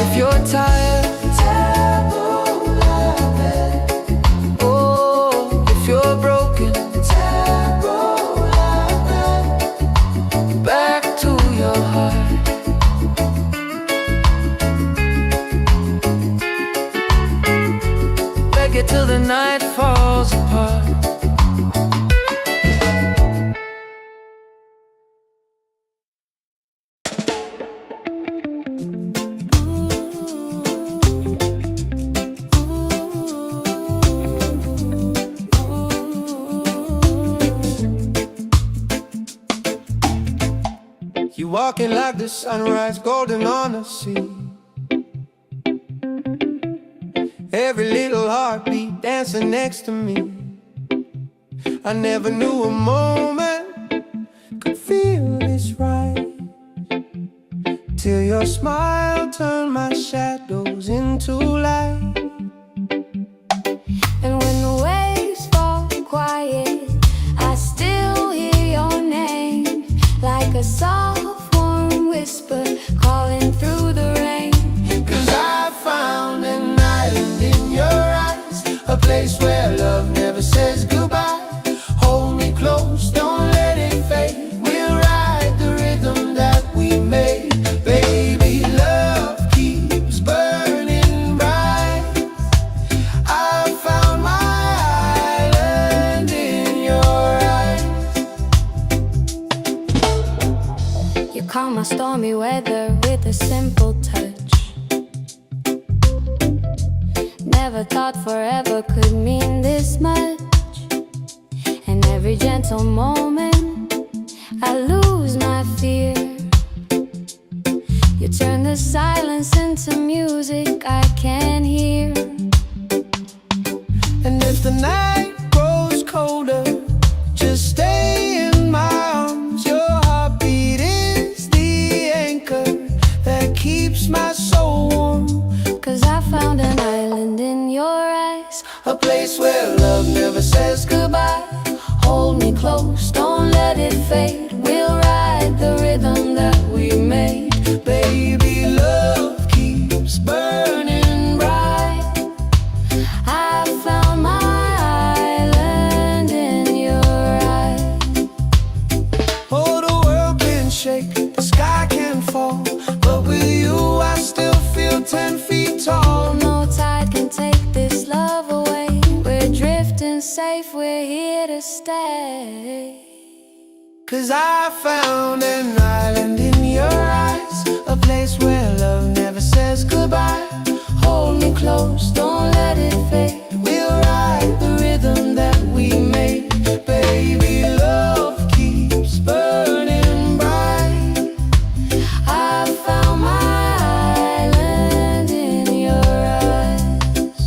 If you're tired, tap la bell. Oh, if you're broken, tap la bell. Back to your heart. Reggae till the night falls apart. You walking like the sunrise, golden on the sea. Every little heartbeat dancing next to me. I never knew a moment could feel this right, till your smile turned my shadows into light. And when the waves fall quiet, I still hear your name, like a soft warm whisper calling through the rain. 'Cause I found an island in your eyes, a place where love never says goodbye. Hold me close, don't let it fade. We'll ride the rhythm that we made. Baby, love keeps burning bright. I found my island in your eyes. You calm my stormy weather with a simple touch. Never thought forever could mean this much. And every gentle moment I lose my fear. You turn the silence into music I can hear. And if the night grows colder, just stay in my arms. Your heartbeat is the anchor that keeps my soul warm. 'Cause I found an island in your eyes, A place where love never says goodbye. hold me close, don't let it fade. We'll ride the rhythm that we made. Baby, love keeps burning bright. I found my island in your eyes. Oh, the world can shake, the sky can fall, but with you I still feel 10 feet tall. No tide can take this love away. We're drifting safe, we're here to stay. 'Cause I found an island in your eyes, a place where love never says goodbye. Hold me close, don't let it fade. We'll ride the rhythm that we made. Baby, love keeps burning bright. I found my island in your eyes.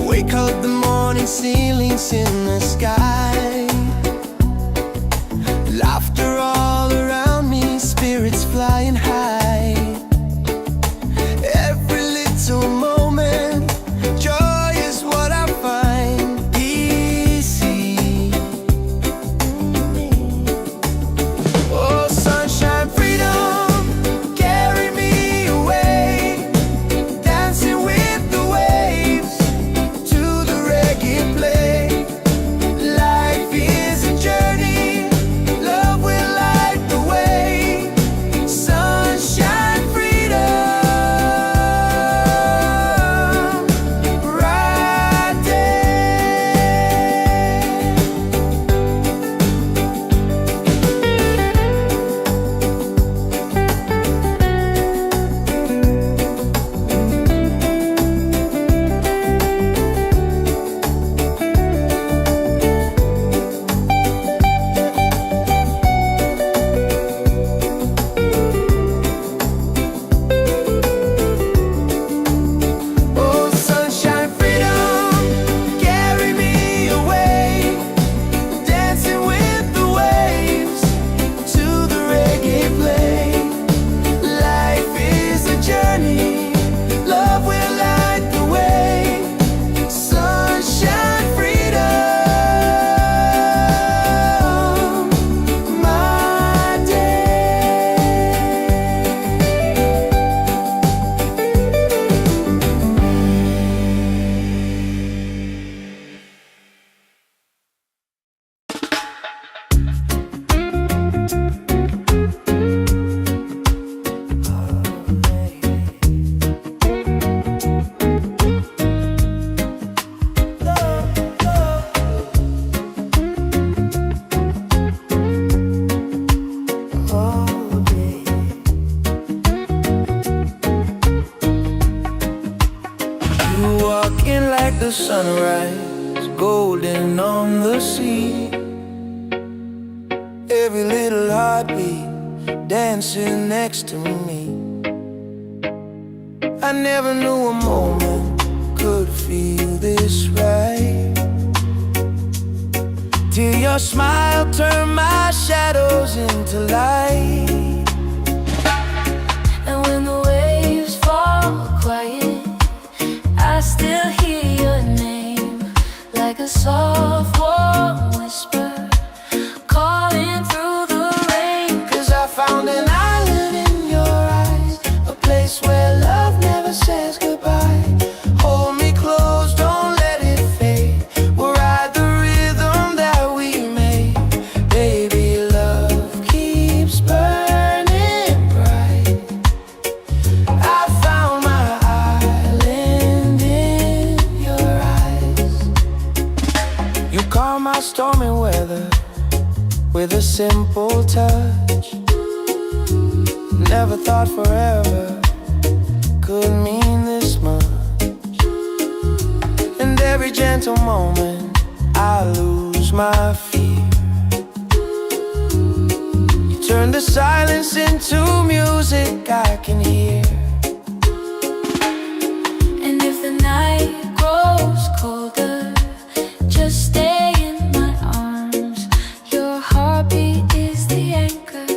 Wake up the morning, ceilings in the sky. Laughter all around me, spirits flying high. Every little moment, joy is what I find easy. Oh, sunshine, freedom, carry me away. Dancing with the waves to the reggae play. walking like the sunrise, golden on the sea. Every little heartbeat dancing next to me. I never knew a moment could feel this right, till your smile turned my shadows into light. And when the waves fall quiet, I still hear your name, like a soft warm whisper calling through the rain. 'Cause I found an island in your eyes, a place where love never says goodbye. Hold me close, don't let it fade. We'll ride the rhythm that we made. Baby, love keeps burning bright. I found my island in your eyes. You calm my stormy weather with a simple touch. Never thought forever could mean this much. And every gentle moment I lose my fear. You turn the silence into music I can hear. And if the night grows colder, just stay in my arms. Your heartbeat is the anchor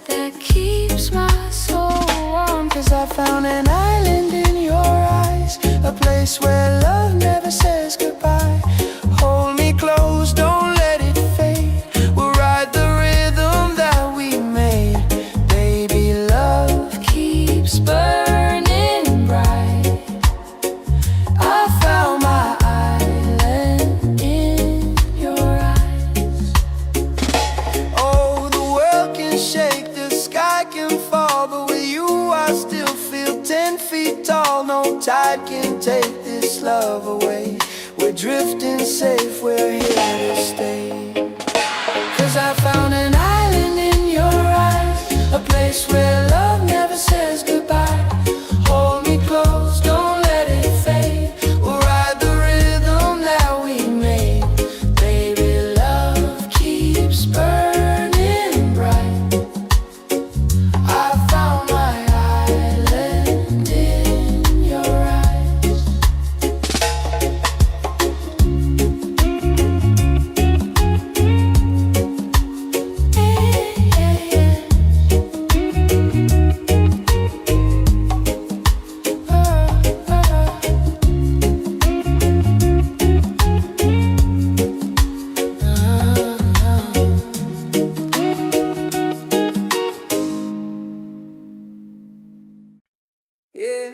that keeps my soul warm. 'Cause I found an island in your eyes, a place where love never says goodbye. Hold me close, don't let it fade. We'll ride the rhythm that we made. Baby, love keeps burning bright. I found my island in your eyes. Oh, the world can shake, the sky can fall, but with you I still feel 10 feet tall. No tide can take this love away. We're drifting safe, we're here to stay. 'Cause I found an island in your eyes, a place where love never says goodbye. Hold me close, don't let it fade. We'll ride the rhythm that we made. Baby, love keeps burning bright. I found my island in your eyes. Yeah.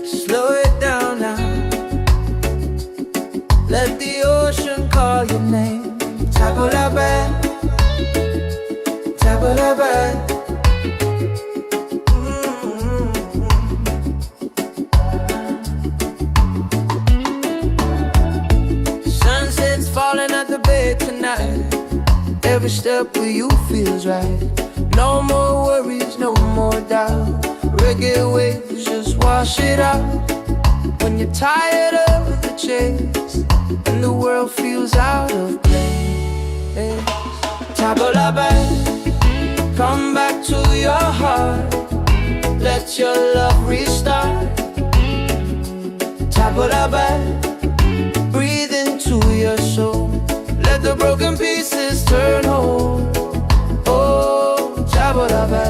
Slow it down now. Let the ocean call your name. Tabula-ba, tabula-ba. Sunset's falling at the bay tonight. Every step with you feels right. No more worries, no more doubt. Reggae waves just wash it out. When you're tired of the chase and the world feels out of place, Tabula-ba, come back to your heart. Let your love restart. Tabula-ba, breathe into your soul. Let the broken pieces turn whole. Oh, Tabula-ba.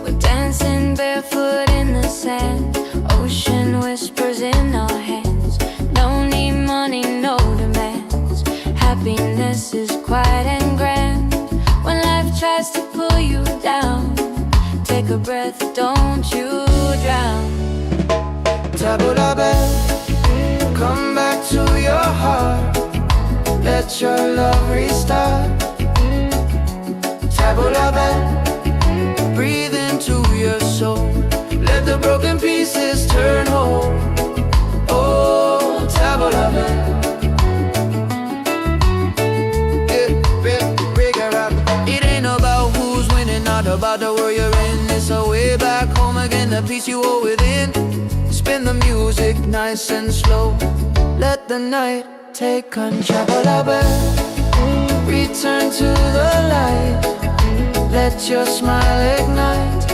We're dancing barefoot in the sand, ocean whispers in our hands. No need money, no demands. Happiness is quiet and grand. When life tries to pull you down, take a breath, don't you drown. Tabula-ba, come back to your heart. Let your love restart. Tabula-ba, breathe into your soul. Let the broken pieces turn whole. Oh, Tabula-ba. the peace you hold within. Spin the music nice and slow. Let the night take control. Return to the light. Let your smile ignite.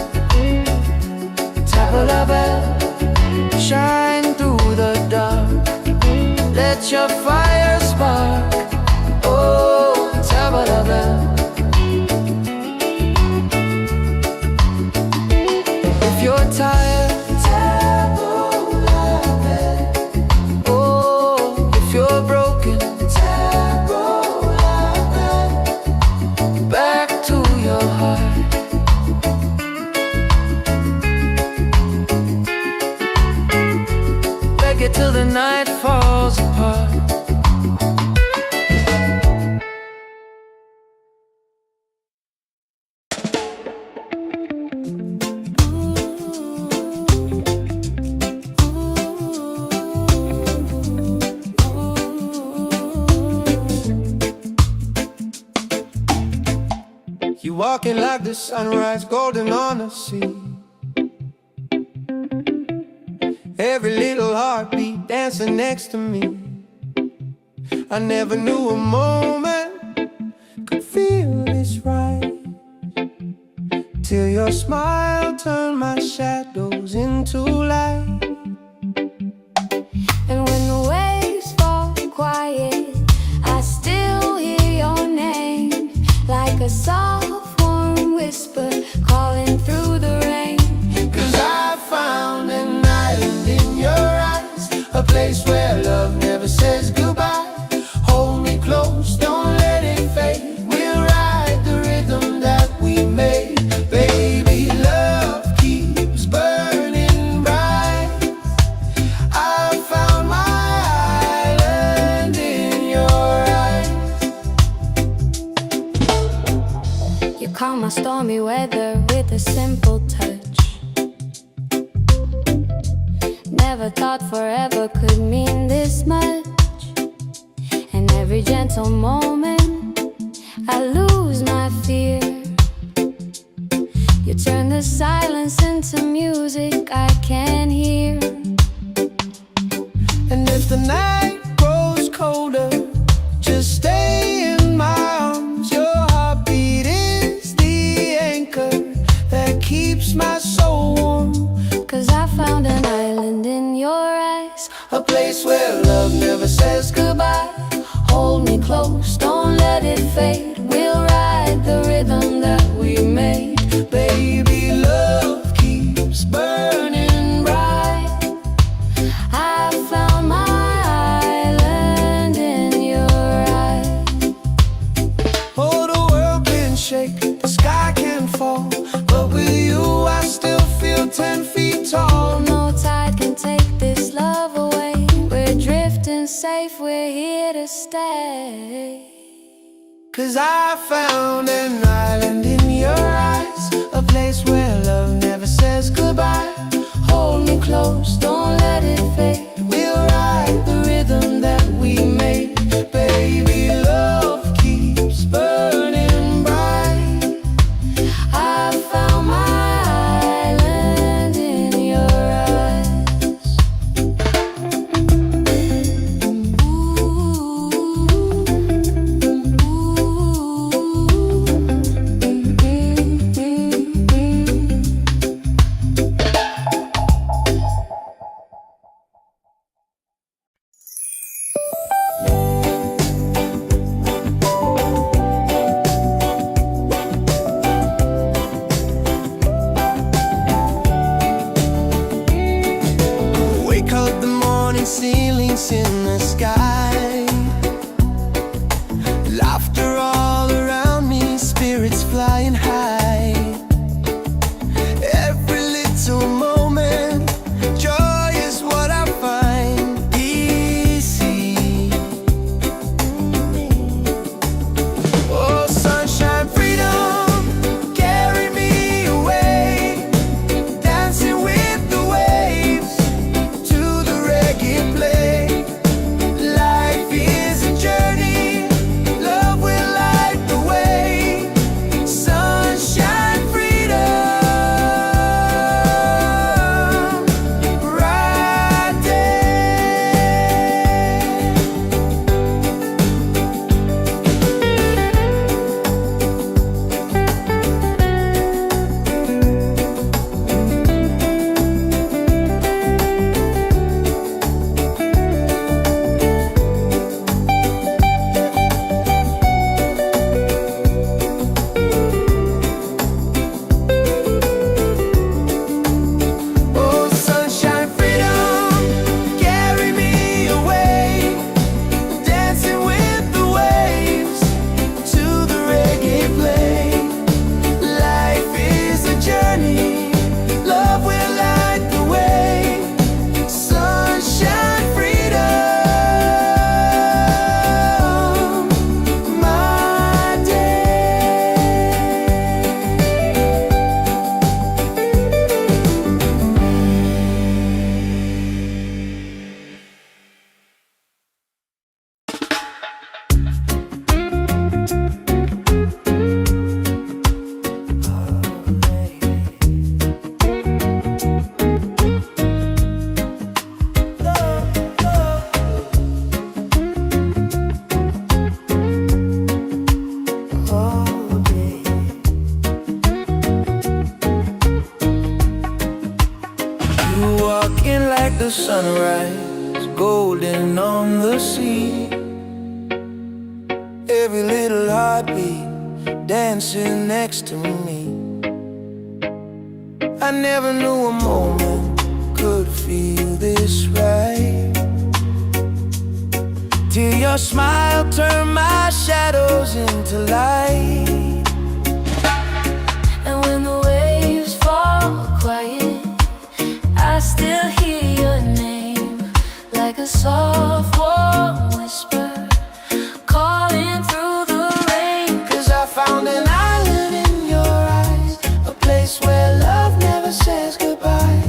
Table la belle, shine through the dark. Let your fire spark. Oh, table la belle. If you're tired, table la belle. Oh, if you're broken, table la belle. Back to your heart. Reggae till the night falls apart. You walking like the sunrise, golden on the sea. Every little heartbeat dancing next to me. I never knew a moment could feel this right, till your smile turned my shadows into light. And when the waves fall quiet, I still hear your name, like a soft warm whisper calling through the rain. 'Cause I found an island in your eyes, a place where love never says goodbye. Hold me close, don't let it fade. We'll ride the rhythm that we made. Baby, love keeps burning bright. I found my island in your eyes. You calm my stormy weather with a simple touch. Never thought forever could mean this much. And every gentle moment I lose my fear. You turn the silence into music I can hear. And if the night grows colder, just stay in my arms. Your heartbeat is the anchor that keeps my soul warm. 'Cause I found an island in your eyes, A place where love never says goodbye. hold me close, don't let it fade. We'll ride the rhythm that we made. Baby, love keeps burning bright. I found my island in your eyes. Oh, the world can shake, the sky can fall, but with you I still feel 10 feet tall. No tide can take this love away. We're drifting safe, we're here to stay. 'Cause I found an island in your eyes, a place where love never says goodbye. Hold me close, don't let it fade. We'll ride the rhythm that we made. Baby, love keeps burning bright. I found my island in your eyes. Wake up the morning, ceilings in the sky. Laughter all around me, spirits flying high. Every little moment, joy is what I find. Easy. Oh, sunshine, freedom, carry me away. Dancing with the waves to the reggae play. the sunrise, golden on the sea. Every little heartbeat dancing next to me. I never knew a moment could feel this right, till your smile turned my shadows into light. And when the waves fall quiet, I still hear your name, like a soft warm whisper calling through the rain. 'Cause I found an island in your eyes, a place where love never says goodbye.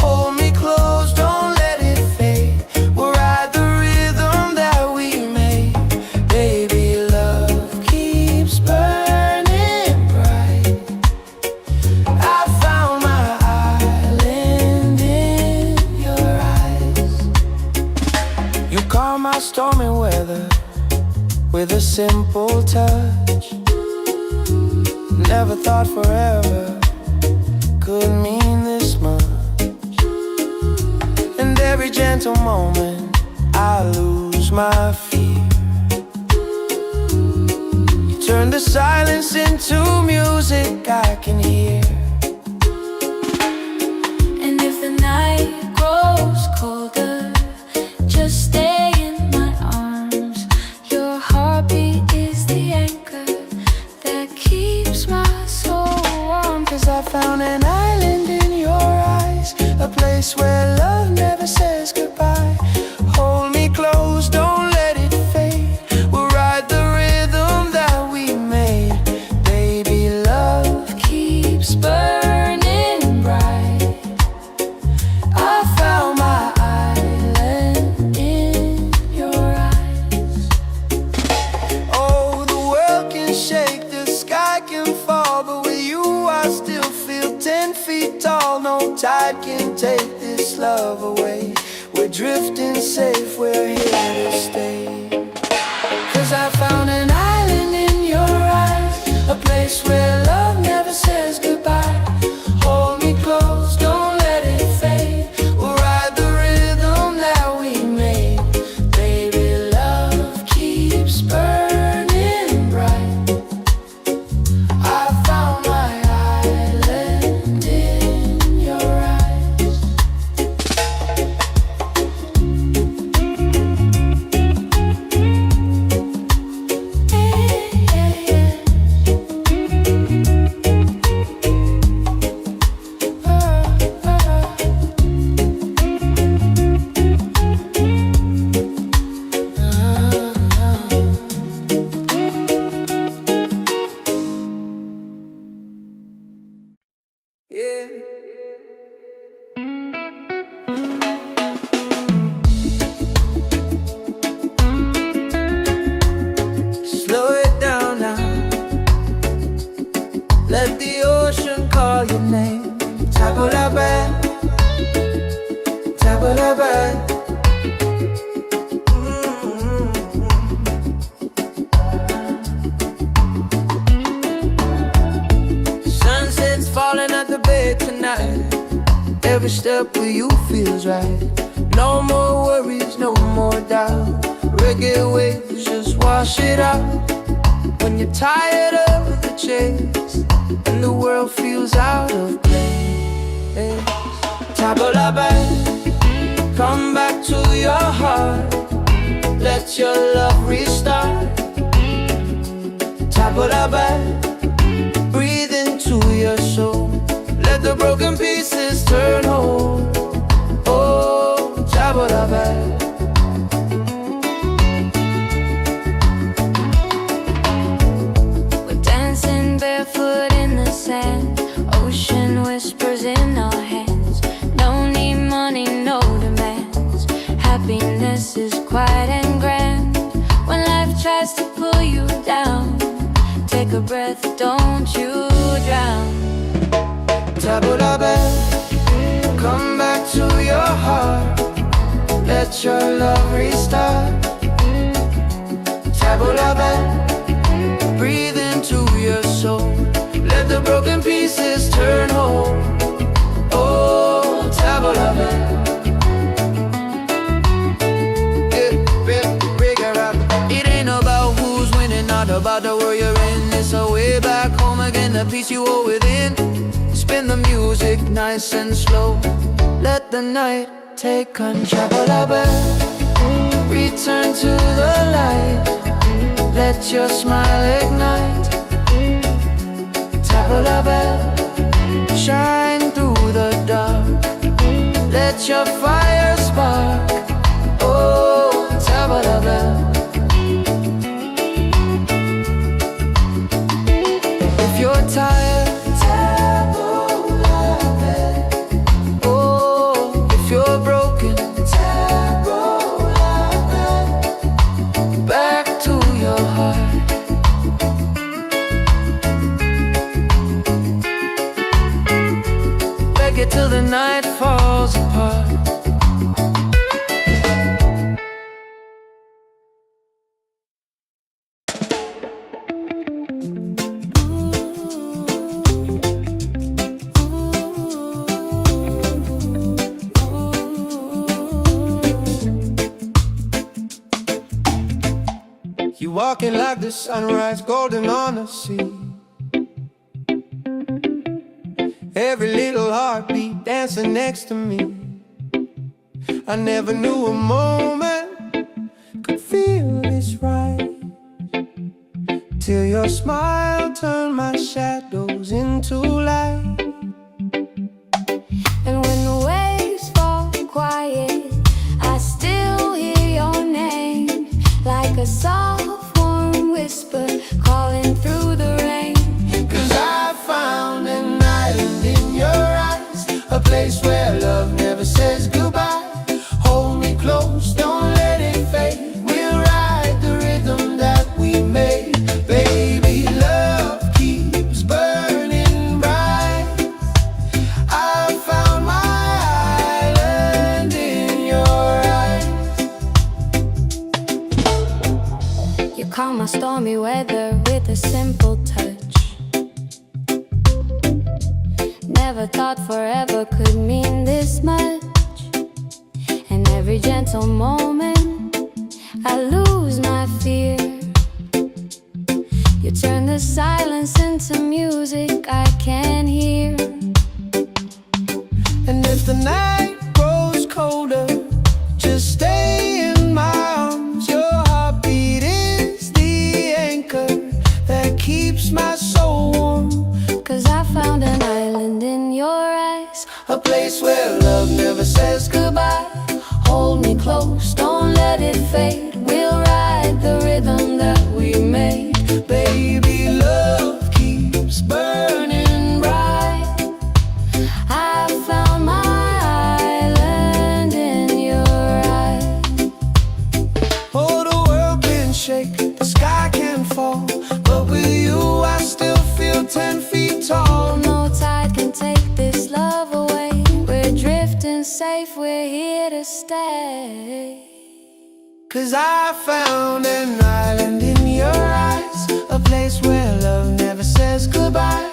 Hold me close, don't let it fade. We'll ride the rhythm that we made. Baby, love keeps burning bright. I found my island in your eyes. You calm my stormy weather with a simple touch. Never thought forever could mean this much. And every gentle moment I lose my fear. You turn the silence into music I can hear. And if the night grows colder, just stay in my arms. Your heartbeat is the anchor that keeps my soul warm. 'Cause I found an island in your eyes, a place where love never says goodbye. Hold me close, don't let it fade. We'll ride the rhythm that we made. Baby, love keeps burning bright. I found my island in your eyes. Oh, the world can shake, the sky can fall, but with you I still feel 10 feet tall. No tide can take this love away. We're drifting safe, we're here to stay. 'Cause I found an island in your eyes, a place where love never says goodbye. Hold me close, don't let it fade. We'll ride the rhythm that we made. Baby, love keeps burning bright. I found my island in your eyes. Yeah. Slow it down now. Let the ocean call your name. Tabulabe, tabulabe. Sunset's falling at the bay tonight. Every step with you feels right. No more worries, no more doubt. Reggae waves just wash it out. When you're tired of the chase and the world feels out of place, Tabulabe, come back to your heart. Let your love restart. Tabulabe, breathe into your soul. Let the broken pieces turn whole. Oh, Tabulabe. We're dancing barefoot in the sand, ocean whispers in our hands. No need money, no demands. Happiness is quiet and grand. When life tries to pull you down, take a breath, don't you drown. Tabulabe, come back to your heart. Let your love restart. Tabulabe, breathe into your soul. Let the broken pieces turn whole. Oh, Tabulabe. again the peace you hold within. Spin the music nice and slow. Let the night take control. Return to the light. Let your smile ignite. Tabla bell, shine through the dark. Let your fire spark. Oh, tabla bell. If you're tired, tabla bell. Oh, if you're broken, tabla bell. Back to your heart. Reggae till the night falls apart. You walking like the sunrise, golden on the sea. Every little heartbeat dancing next to me. I never knew a moment could feel this right, till your smile turned my shadows into light. And when the waves fall quiet, I still hear your name, like a soft warm whisper calling through the rain. 'Cause I found an island in your eyes, a place where love never says goodbye. Hold me close, don't let it fade. We'll ride the rhythm that we made. Baby, love keeps burning bright. I found my island in your eyes. You calm my stormy weather with a simple touch. Never thought forever could mean this much. And every gentle moment I lose my fear. You turn the silence into music I can hear. And if the night grows colder, just stay in my arms. Your heartbeat is the anchor that keeps my soul warm. 'Cause I found an island in your eyes, A place where love never says goodbye. hold me close, don't let it fade. We'll ride the rhythm that we made. Baby, love keeps burning bright. I found my island in your eyes. Oh, the world can shake, the sky can fall, but with you I still feel 10 feet tall. No tide can take this love away. We're drifting safe, we're here to stay. 'Cause I found an island in your eyes, a place where love never says goodbye.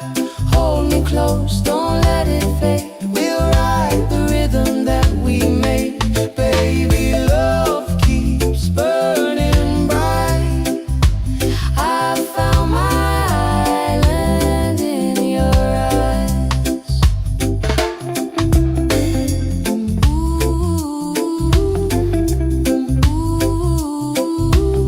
Hold me close, don't let it fade. We'll ride the rhythm that we made. Baby, love keeps burning bright. I found my island in your eyes. Ooh, ooh, ooh.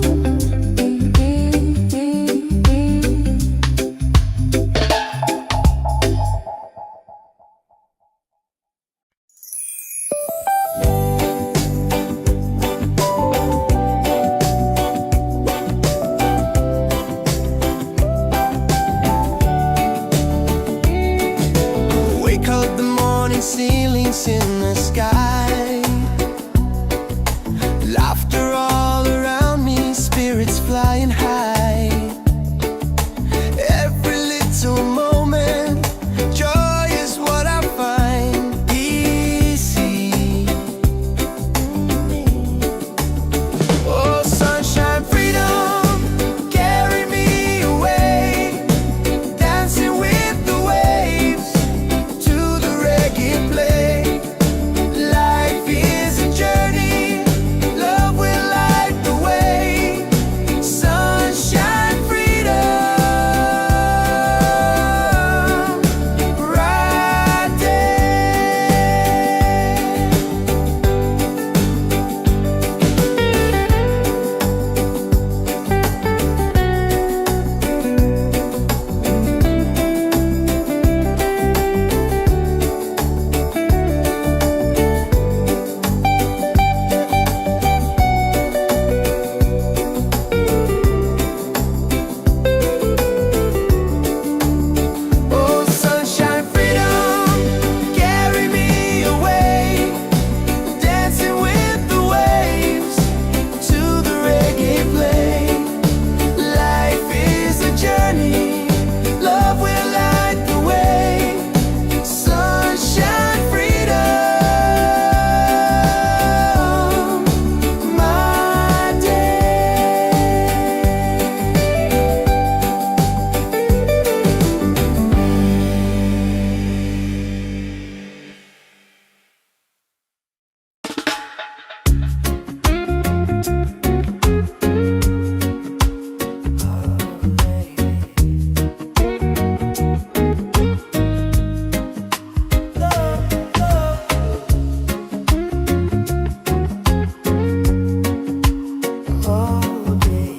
day.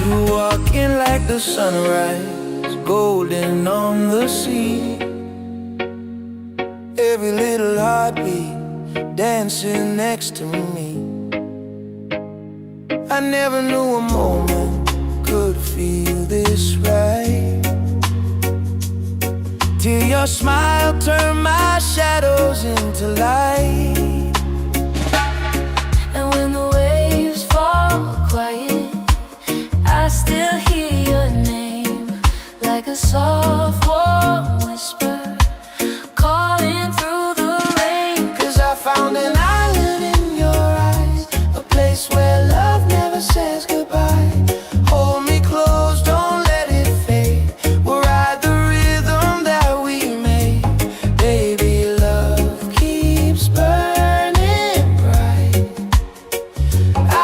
You walk in like the sunrise, golden on the sea. Every little heartbeat dancing next to me. I never knew a moment could feel this right, till your smile turned my shadows into light. And when the waves fall quiet, I still hear your name, like a soft warm whisper calling through the rain. 'Cause I found an island in your eyes, a place where love never says goodbye. Hold me close, don't let it fade. We'll ride the rhythm that we made. Baby, love keeps burning bright.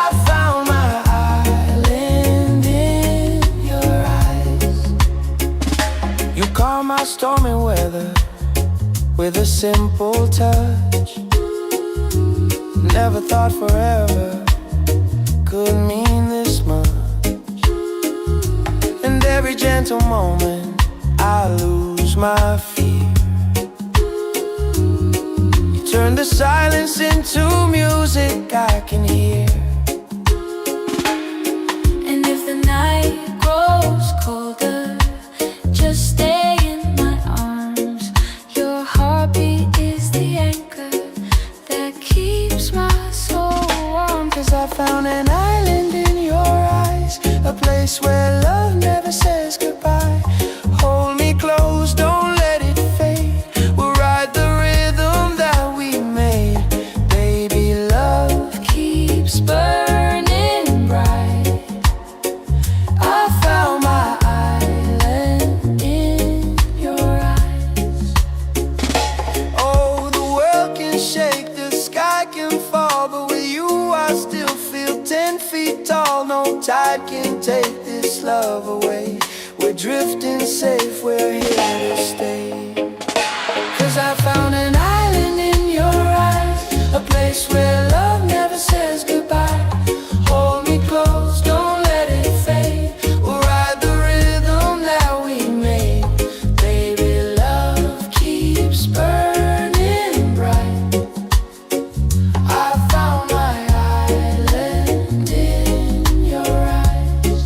I found my island in your eyes. You calm my stormy weather with a simple touch. Never thought forever could mean this much. And every gentle moment I lose my fear. You turn the silence into music I can hear. And if the night grows colder, just stay in my arms. Your heartbeat is the anchor that keeps my soul warm. 'Cause I found an island in your eyes, a place where love never says goodbye. Hold me close, don't let it fade. We'll ride the rhythm that we made. Baby, love keeps burning bright. I found my island in your eyes. Oh, the world can shake, the sky can fall, but with you I still feel 10 feet tall. No tide can take this love away. We're drifting safe, we're here to stay. 'Cause I found an island in your eyes, a place where love never says goodbye. Hold me close, don't let it fade. We'll ride the rhythm that we made. Baby, love keeps burning bright. I found my island in your eyes.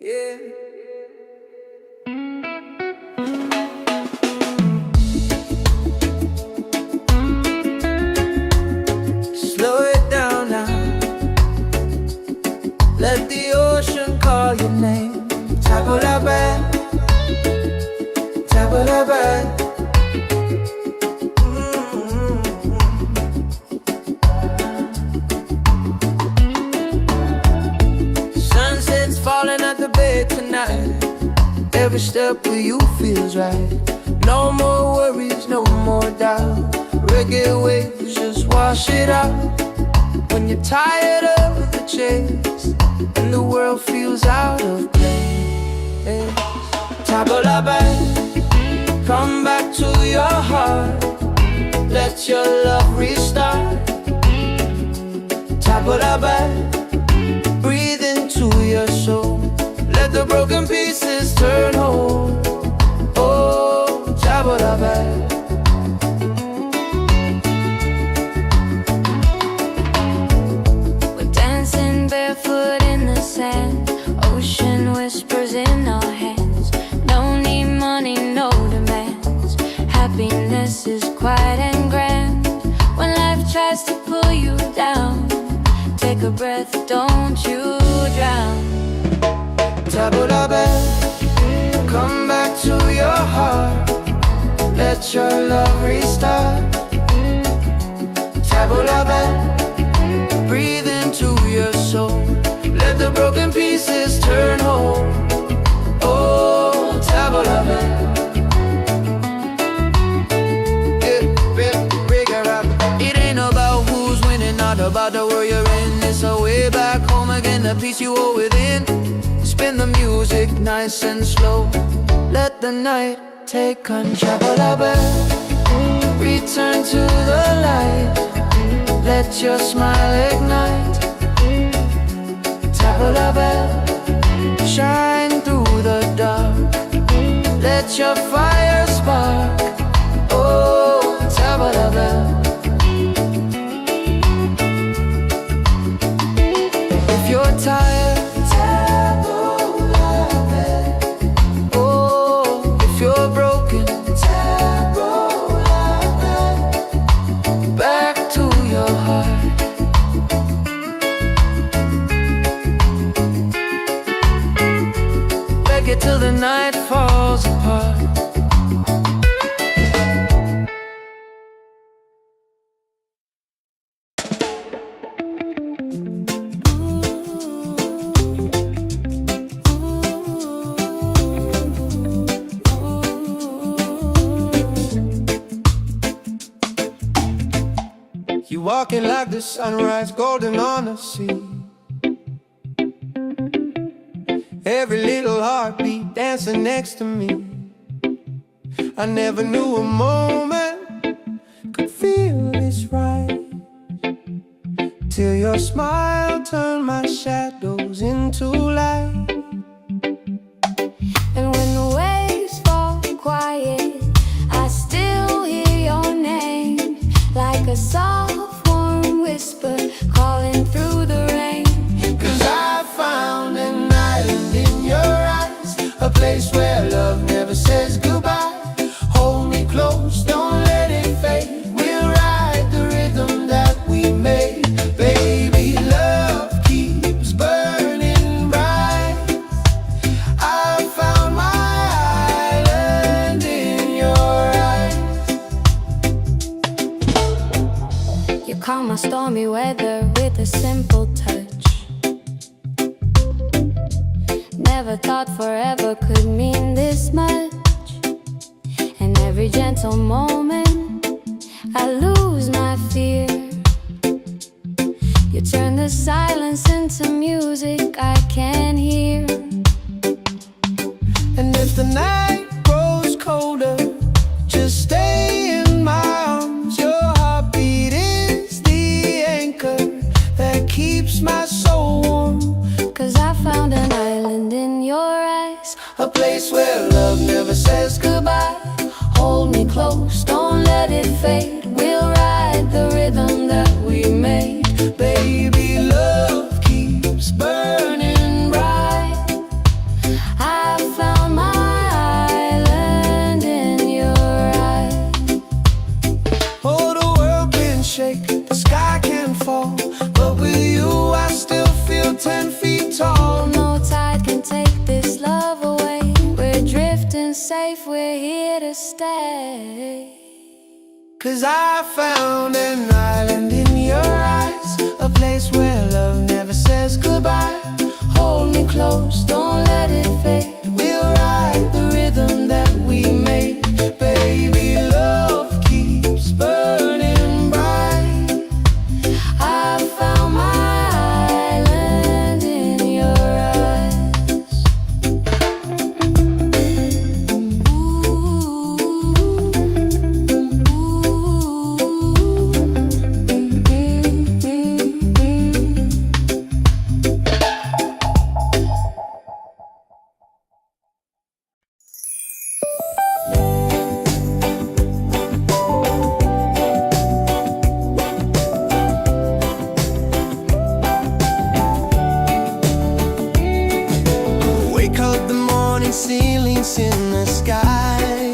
Yeah. Slow it down now. Let the ocean call your name. Tabula bad, tabula bad. Sunset's falling at the bay tonight. Every step with you feels right. No more worries, no more doubt. Reggae waves just wash it out. When you're tired of the chase and the world feels out of place, tabula bad, come back to your heart. Let your love restart. Tabula bad, breathe into your soul. Let the broken pieces turn whole. Oh, tabula bad. We're dancing barefoot in the sand. Ocean whispers in our hands. No need money, no demands. Happiness is quiet and grand. When life tries to pull you down, take a breath, don't you drown. Tabula bad, come back to your heart. Let your love restart. Tabula bad, breathe into your soul. soul. Let the broken pieces turn whole. Oh, tabula bell. It ain't about who's winning, not about the world you're in. It's a way back home again, the peace you hold within. Spin the music nice and slow. Let the night take control. Return to the light. Let your smile ignite. Tabula bell, shine through the dark. Let your fire spark. Oh, tabula bell. If you're tired, tabula bell. Oh, if you're broken, tabula bell. Back to your heart. Reggae till the night falls apart. You walking like the sunrise, golden on the sea. Every little heartbeat dancing next to me. I never knew a moment could feel this right, till your smile turned my shadows into light. And when the waves fall quiet, I still hear your name, like a soft warm whisper calling through the rain. 'Cause I found an island in your eyes, a place where love never says goodbye. Hold me close, don't let it fade. We'll ride the rhythm that we made. Baby, love keeps burning bright. I found my island in your eyes. You calm my stormy weather with a simple touch. Never thought forever could mean this much. And every gentle moment I lose my fear. You turn the silence into music I can hear. And if the night grows colder, just stay in my arms. Your heartbeat is the anchor that keeps my soul warm. 'Cause I found an island in your eyes, A place where love never says goodbye. hold me close, don't let it fade. We'll ride the rhythm that we made. Baby, love keeps burning bright. I found my island in your eyes. Oh, the world can shake, the sky can fall, but with you I still feel 10 feet tall. No tide can take this love away. We're drifting safe, we're here to stay. 'Cause I found an island in your eyes, a place where love never says goodbye. Hold me close, don't let it fade. We'll ride the rhythm that we made. Baby, love keeps burning bright. I found my island in your eyes. Wake up the morning, ceilings in the sky.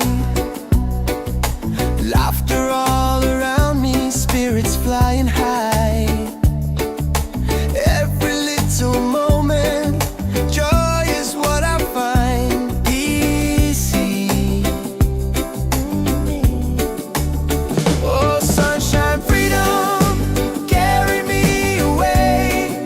Laughter all around me, spirits flying high. Every little moment, joy is what I find. Easy. Oh, sunshine, freedom, carry me away.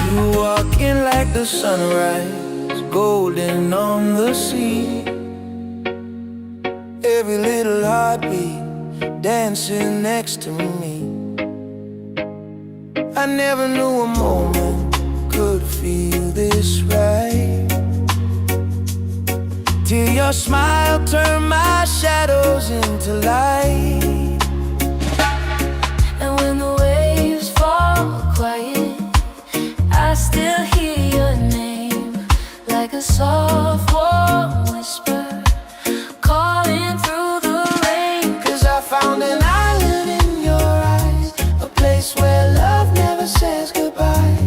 You walking like the sunrise, golden on the sea. Every little heartbeat dancing next to me. I never knew a moment could feel this right, till your smile turned my shadows into light. And when the waves fall quiet, I still hear your name, like a soft warm whisper calling through the rain. 'Cause I found an island in your eyes, a place where love never says goodbye.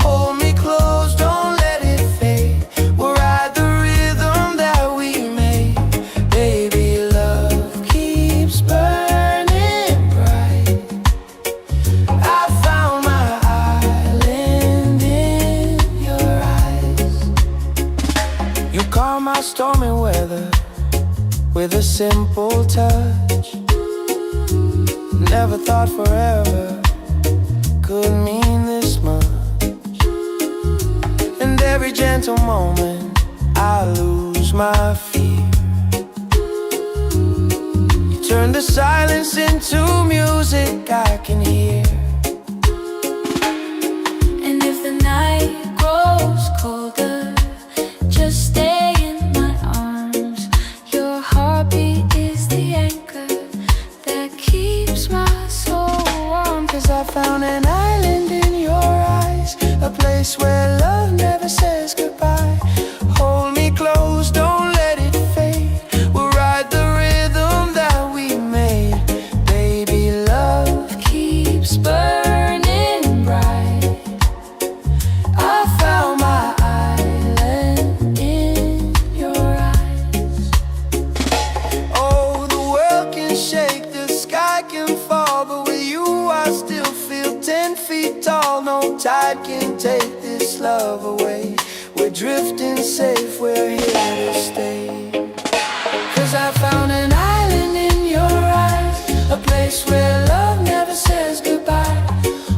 Hold me close, don't let it fade. We'll ride the rhythm that we made. Baby, love keeps burning bright. I found my island in your eyes. You calm my stormy weather with a simple touch. Never thought forever could mean this much. And every gentle moment I lose my fear. You turn the silence into music I can hear. And if the night grows colder, just stay in my arms. Your heartbeat is the anchor that keeps my soul warm. 'Cause I found an island in your eyes, a place where love never says goodbye. Hold me close, don't let it fade. We'll ride the rhythm that we made. Baby, love Keeps burning bright. I found my island in your eyes. Oh, the world can shake, the sky can fall, but with you I still feel 10 feet tall. No tide can take this love away. We're drifting safe, we're here to stay. 'Cause I found an island in your eyes, a place where love never says goodbye.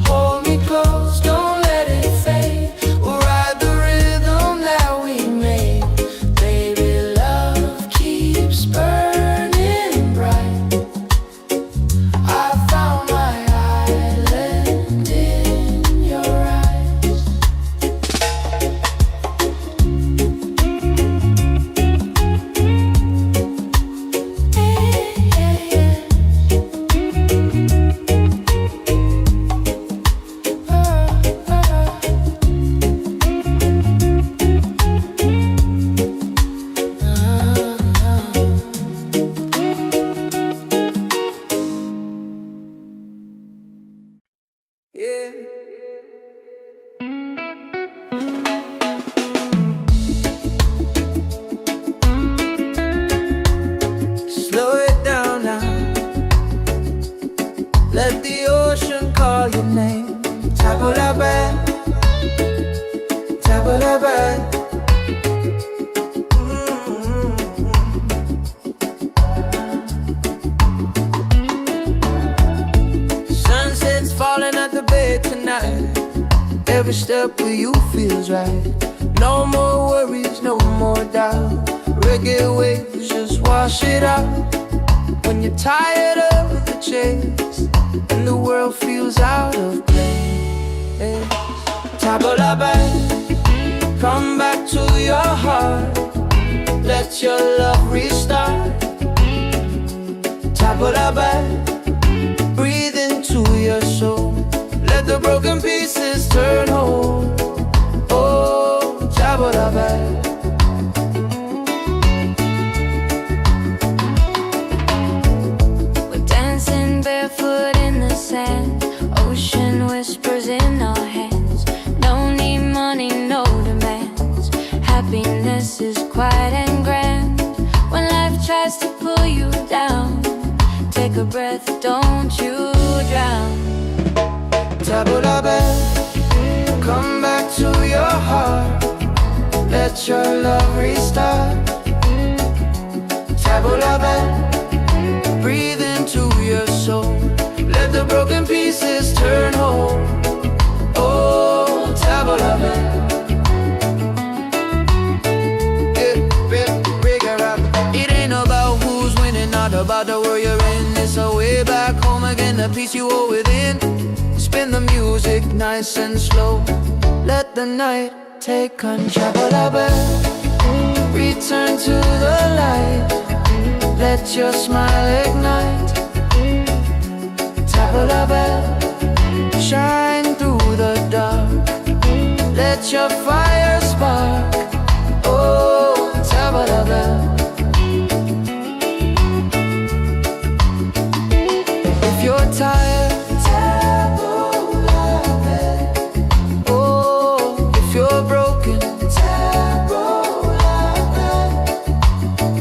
Hold me close, don't let it fade. We'll ride the rhythm that we made. Baby, love keeps burning bright. I found my island in your eyes. Yeah. Slow it down now. Let the ocean call your name. Tabulabe, tabulabe. Sunset's falling at the bay tonight. Every step with you feels right. No more worries, no more doubt. Reggae waves just wash it out. When you're tired of the chase and the world feels out of place. Tabulabe, come back to your heart. Let your love restart. Tabulabe, breathe into your soul. Let the broken pieces turn whole. Oh, tabulabe. We're dancing barefoot in the sand. Ocean whispers in our hands. No need money, no demands. Happiness is quiet and grand. When life tries to pull you down, take a breath, don't you drown. Tabulabe, come back to your heart. Let your love restart. Tabulabe, breathe into your soul. Let the broken pieces turn whole. Oh, tabulabe. a piece you hold within. Spin the music nice and slow. Let the night take control. Return to the light. Let your smile ignite. Tap a bell, shine through the dark. Let your fire spark. Oh, tap a bell. If you're tired, tap a bell. Oh, if you're broken, tap a bell.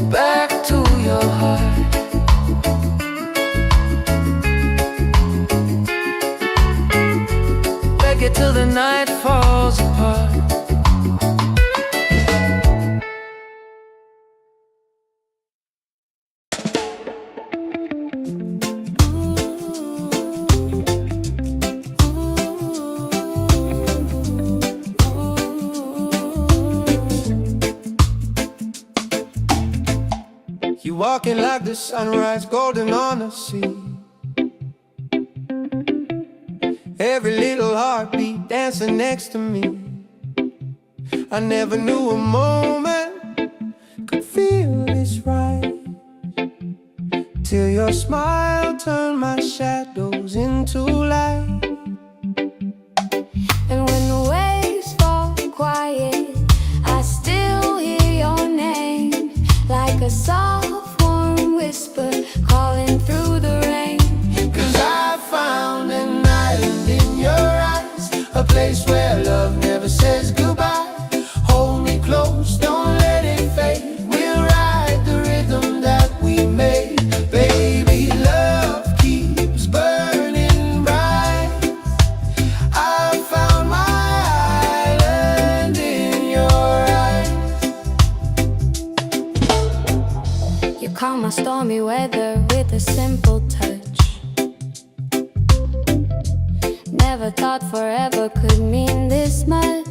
Back to your heart. Reggae till the night falls apart. You walking like the sunrise, golden on the sea. Every little heartbeat dancing next to me. I never knew a moment could feel this right, till your smile turned my shadows into light. And when the waves fall quiet, I still hear your name, like a soft warm whisper calling through the rain. 'Cause I found an island in your eyes, a place where love never says goodbye. Hold me close, don't let it fade. We'll ride the rhythm that we made. Baby, love keeps burning bright. I found my island in your eyes. You calm my stormy weather with a simple touch. Never thought forever could mean this much.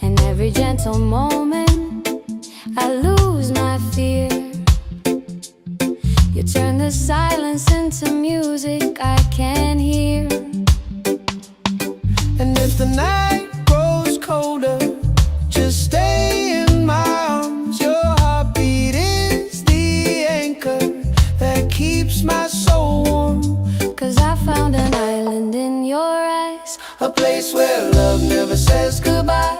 And every gentle moment I lose my fear. You turn the silence into music I can hear. And if the night grows colder, just stay in my arms. Your heartbeat is the anchor that keeps my soul warm. 'Cause I found an island in your eyes, A place where love never says goodbye.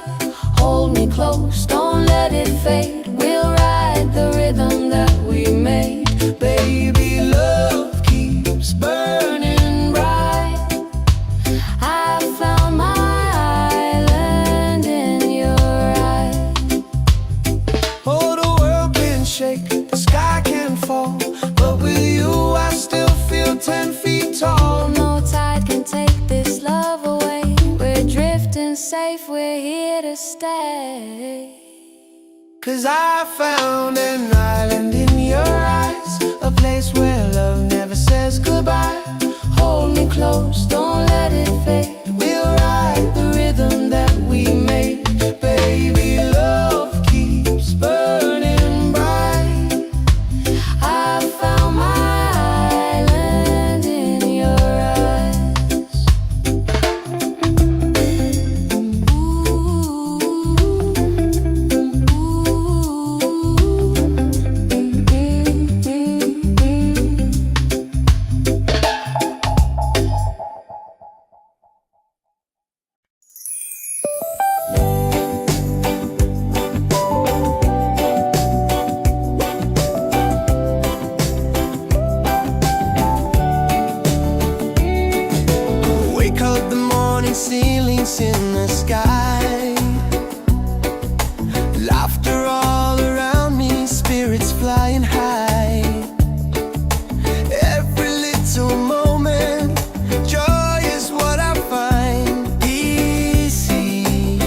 hold me close, don't let it fade. We'll ride the rhythm that we made. Baby, love keeps burning bright. I found my island in your eyes. Oh, the world can shake, the sky can fall, but with you I still feel 10 feet tall. No tide can take this love away. We're drifting safe, we're here to stay. 'Cause I found an island in your eyes, a place where love never says goodbye. Hold me close, don't let it fade. We'll ride the rhythm that we made. Baby, love keeps burning bright. I found my island in your eyes. Wake up the morning, ceilings in the sky. Laughter all around me, spirits flying high. Every little moment, joy is what I find. Easy.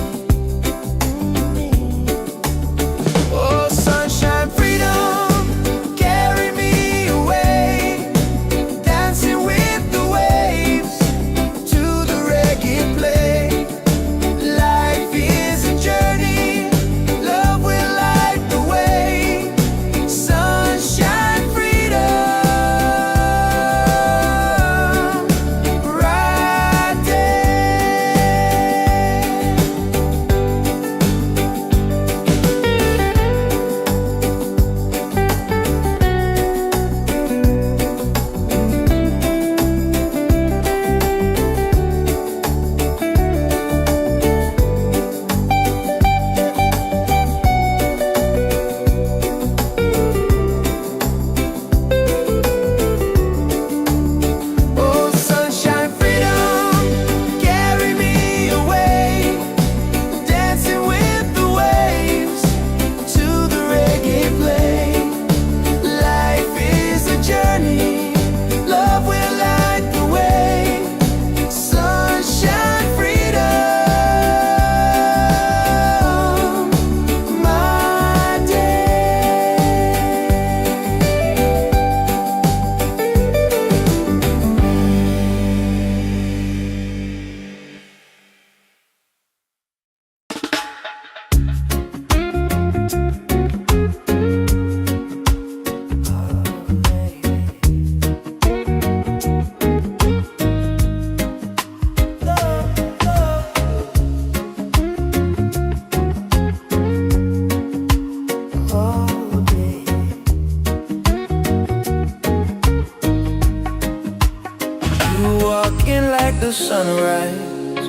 Oh, sunshine, freedom, carry me away. Dancing with the waves to the reggae play. Life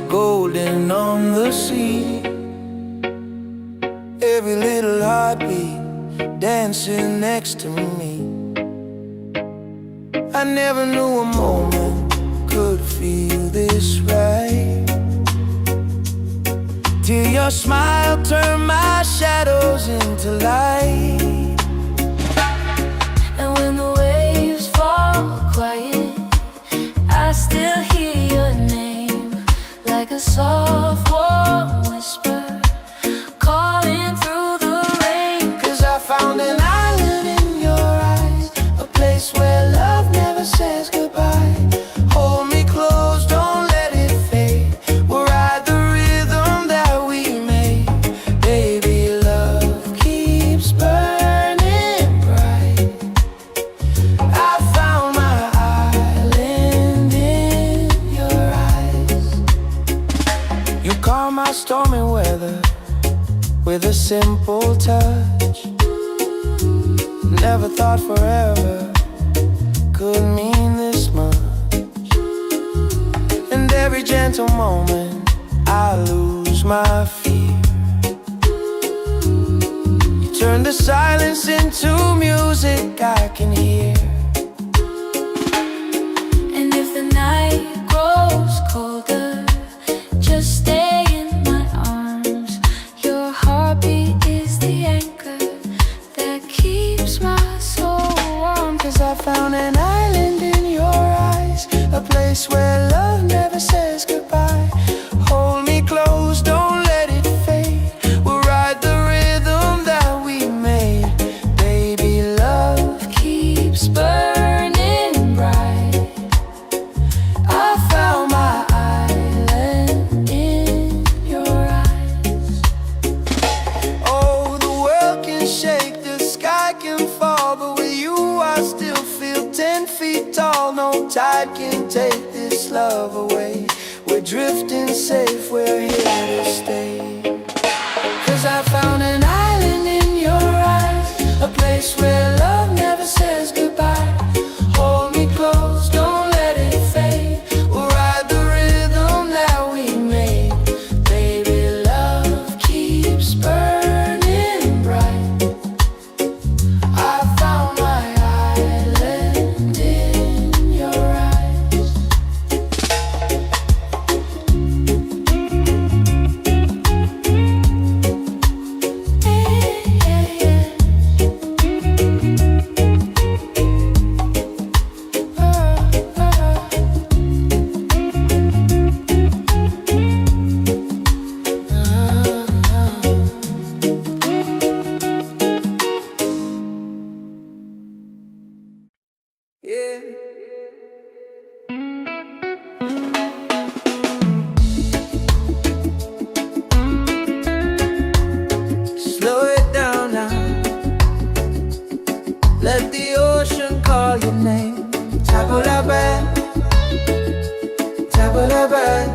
golden on the sea. Every little heartbeat dancing next to me. I never knew a moment could feel this right, till your smile turned my shadows into light. And when the waves fall quiet, I still hear your name, like a soft warm whisper calling through the rain. 'Cause I found an island in your eyes, a place where love never says goodbye. Hold me close, don't let it fade. We'll ride the rhythm that we made. Baby, love keeps burning bright. I found my island in your eyes. You calm my stormy weather with a simple touch. Never thought forever could mean this much. And every gentle moment I lose my fear. You turn the silence into music I can hear. And if the night grows colder, just stay in my arms. Your heartbeat is the anchor that keeps my soul warm. 'Cause I found an island in your eyes, a place where love never says goodbye. Hold me close, don't let it fade. We'll ride the rhythm that we made. Baby, love keeps burning bright. I found my island in your eyes. Oh, the world can shake, the sky can fall, but with you I still feel 10 feet tall. No tide can take this love away. We're drifting safe, we're here to stay. 'Cause I found an island in your eyes, a place where love never says goodbye. Hold me close, don't let it fade. We'll ride the rhythm that we made. Baby, love keeps burning bright. I found my island in your eyes. Yeah. Slow it down now. Let the ocean call your name. Table la bed, table la bed.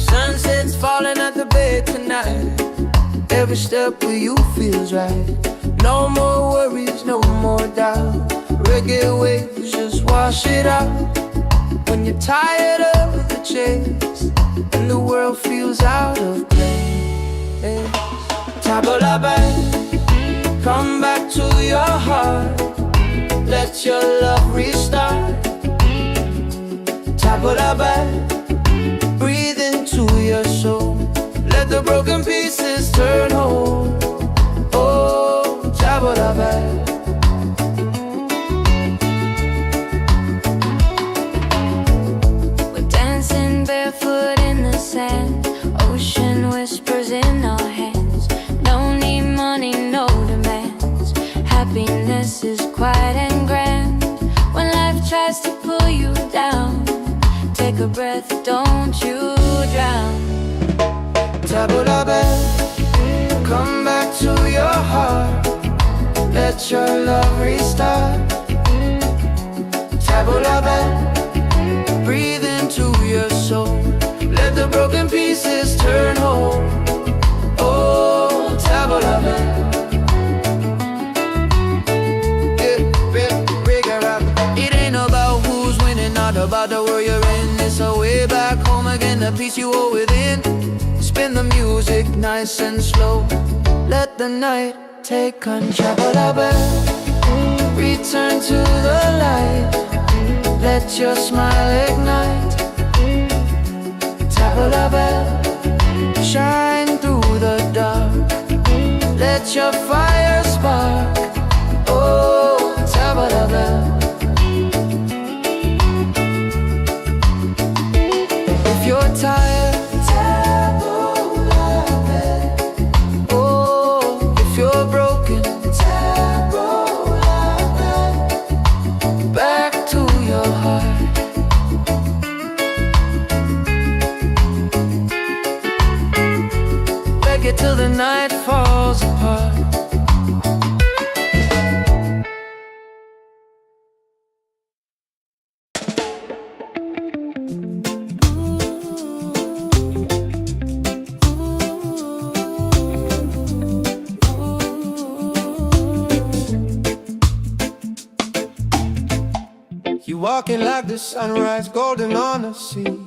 Sunset's falling at the bay tonight. Every step with you feels right. No more worries, no more doubt. Reggae waves just wash it out. When you're tired of the chase and the world feels out of place, table la bed, come back to your heart. Let your love restart. Table la bed, breathe into your soul. Let the broken pieces turn whole. Oh, table la bed. We're dancing barefoot in the sand. Ocean whispers in our hands. Don't need money, no demands. Happiness is quiet and grand. When life tries to pull you down, take a breath, don't you drown. Table la bed, come back to your heart. Let your love restart. Table la bed, breathe into your soul. Let the broken pieces turn whole. Oh, table la bed. the peace you hold within. Spin the music nice and slow. Let the night take control. Return to the light. Let your smile ignite. Tabla, shine through the dark. Let your fire spark. Oh, tabla. If you're tired, oh, if you're broken, back to your heart. Reggae till the night falls apart. You walking like the sunrise, golden on the sea.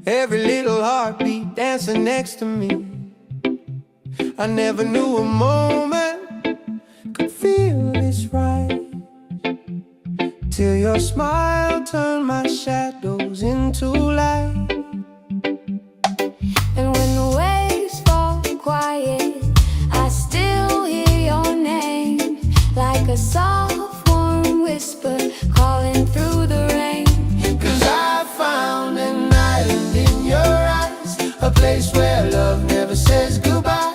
Every little heartbeat dancing next to me. I never knew a moment could feel this right, till your smile turned my shadows into light. And when the waves fall quiet, I still hear your name, like a soft warm whisper calling through the rain. 'Cause I found an island in your eyes, a place where love never says goodbye.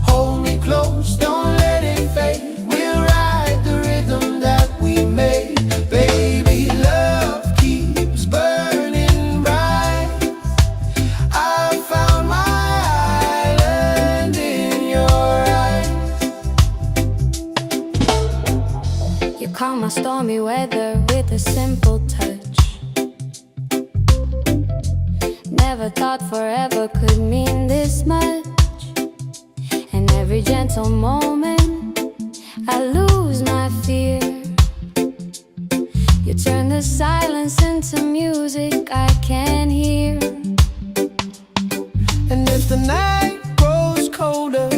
Hold me close, don't let it fade. We'll ride the rhythm that we made. Baby, love keeps burning bright. I found my island in your eyes. You calm my stormy weather with a simple touch. Never thought forever could mean this much. And every gentle moment I lose my fear. You turn the silence into music I can hear. And if the night grows colder,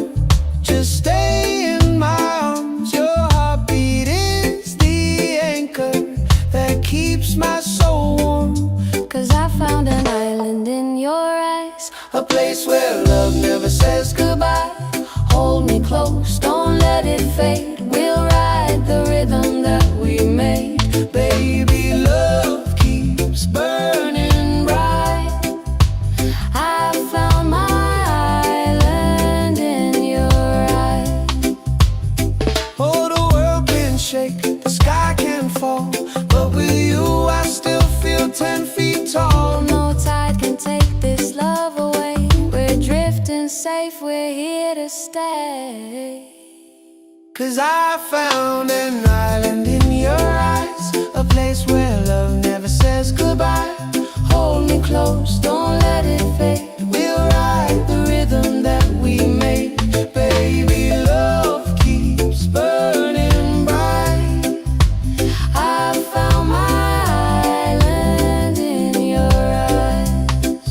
just stay in my arms. Your heartbeat is the anchor that keeps my soul warm. 'Cause I found an island in your eyes, A place where love never says goodbye. hold me close, don't let it fade. We'll ride the rhythm that we made. Baby, love keeps burning bright. I found my island in your eyes. Oh, the world can shake, the sky can fall, but with you I still feel 10 feet tall. No tide can take this love away. We're drifting safe, we're here to stay. 'Cause I found an island in your eyes, a place where love never says goodbye. Hold me close, don't let it fade. We'll ride the rhythm that we made. Baby, love keeps burning bright. I found my island in your eyes.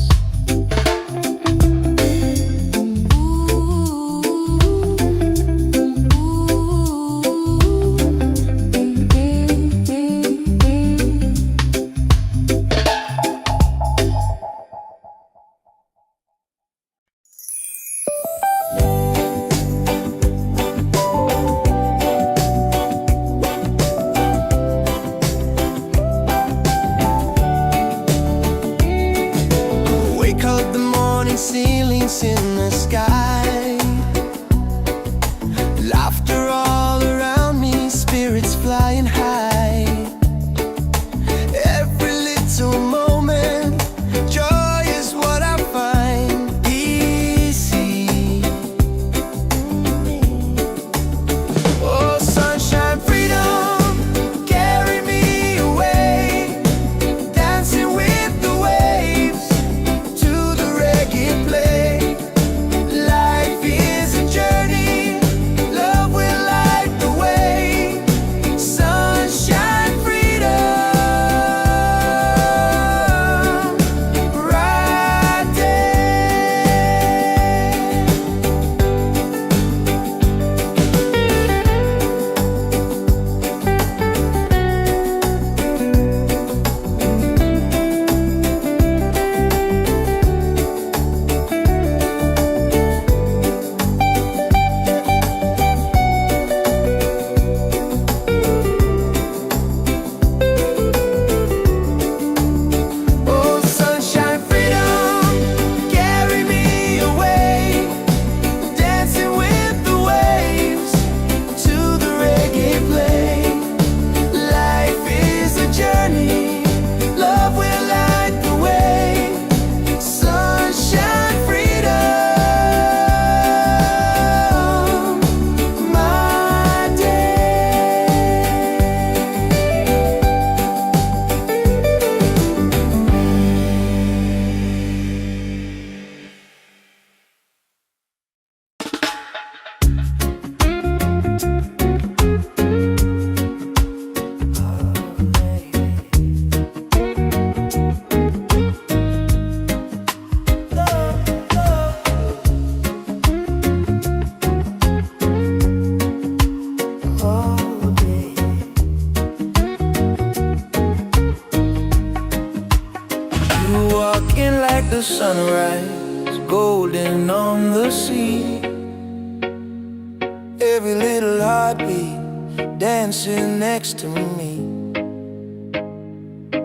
sunrise, golden on the sea. Every little heartbeat dancing next to me.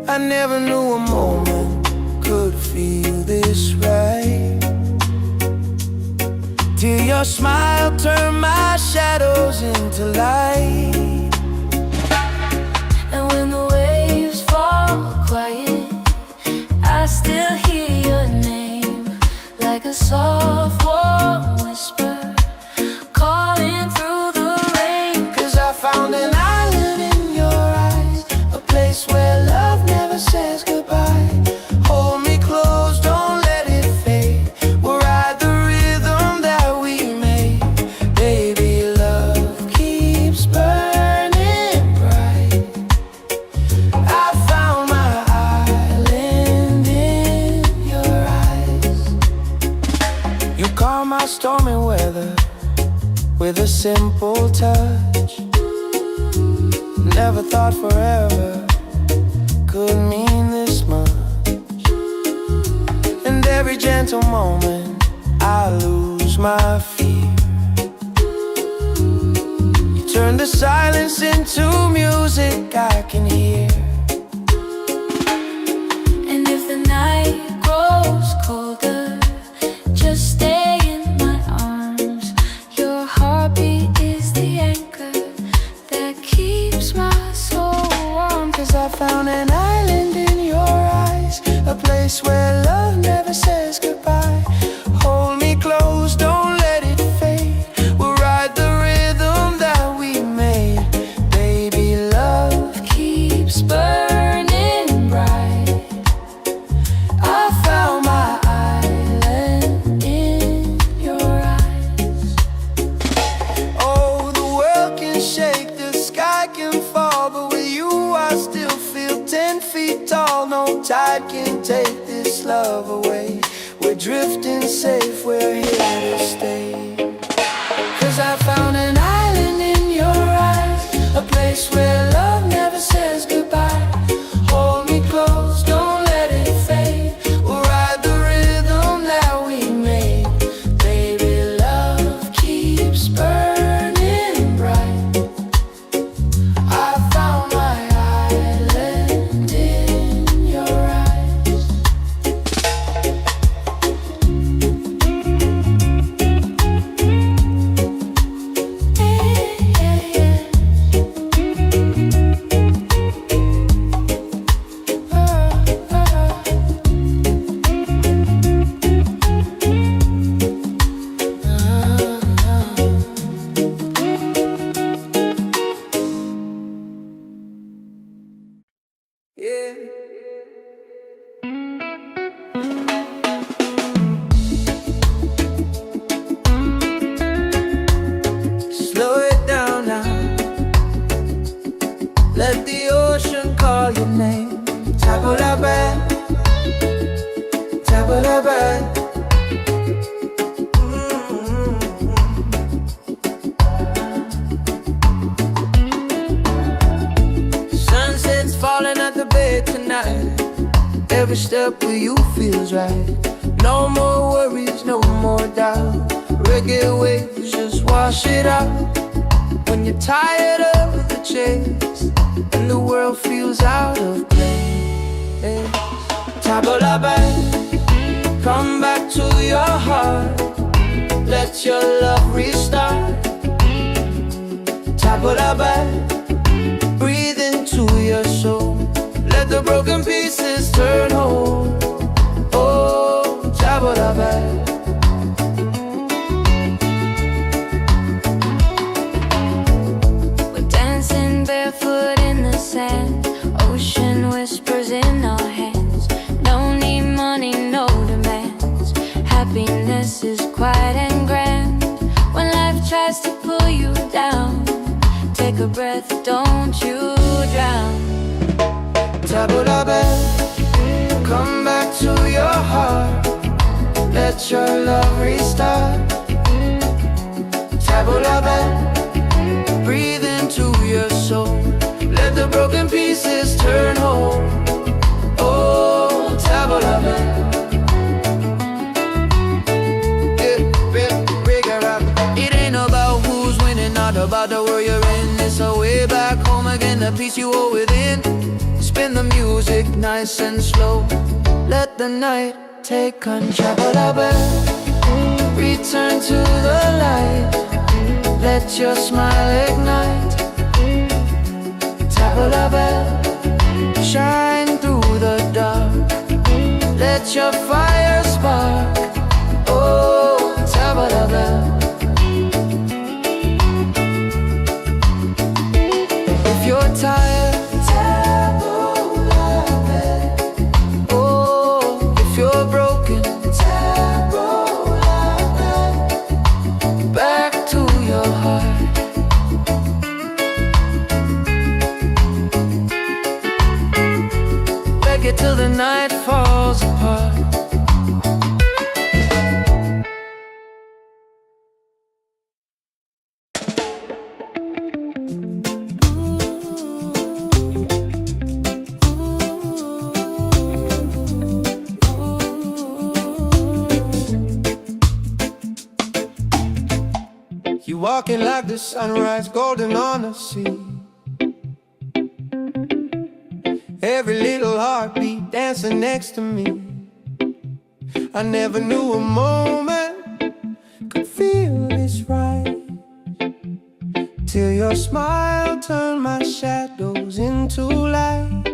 I never knew a moment could feel this right, till your smile turned my shadows into light. And when the waves fall quiet, I still hear your name, like a soft warm whisper calling through the rain. 'Cause I found an island in your eyes, a place where love never says goodbye. Hold me close, don't let it fade. We'll ride the rhythm that we made. Baby, love keeps burning bright. I found my island in your eyes. You calm my stormy weather with a simple touch. Never thought forever could mean this much. And every gentle moment I lose my fear. You turn the silence into music I can hear. And if the night grows colder, just stay in my arms. Your heartbeat is the anchor that keeps my soul warm. 'Cause I found an island in your eyes, a place where love never says goodbye. Hold me close, don't let it fade. We'll ride the rhythm that we made. Baby, love keeps burning bright. I found my island in your eyes. Oh, the world can shake, the sky can fall, but with you I still feel 10 feet tall. No tide can take this love away. We're drifting safe, we're here to stay. 'Cause I found an island in your eyes, a place where love never says goodbye. Hold me close, don't let it fade. We'll ride the rhythm that we made. Baby, love keeps burning bright. I found my island in your eyes. Yeah. Slow it down now. Let the ocean call your name. Tabulaban, tabulaban. Sunset's falling at the bay tonight. Every step with you feels right. No more worries, no more doubt. Reggae waves just wash it out. When you're tired of the chase and the world feels out of place, Tabulaban, come back to your heart. Let your love restart. Tabulaban, breathe into your soul. Let the broken pieces turn whole. Oh, Tabulaban. We're dancing barefoot in the sand. Ocean whispers in our hands. No need money, no demands. Happiness is quiet and grand. When life tries to pull you down, take a breath, don't you drown. Tabulaban, come back to your heart. Let your love restart. Tabulaban, breathe into your soul. Let the broken pieces turn whole. Oh, Tabulaban. about the world you're in. It's a way back home again, the peace you hold within. Spin the music nice and slow. Let the night take control. Return to the light. Let your smile ignite. Tabla bell, shine through the dark. Let your fire spark. Oh, tabla bell. If you're tired, tabla bell. Oh, if you're broken, tabla bell. Back to your heart. Reggae till the night falls apart. You walking like the sunrise, golden on the sea. Every little heartbeat dancing next to me. I never knew a moment could feel this right, till your smile turned my shadows into light.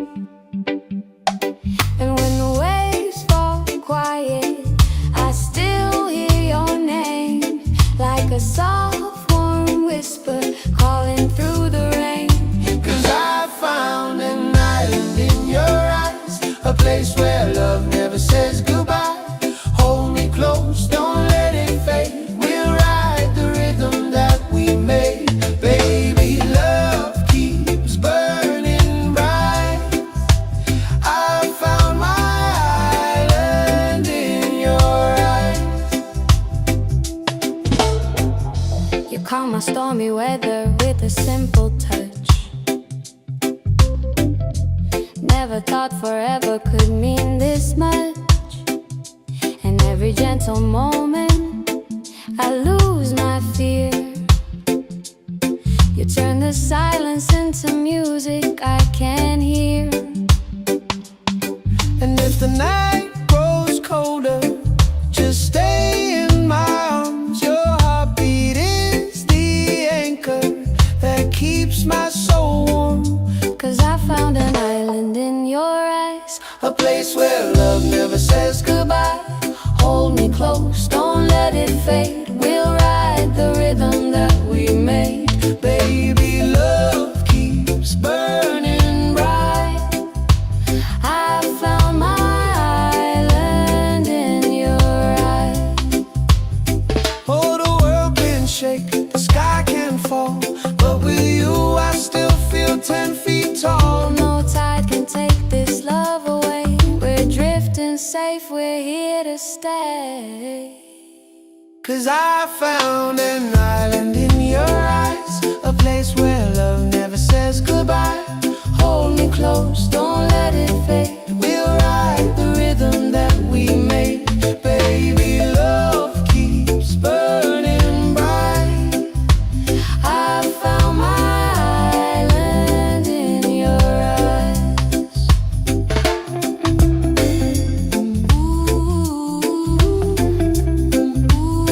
And when the waves fall quiet, I still hear your name, like a soft warm whisper calling through the rain. 'Cause I found an island in your eyes, a place where love never says goodbye. Hold me close, don't let it fade. We'll ride the rhythm that we made. Baby, love keeps burning bright. I found my island in your eyes. You calm my stormy weather with a simple touch. Never thought forever could mean this much. And every gentle moment I lose my fear. You turn the silence into music I can hear. And if the night grows colder, just stay in my arms. Your heartbeat is the anchor that keeps my soul warm. 'Cause I found an island in your eyes, A place where love never says goodbye. hold me close, don't let it fade. We'll ride the rhythm that we made. Baby, love keeps burning bright. I found my island in your eyes. Oh, the world can shake, the sky can fall, but with you I still feel 10 feet tall. No tide can take this love away. We're drifting safe, we're here to stay. 'Cause I found an island in your eyes, a place where love never says goodbye. Hold me close, don't let it fade. We'll ride the rhythm that we made. Baby, love keeps burning bright. I found my island in your eyes. Ooh, ooh, ooh.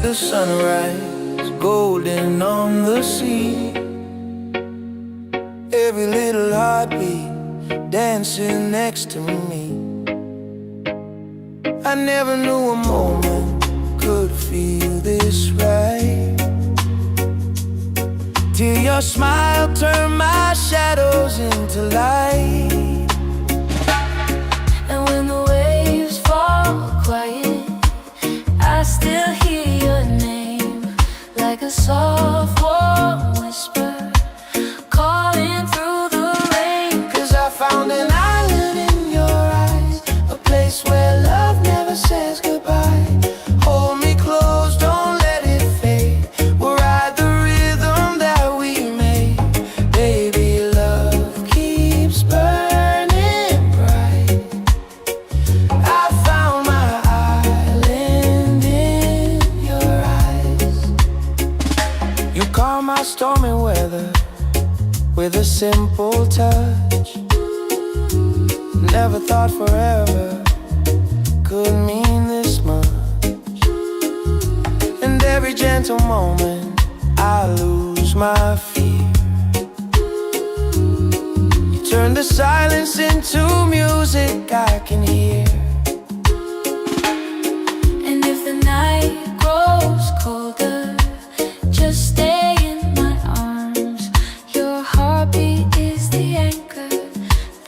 the sunrise, golden on the sea. Every little heartbeat dancing next to me. I never knew a moment could feel this right, till your smile turned my shadows into light. And when the waves fall quiet, I still hear your name, like a soft warm whisper calling through the rain. 'Cause I found an island in your eyes, a place where love never says goodbye. Hold me close, don't let it fade. We'll ride the rhythm that we made. Baby, love keeps burning bright. I found my island in your eyes. You calm my stormy weather with a simple touch. Never thought forever could mean this much. And every gentle moment I lose my fear. You turn the silence into music I can hear. And if the night grows colder, just stay in my arms. Your heartbeat is the anchor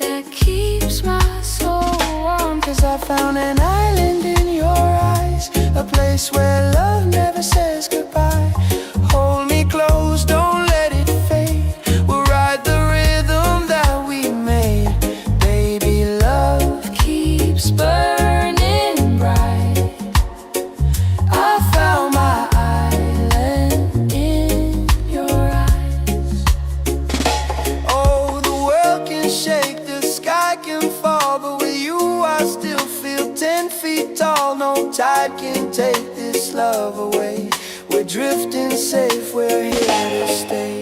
that keeps my soul warm. 'Cause I found an island in your eyes, a place where love never says goodbye. Hold me close, don't let it fade. We'll ride the rhythm that we made. Baby, love keeps burning bright. I found my island in your eyes. Oh, the world can shake, the sky can fall, but with you I still feel 10 feet tall. No tide can take this love away. We're drifting safe, we're here to stay.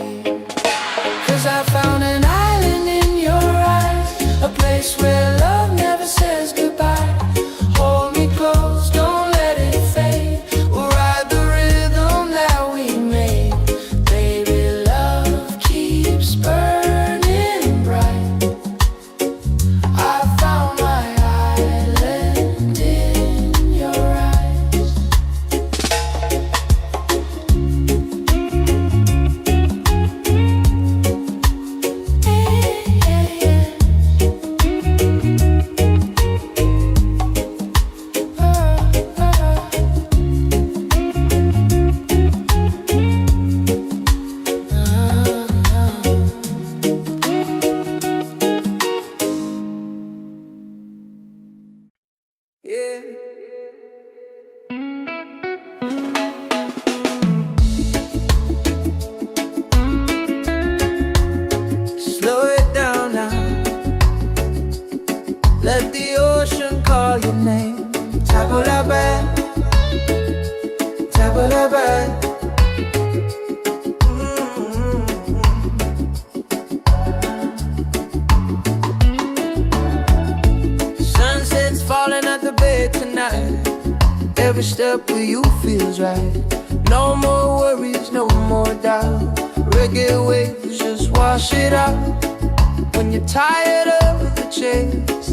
'Cause I found an island in your eyes, a place where love never says goodbye. Hold me close, don't let it fade. We'll ride the rhythm that we made. Baby, love keeps burning bright. I found my island in your eyes. Yeah. Slow it down now. Let the ocean call your name. Tabulaban, tabulaban. Sunset's falling at the bay tonight. Every step with you feels right. No more worries, no more doubt. Reggae waves just wash it out. When you're tired of the chase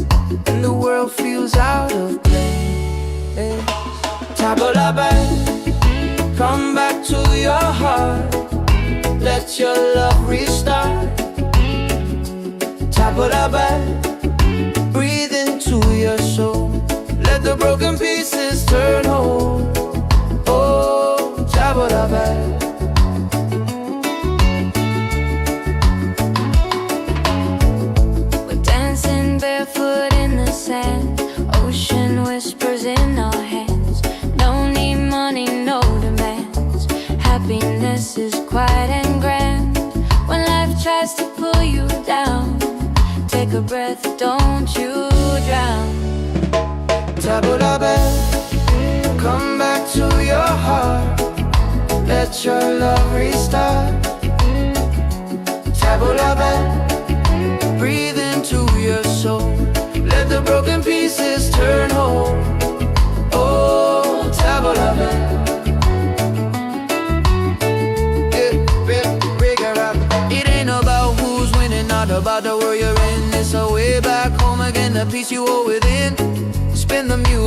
and the world feels out of place, Tabula Bay, come back to your heart. Let your love restart. Tabula Bay, breathe into your soul. Let the broken pieces turn whole. Oh, Tabula Bay. We're dancing barefoot in the sand. Ocean whispers in our hands. No need money, no demands. Happiness is quiet and grand. When life tries to pull you down, take a breath, don't you drown. Tabula Bay, come back to your heart. Let your love restart. Tabula Bay, breathe into your soul. Let the broken pieces turn whole. Oh, Tabula Bay.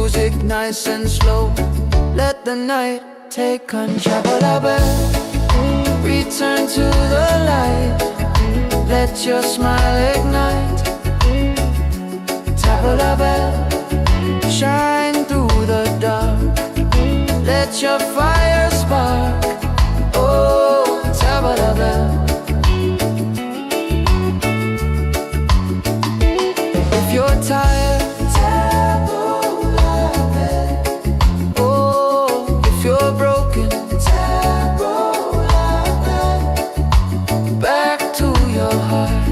music nice and slow. Let the night take control. Return to the light. Let your smile ignite. Tabla bell, shine through the dark. Let your fire spark. Oh, tabla bell. If you're tired, oh, if you're broken, back to your heart.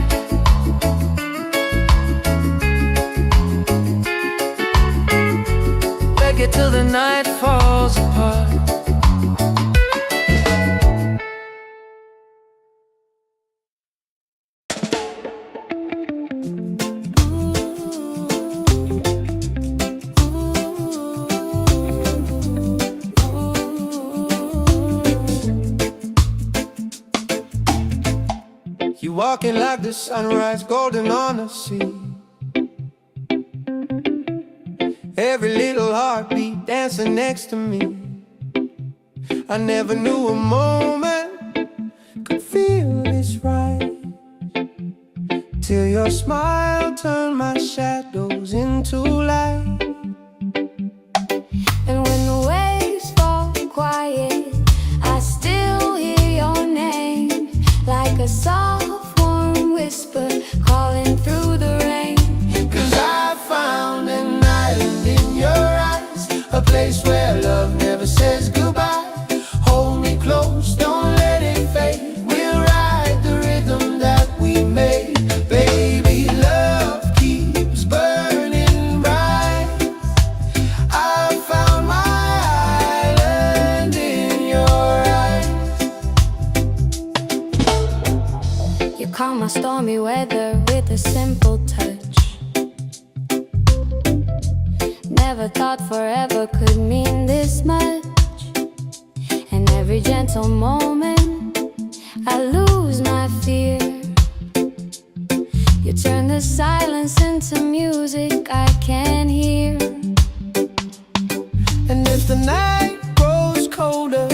Reggae till the night falls apart. You walking like the sunrise, golden on the sea. Every little heartbeat dancing next to me. I never knew a moment could feel this right, till your smile turned my shadows into light. And when the waves fall quiet, I still hear your name, like a soft warm whisper calling through the rain. 'Cause I found an island in your eyes, a place where love never says goodbye. Hold me close, don't let it fade. We'll ride the rhythm that we made. Baby, love keeps burning bright. I found my island in your eyes. You calm my stormy weather with a simple touch. Never thought forever could mean this much. And every gentle moment I lose my fear. You turn the silence into music I can hear. And if the night grows colder,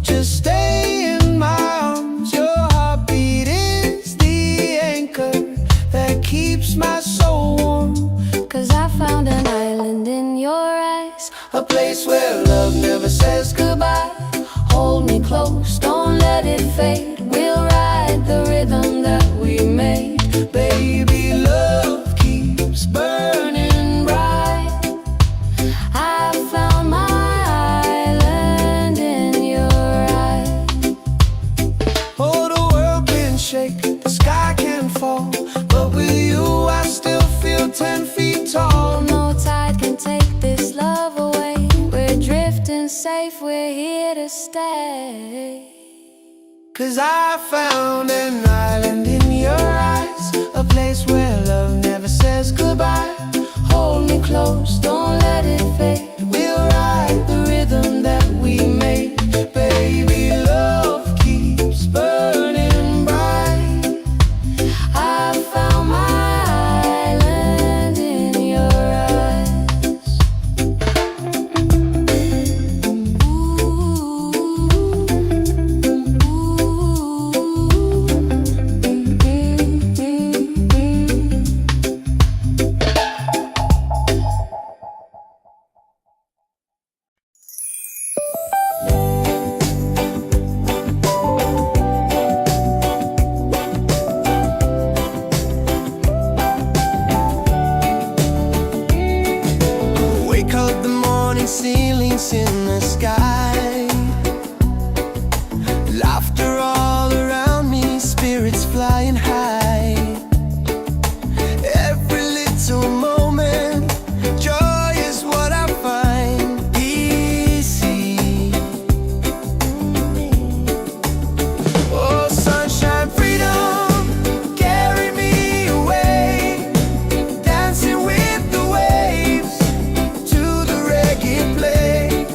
just stay in my arms. Your heartbeat is the anchor that keeps my soul warm. 'Cause I found an island in your eyes, A place where love never says goodbye. hold me close, don't let it fade. We'll ride the rhythm that we made. Baby, love keeps burning bright. I found my island in your eyes. Oh, the world can shake, the sky can fall, but with you I still feel 10 feet tall. No tide can take this love away. We're drifting safe, we're here to stay. 'Cause I found an island in your eyes, a place where love never says goodbye. Hold me close, don't let it fade. We'll ride the rhythm that we made. Baby, love keeps burning bright. I found my island in your eyes. Wake up the morning, ceilings in the sky. Laughter all around me, spirits flying high. Every little moment, joy is what I find. Easy. Oh, sunshine, freedom, carry me away. Dancing with the waves to the reggae play.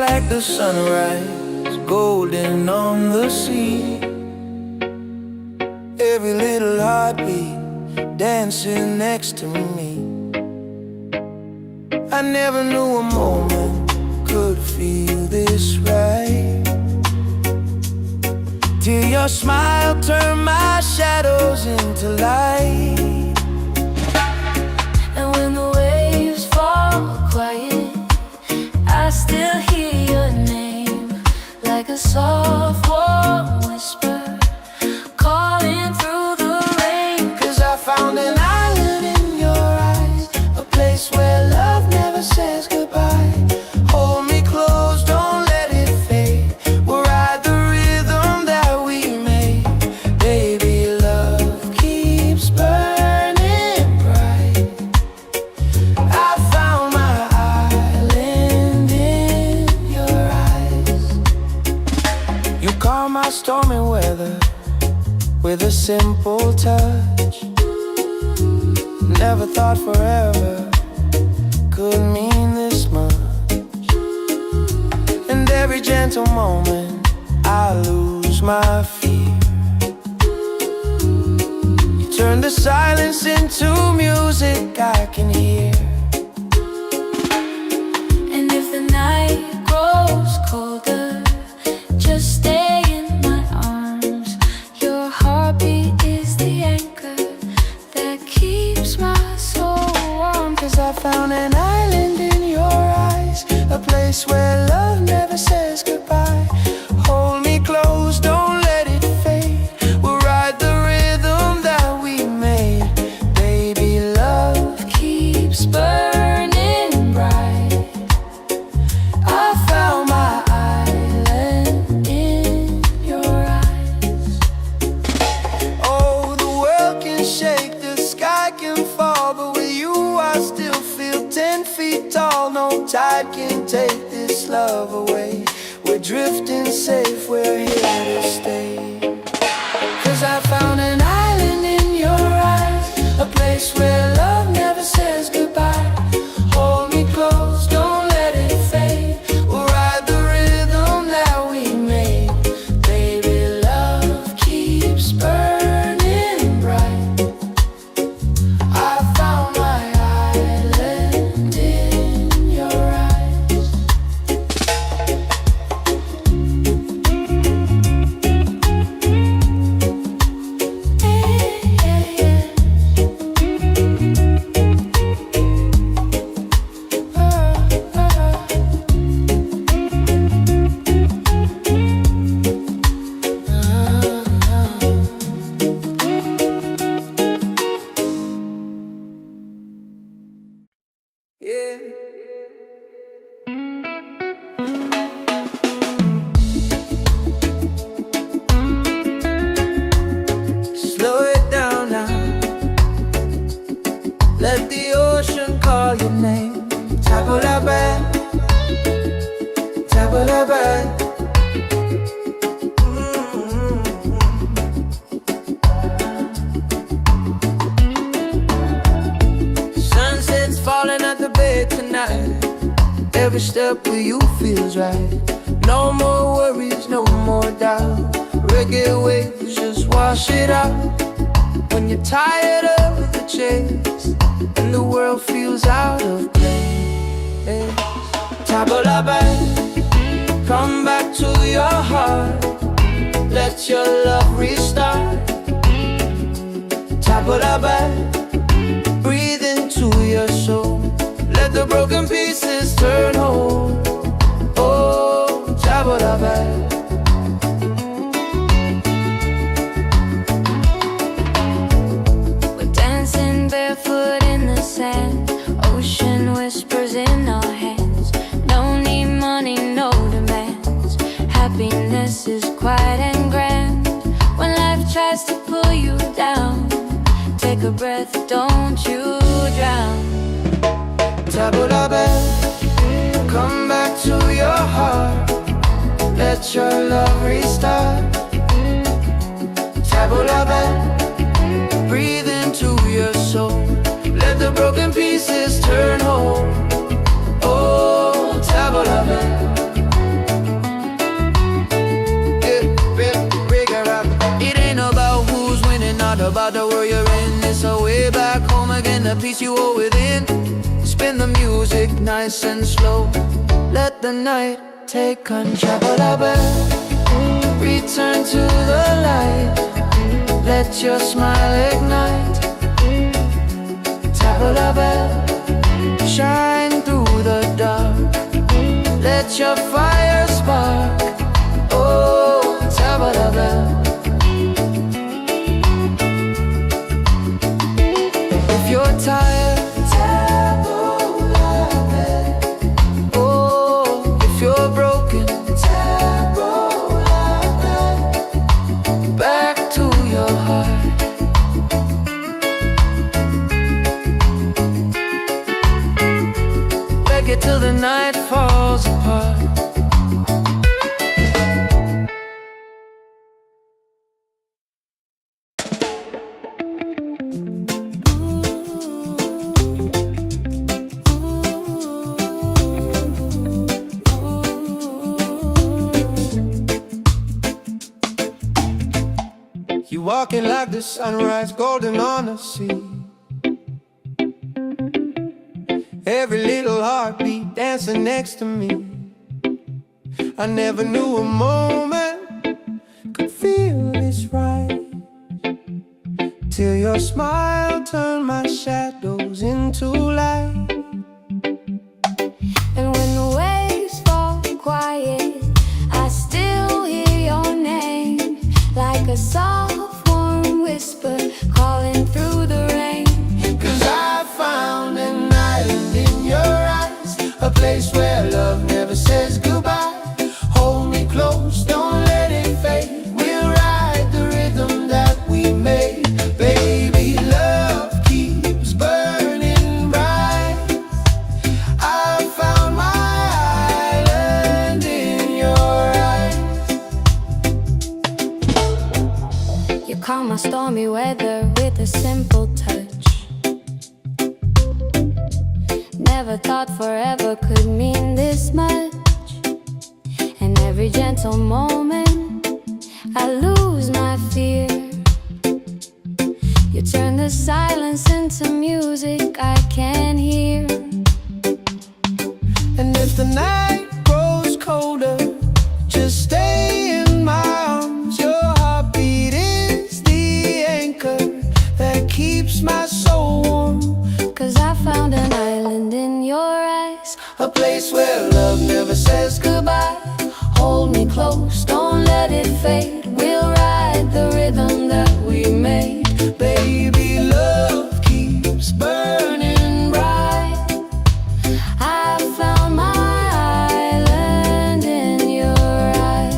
like the sunrise, golden on the sea. Every little heartbeat dancing next to me. I never knew a moment could feel this right, till your smile turned my shadows into light. And when the waves fall quiet, I still hear your name, like a soft warm whisper calling through the rain. 'Cause I found an island in your eyes, a place where love never says goodbye. Hold me close, don't let it fade. We'll ride the rhythm that we made. Baby, love keeps burning bright. I found my island in your eyes. You calm my stormy weather with a simple touch. Never thought forever could mean this much. And every gentle moment I lose my fear. You turn the silence into music I can hear. And if the night grows colder, just stay in my arms. Your heartbeat is the anchor that keeps my soul warm. 'Cause I found an island in your eyes, a place where love never says goodbye. Hold me close, don't let it fade. We'll ride the rhythm that we made. Baby, love keeps burning bright. I found my island in your eyes. Oh, the world can shake, the sky can fall, but with you I still feel 10 feet tall. No tide can take this love away. We're drifting safe, we're here to stay. 'Cause I found an island in your eyes, a place where love never says goodbye. Hold me close, don't let it fade. We'll ride the rhythm that we made. Baby, love keeps burning bright. I found my island in your eyes. Yeah. Slow it down now. Let the ocean call your name. Table la bed, table la bed. Sunset's falling at the bay tonight. Every step with you feels right. No more worries, no more doubt. Reggae waves just wash it out. When you're tired of the chase and the world feels out of place, table la bed, come back to your heart. Let your love restart. Table la bed, breathe into your soul. Let the broken pieces turn whole. Oh, table la bed. We're dancing barefoot in the sand. Ocean whispers in our hands. No need money, no demands. Happiness is quiet and grand. When life tries to pull you down, take a breath, don't you drown. Table la bed, come back to your heart. Let your love restart. Table la bed, breathe into your soul. Let the broken pieces turn whole. Oh, table la bed. the peace you hold within. Spin the music nice and slow. Let the night take control. Return to the light. Let your smile ignite. Tabla bell, shine through the dark. Let your fire spark. Oh, tabla bell. If you're tired, tabla bell. Oh, if you're broken, tabla bell. Back to your heart. Reggae till the night falls apart. You walking like the sunrise, golden on the sea. Every little heartbeat dancing next to me. I never knew a moment could feel this right, till your smile turned my shadows into light. And when the waves fall quiet, I still hear your name, like a soft warm whisper calling through the rain. 'Cause I found an island in your eyes, a place where love never says goodbye. Hold me close, don't let it fade. We'll ride the rhythm that we made. Baby, love keeps burning bright. I found my island in your eyes. You calm my stormy weather with a simple touch. Never thought forever could mean this much. And every gentle moment I lose my fear. You turn the silence into music I can hear. And if the night grows colder, just stay in my arms. Your heartbeat is the anchor that keeps my soul warm. 'Cause I found an island in your eyes, A place where love never says goodbye. hold me close, don't let it fade. We'll ride the rhythm that we made. Baby, love keeps burning bright. I found my island in your eyes.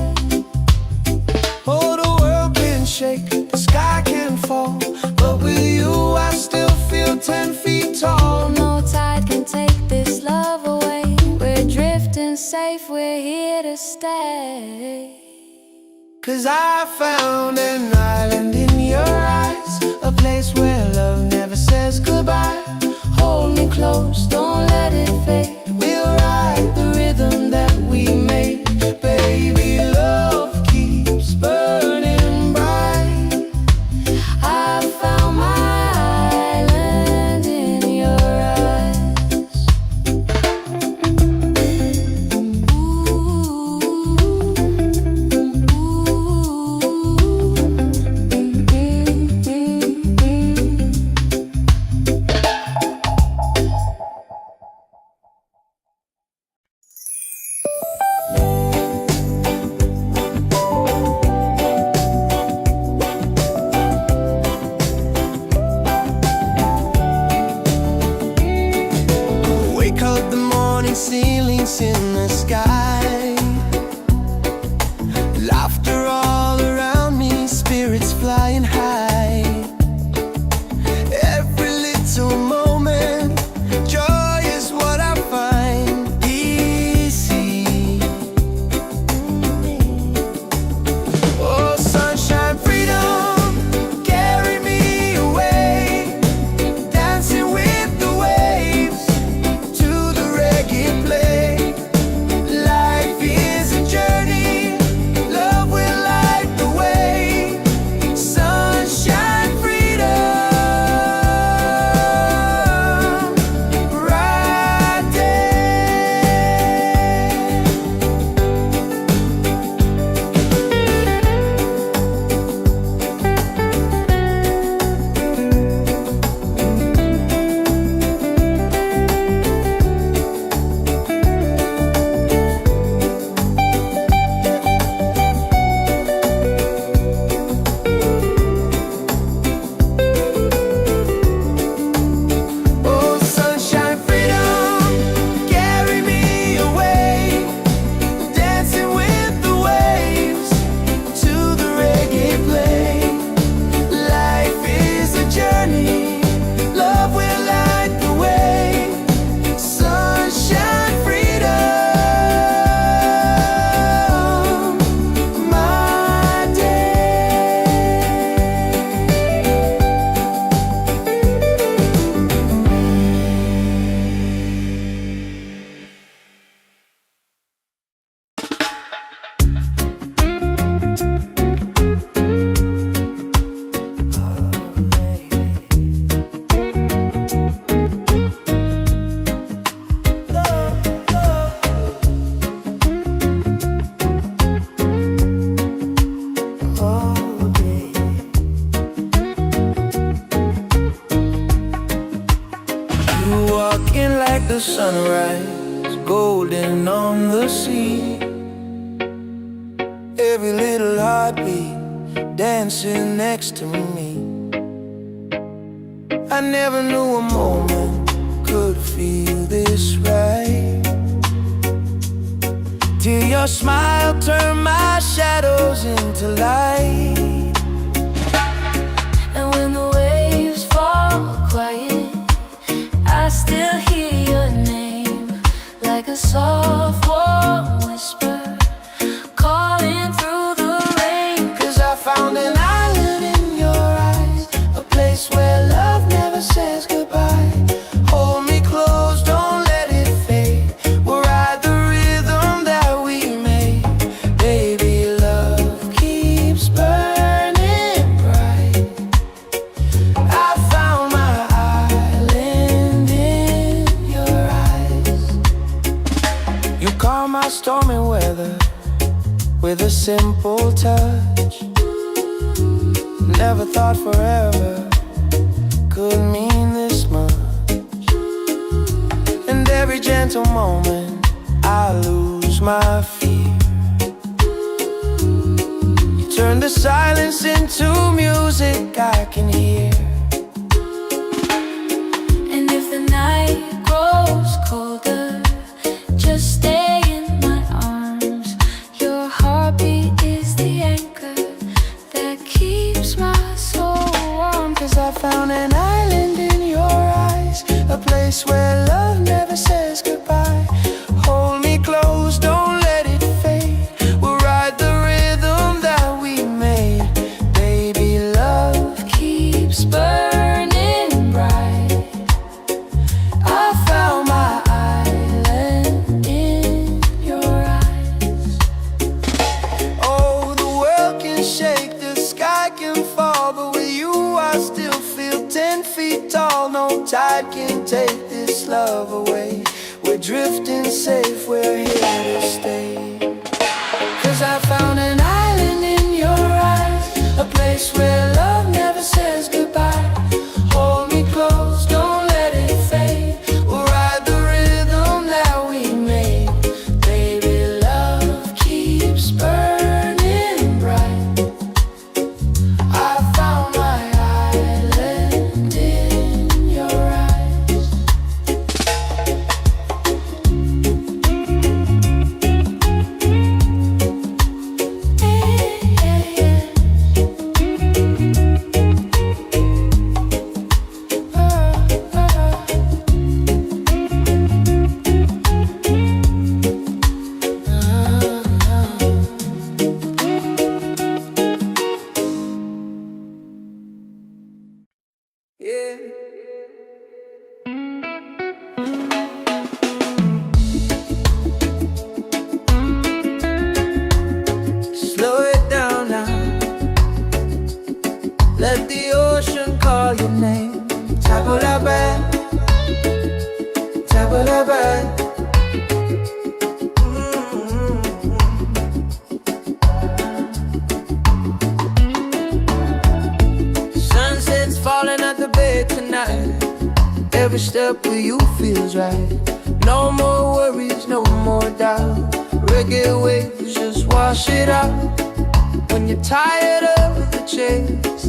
Oh, the world can shake, the sky can fall, but with you I still feel 10 feet tall. No tide can take this love away. We're drifting safe, we're here to stay. 'Cause I found an island in your eyes, a place where love never says goodbye. Hold me close, don't let it fade. We'll ride the rhythm that we made. Baby, love keeps burning bright. I found my island in your eyes. the sunrise, golden on the sea. Every little heartbeat dancing next to me. I never knew a moment could feel this right, till your smile turned my shadows into light. And when the waves fall quiet, I still hear your name, like a soft warm whisper calling through the rain. 'Cause I found an island in your eyes, a place where love never says goodbye. Hold me close, don't let it fade. We'll ride the rhythm that we made. Baby, love keeps burning bright. I found my island in your eyes. You calm my stormy weather with a simple touch. Never thought forever could mean this much. And every gentle moment I lose my fear. You turn the silence into music I can hear. And if the night grows colder, just stay in my arms. Your heartbeat is the anchor that keeps my soul warm. 'Cause I found an island in your eyes, a place where love never says goodbye. Hold me close, don't let it fade. We'll ride the rhythm that we made. Baby, love keeps burning bright. I found my island in your eyes. Oh, the world can shake, the sky can fall, but with you I still feel 10 feet tall. No tide can take this love away. We're drifting safe, we're here to stay. 'Cause I found an island in your eyes, a place where love never says goodbye. Hold me close, don't let it fade. We'll ride the rhythm that we made. Baby, love keeps burning bright. I found my island in your eyes. Yeah. Slow it down now. Let the ocean call your name. Table la bed, table la bed. Sunset's falling at the bed tonight. Every step with you feels right. No more worries, no more doubt. Reggae waves just wash it out. When you're tired of the chase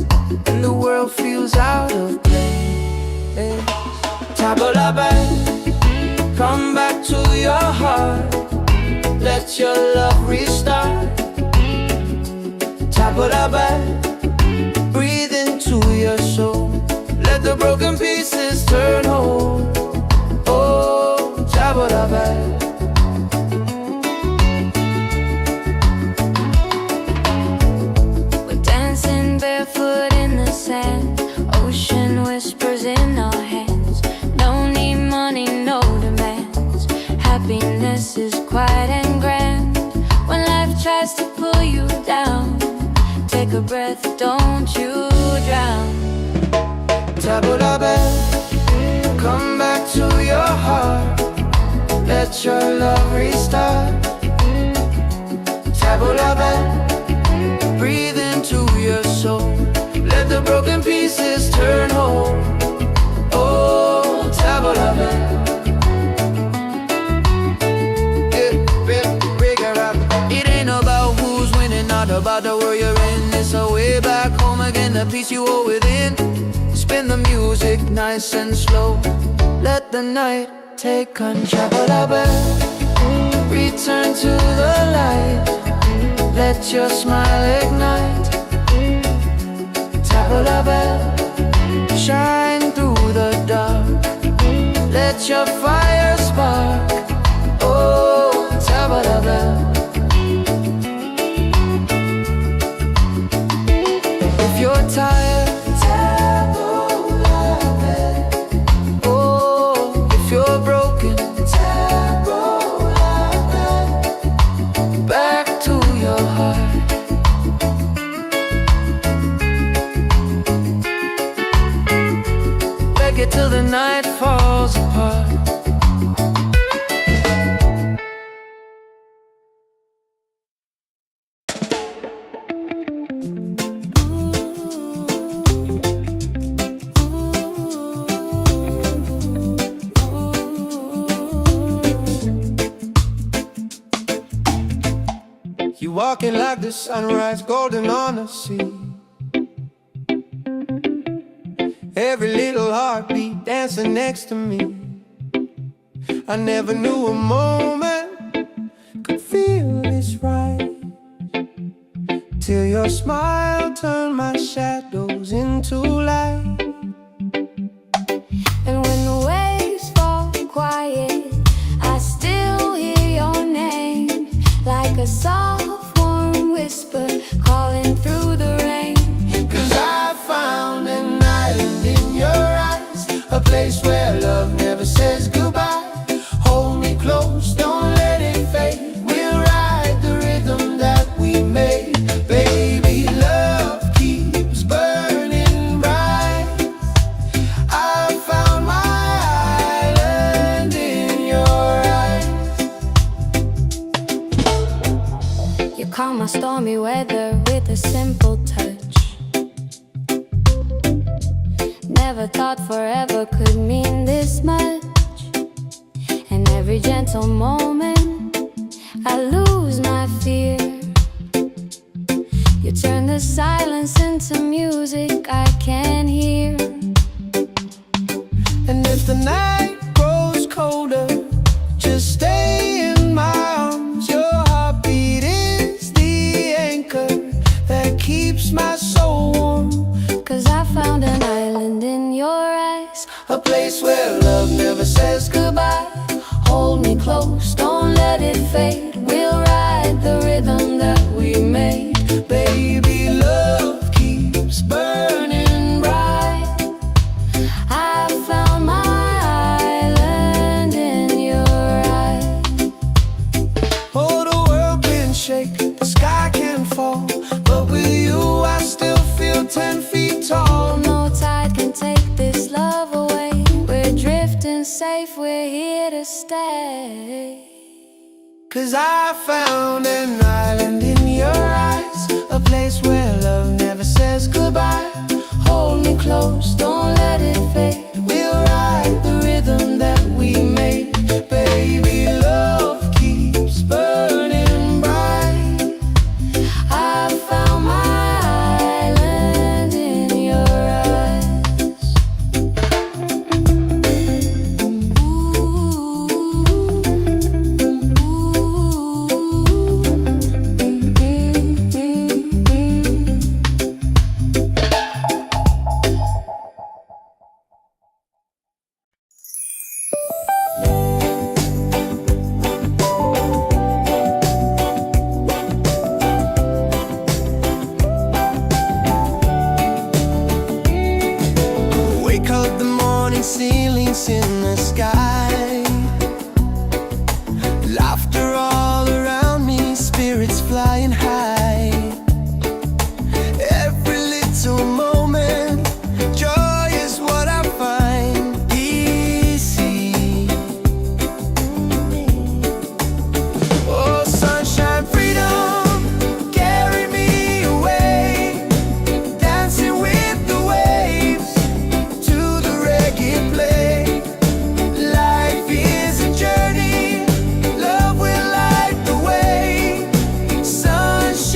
and the world feels out of place, table la bed, come back to your heart. Let your love restart. Table la bed, breathe into your soul. Let the broken pieces turn whole. Oh, table la bed. We're dancing barefoot in the sand. Ocean whispers in our hands. No need money, no demands. Happiness is quiet and grand. When life tries to pull you down, take a breath, don't you drown. Table la bed, come back to your heart. Let your love restart. Table la bed, breathe into your soul. Let the broken pieces turn whole. Oh, table la bed. about the world you're in. It's a way back home again, the peace you hold within. Spin the music nice and slow. Let the night take control. Return to the light. Let your smile ignite. Tabla bell, shine through the dark. Let your fire spark. Oh, tabla bell. If you're tired, tabla bell. Oh, if you're broken, tabla bell. Back to your heart. Reggae till the night falls apart. You walking like the sunrise, golden on the sea. Every little heartbeat dancing next to me. I never knew a moment could feel this right, till your smile turned my shadows into light. And when the waves fall quiet, I still hear your name, like a soft warm whisper calling through the rain. 'Cause I found an island in your eyes, a place where love never says goodbye. Hold me close, don't let it fade. We'll ride the rhythm that we made. Baby, love keeps burning bright. I found my island in your eyes. You calm my stormy weather with a simple touch. Never thought forever could mean this much. And every gentle moment I lose my fear. You turn the silence into music I can hear. And if the night grows colder, just stay in my arms. Your heartbeat is the anchor that keeps my soul warm. 'Cause I found an island in your eyes, A place where love never says goodbye. hold me close, don't let it fade. We'll ride the rhythm that we made. Baby, love keeps burning bright. I found my island in your eyes. Oh, the world can shake, the sky can fall, but with you I still feel 10 feet tall. No tide can take this love away. We're drifting safe, we're here to stay. 'Cause I found an island in your eyes, a place where love never says goodbye. Hold me close, don't let it fade. We'll ride the rhythm that we made. Baby, love keeps burning bright. I found my island in your eyes. Wake up, the morning ceilings in the sky. Laughter all around me, spirits flying high. Every little moment, joy is what I find. Easy. Oh, sunshine, freedom, carry me away. Dancing with the waves to the reggae play. Life is a journey, love will light the way. Sunshine.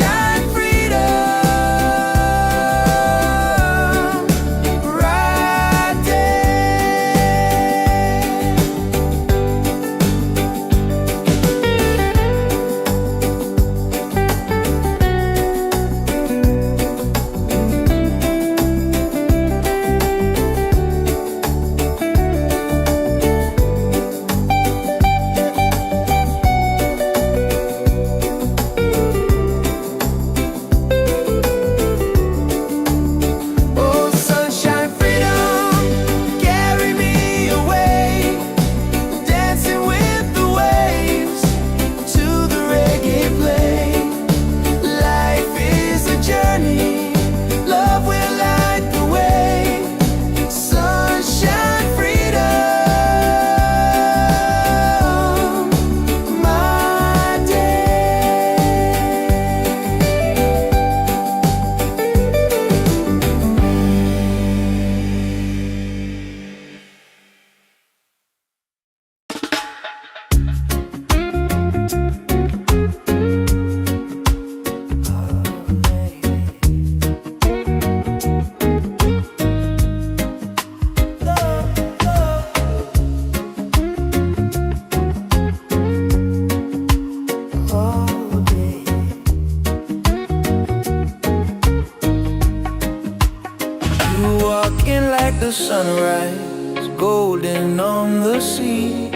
the sunrise, golden on the sea.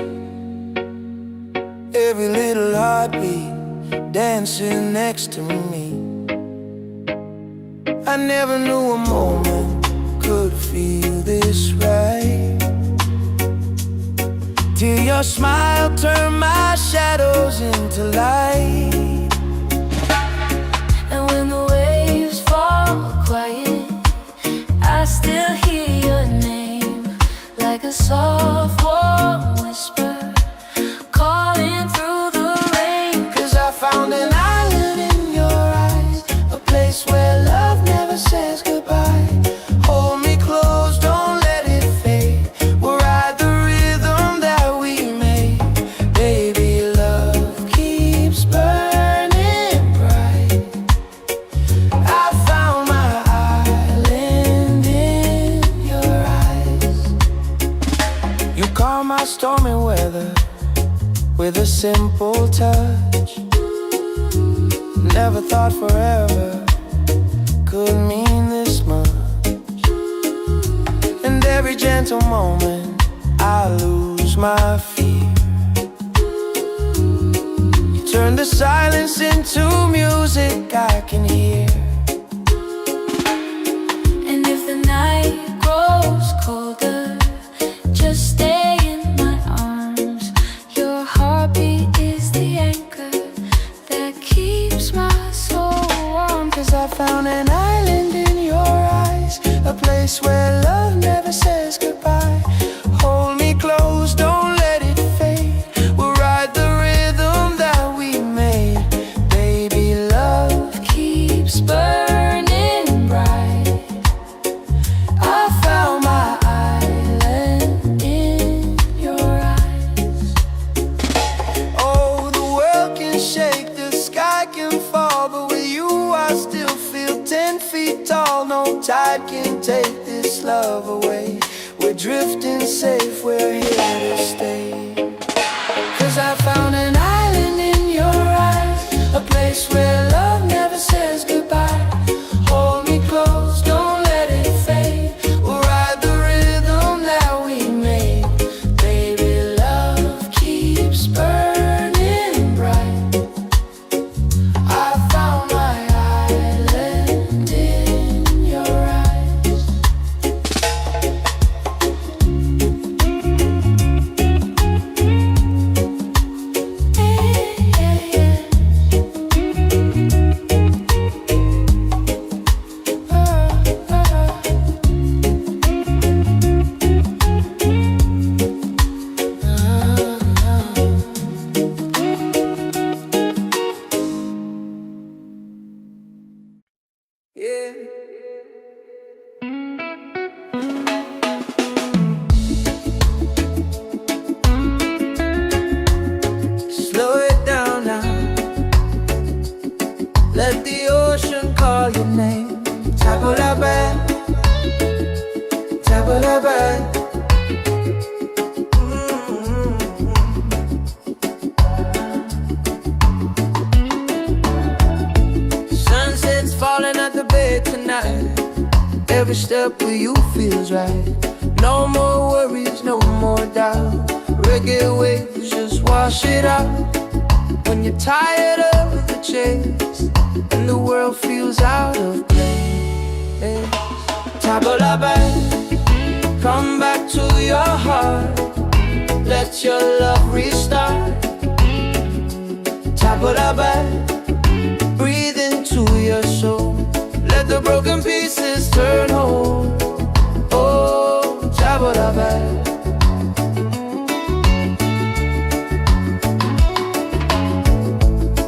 Every little heartbeat dancing next to me. I never knew a moment could feel this right, till your smile turned my shadows into light. And when the waves fall quiet, I still hear your name, like a soft warm whisper calling through the rain. 'Cause I found an island in your eyes, a place where love never says goodbye. Hold me close, don't let it fade. We'll ride the rhythm that we made. Baby, love keeps burning bright. I found my island in your eyes. You calm my stormy weather with a simple touch. Never thought forever could mean this much. And every gentle moment I lose my fear. You turn the silence into music I can hear. And if the night grows colder, just stay in my arms. Your heartbeat is the anchor that keeps my soul warm. 'Cause I found an island in your eyes, a place where love never says goodbye. Hold me close, don't let it fade. We'll ride the rhythm that we made. Baby, love Keeps burning bright. I found my island in your eyes. Oh, the world can shake, the sky can fall, but with you I still feel 10 feet tall. No tide can take this love away. We're drifting safe, we're here to stay. 'Cause I found an island in your eyes, a place where love never says goodbye. Hold me close, don't let it fade. We'll ride the rhythm that we made. Baby, love keeps burning bright. I found my island in your eyes. Yeah. Slow it down now. Let the ocean call your name. Tabulaban, tabulaban. Sunset's falling at the bay tonight. Every step with you feels right. No more worries, no more doubt. Reggae waves just wash it out. When you're tired of the chase and the world feels out of place, Tabulaban, come back to your heart. Let your love restart. Tabulaban, breathe into your soul. Let the broken pieces turn whole. Oh, Tabulaban.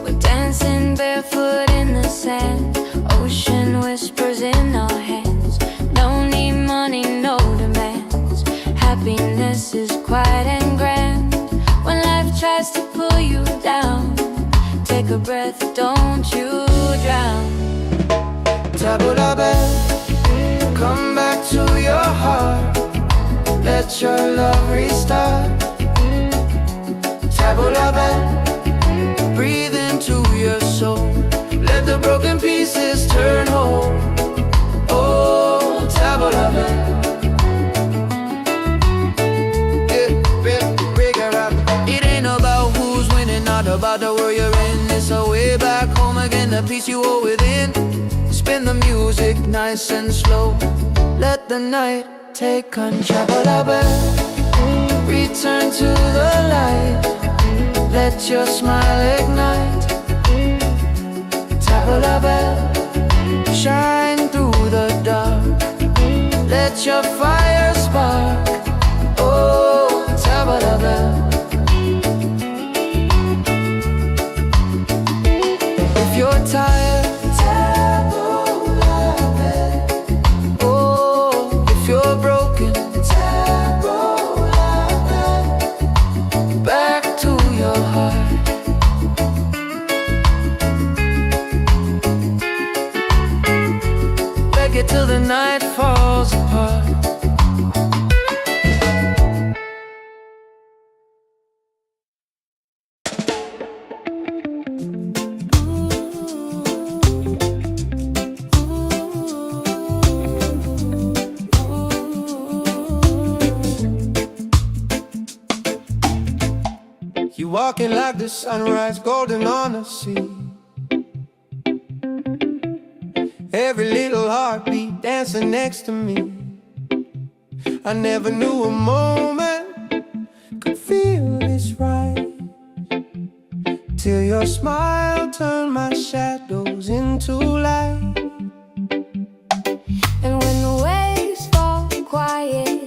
We're dancing barefoot in the sand. Ocean whispers in our hands. No need money, no demands. Happiness is quiet and grand. When life tries to pull you down, take a breath, don't you drown. Tabulaban, come back to your heart. Let your love restart. Tabulaban, breathe into your soul. Let the broken pieces turn whole. Oh, Tabulaban. peace you hold within. Spin the music nice and slow. Let the night take control. Return to the light. Let your smile ignite. Tabla shine through the dark. Let your fire spark. Oh, tabla. If you're tired, oh, if you're broken, back to your heart. Reggae till the night falls apart. You walking like the sunrise, golden on the sea. Every little heartbeat dancing next to me. I never knew a moment could feel this right, till your smile turned my shadows into light. And when the waves fall quiet,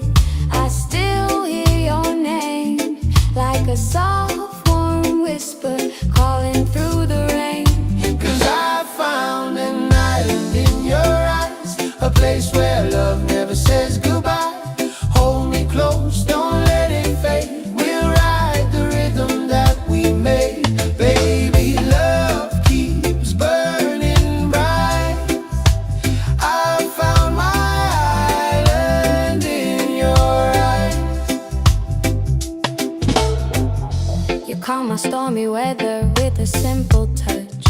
I still hear your name, like a soft warm whisper calling through the rain. 'Cause I found an island in your eyes, a place where love never says goodbye. Hold me close, don't let it fade. We'll ride the rhythm that we made. Baby, love keeps burning bright. I found my island in your eyes. You calm my stormy weather with a simple touch.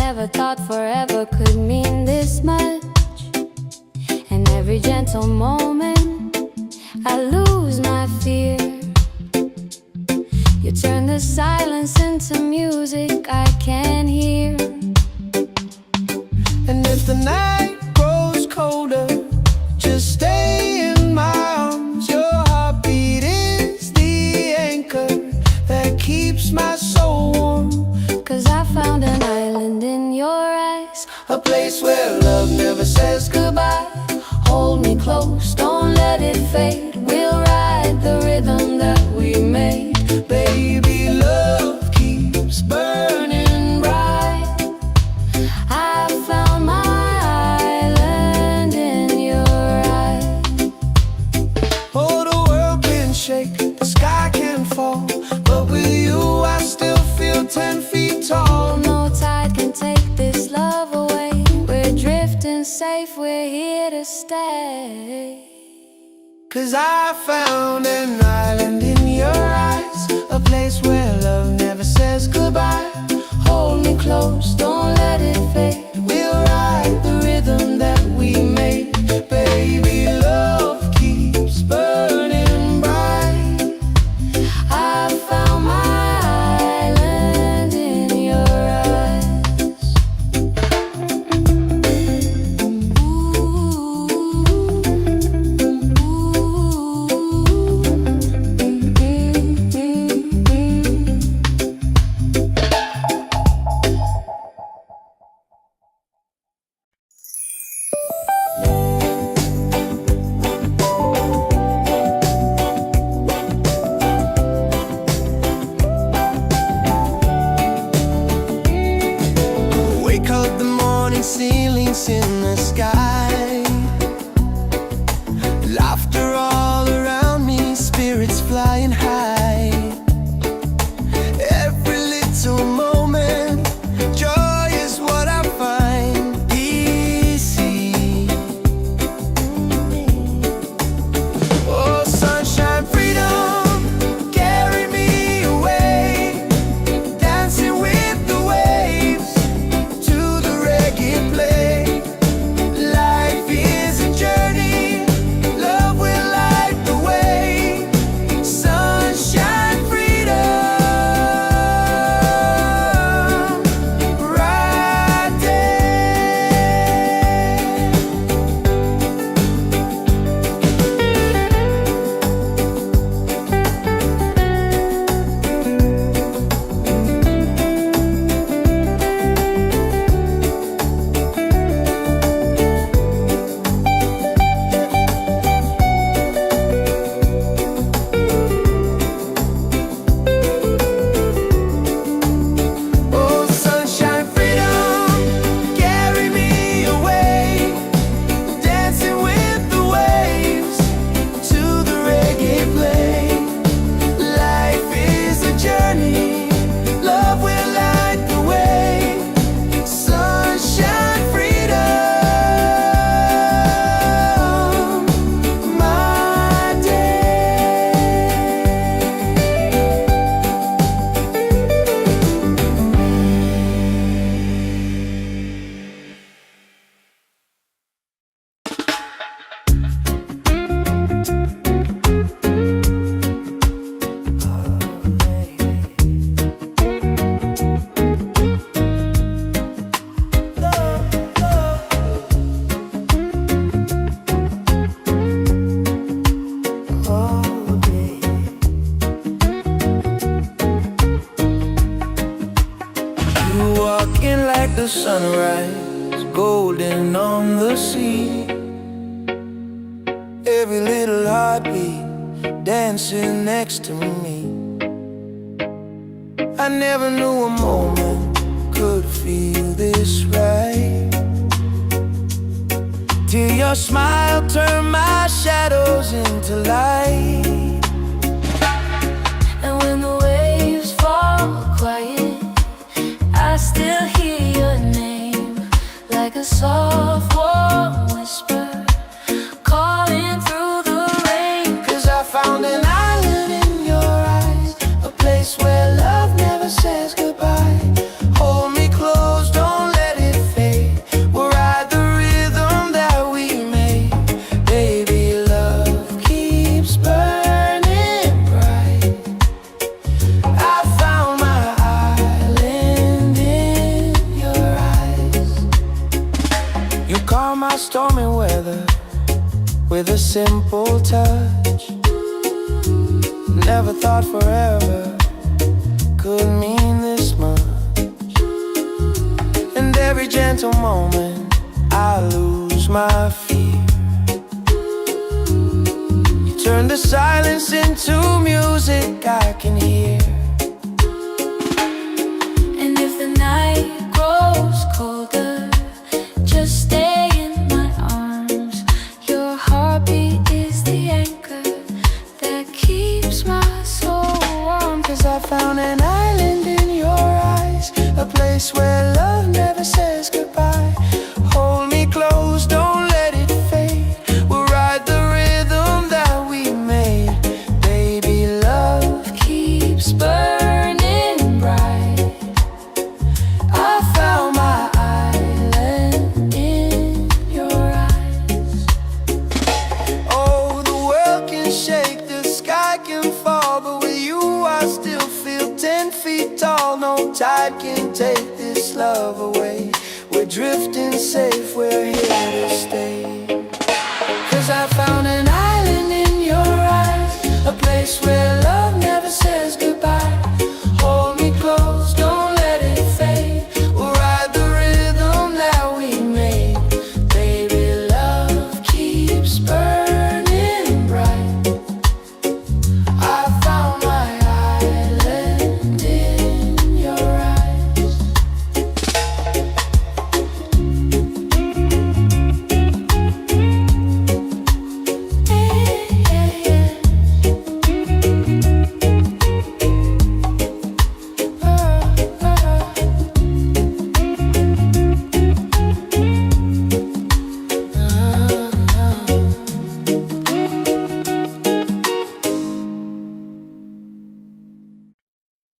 Never thought forever could mean this much. And every gentle moment I lose my fear. You turn the silence into music I can hear. And if the night grows colder, just stay in my arms. Your heartbeat is the anchor that keeps my soul warm. 'Cause I found an island in your eyes, A place where love never says goodbye. hold me close, don't let it fade. We'll ride the rhythm that we made. Baby, love keeps burning bright. I found my island in your eyes. Oh, the world can shake, the sky can fall, but with you I still feel 10 feet tall. No tide can take this love away. We're drifting safe, we're here to stay. 'Cause I found an island in your eyes, a place where love never says goodbye. Hold me close, don't let it fade. We'll ride the rhythm that we made. Baby, love keeps burning bright. I found my island in your eyes. Wake up the morning, ceilings in the sky. Laughter all around me, spirits flying high. Every little moment, joy is what I find. Easy. Oh, sunshine, freedom, carry me away. Dancing with the waves to the reggae play. Life walking like the sunrise, golden on the sea. Every little heartbeat dancing next to me. I never knew a moment could feel this right, till your smile turned my shadows into light. And when the waves fall quiet, I still hear your name, like a soft warm whisper calling through the rain. 'Cause I found an island in your eyes, a place where love never says goodbye. Hold me close, don't let it fade. We'll ride the rhythm that we made. Baby, love keeps burning bright. I found my island in your eyes. You calm my stormy weather with a simple touch. Never thought forever could mean this much. And every gentle moment I lose my fear. You turn the silence into music I can hear. And if the night grows colder, just stay in my arms. Your heartbeat is the anchor that keeps my soul warm. 'Cause I found an island in your eyes, a place where love never says goodbye. Hold me close, don't let it fade. We'll ride the rhythm that we made. Baby, love keeps burning bright. I found my island in your eyes. Oh, the world can shake, the sky can fall, but with you I still feel 10 feet tall. No tide can take this love away. We're drifting safe, we're here to stay. 'Cause I found an island in your eyes, a place where love never says goodbye. Hold me close, don't let it fade. We'll ride the rhythm that we made. Baby, love keeps burning bright. I found my island in your eyes.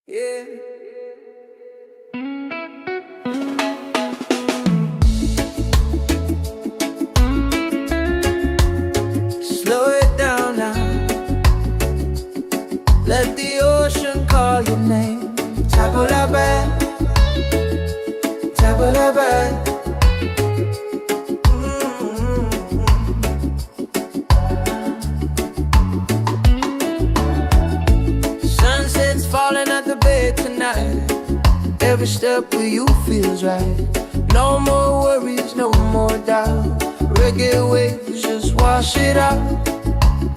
Yeah. Slow it down now. Let the ocean call your name. Tabula-ba, tabula-ba. Sunset's falling at the bay tonight. Every step with you feels right. No more worries, no more doubt. Reggae waves just wash it out.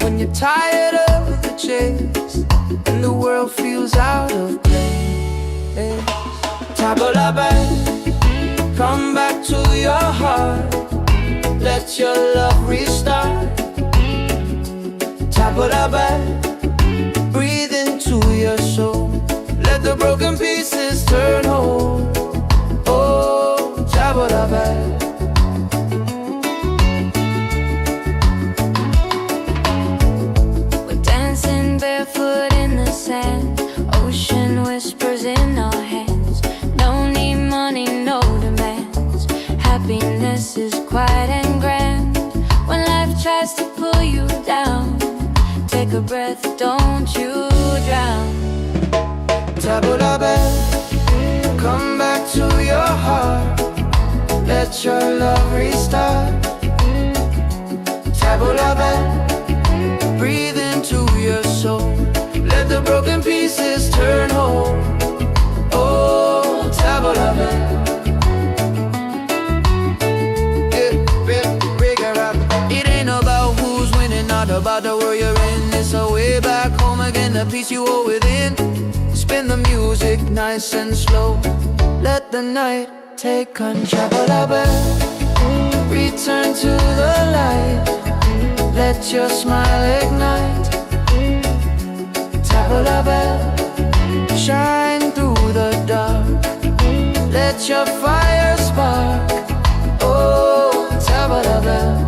When you're tired of the chase and the world feels out of place, Tabula-ba, come back to your heart. Let your love restart. Tabula-ba, breathe into your soul. Let the broken pieces turn whole. Oh, Tabula-ba. We're dancing barefoot in the sand, ocean whispers in our hands. No need money, no demands. Happiness is quiet and grand. When life tries to pull you down, take a breath, don't you drown. Tabula-ba, come back to your heart. Let your love restart. Tabula-ba, breathe into your soul. Let the broken pieces turn whole. Oh, Tabula-ba. the peace you hold within. Spin the music nice and slow. Let the night take control. Return to the light. Let your smile ignite. Table la belle, shine through the dark. Let your fire spark. Oh, table la belle.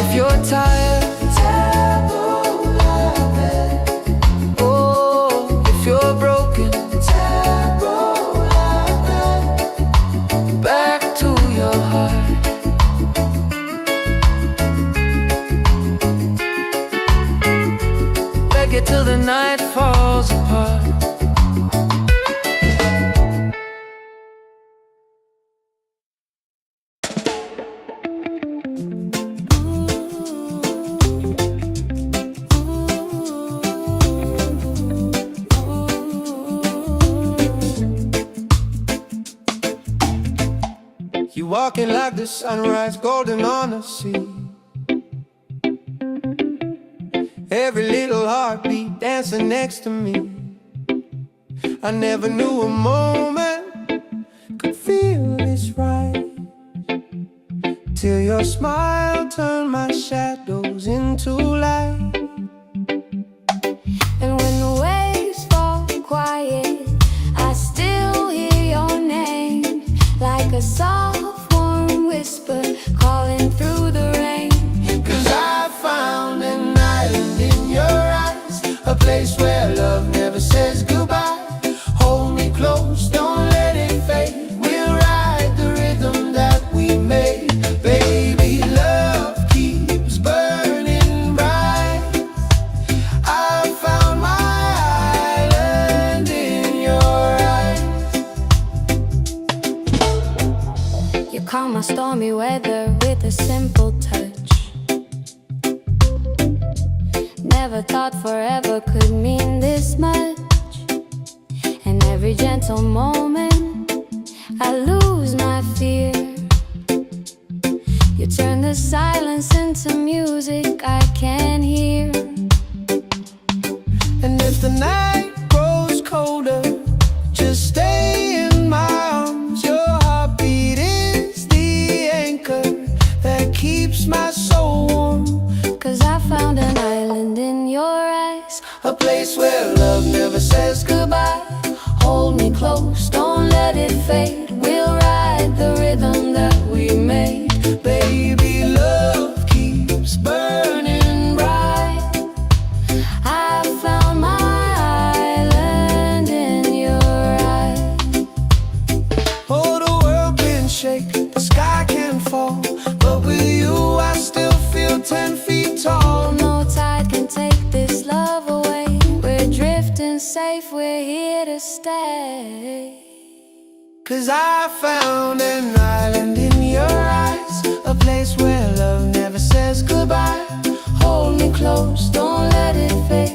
If you're tired, table la belle. Oh, if you're broken, table la belle. Back to your heart. Reggae till the night falls apart. You walking like the sunrise, golden on the sea. Every little heartbeat dancing next to me. I never knew a moment could feel this right, till your smile turned my shadows into light. And when the waves fall quiet, I still hear your name, like a soft warm whisper calling through the rain. 'Cause I found an island in your eyes, a place where love never says goodbye. Hold me close, don't let it fade. We'll ride the rhythm that we made. Baby, love keeps burning bright. I found my island in your eyes. You calm my stormy weather with a simple touch. Never thought forever could mean this much. And every gentle moment I lose my fear. You turn the silence into music I can hear. And if the night grows colder, just stay in my arms. Your heartbeat is the anchor that keeps my soul warm. 'Cause I found an island in your eyes, A place where love never says goodbye. hold me close, don't let it fade. We'll ride the rhythm that we made. Baby, love keeps burning bright. I found my island in your eyes. Oh, the world can shake, the sky can fall, but with you I still feel 10 feet tall. No tide can take this love away. We're drifting safe, we're here to stay. 'Cause I found an island in your eyes, a place where love never says goodbye. Hold me close, don't let it fade.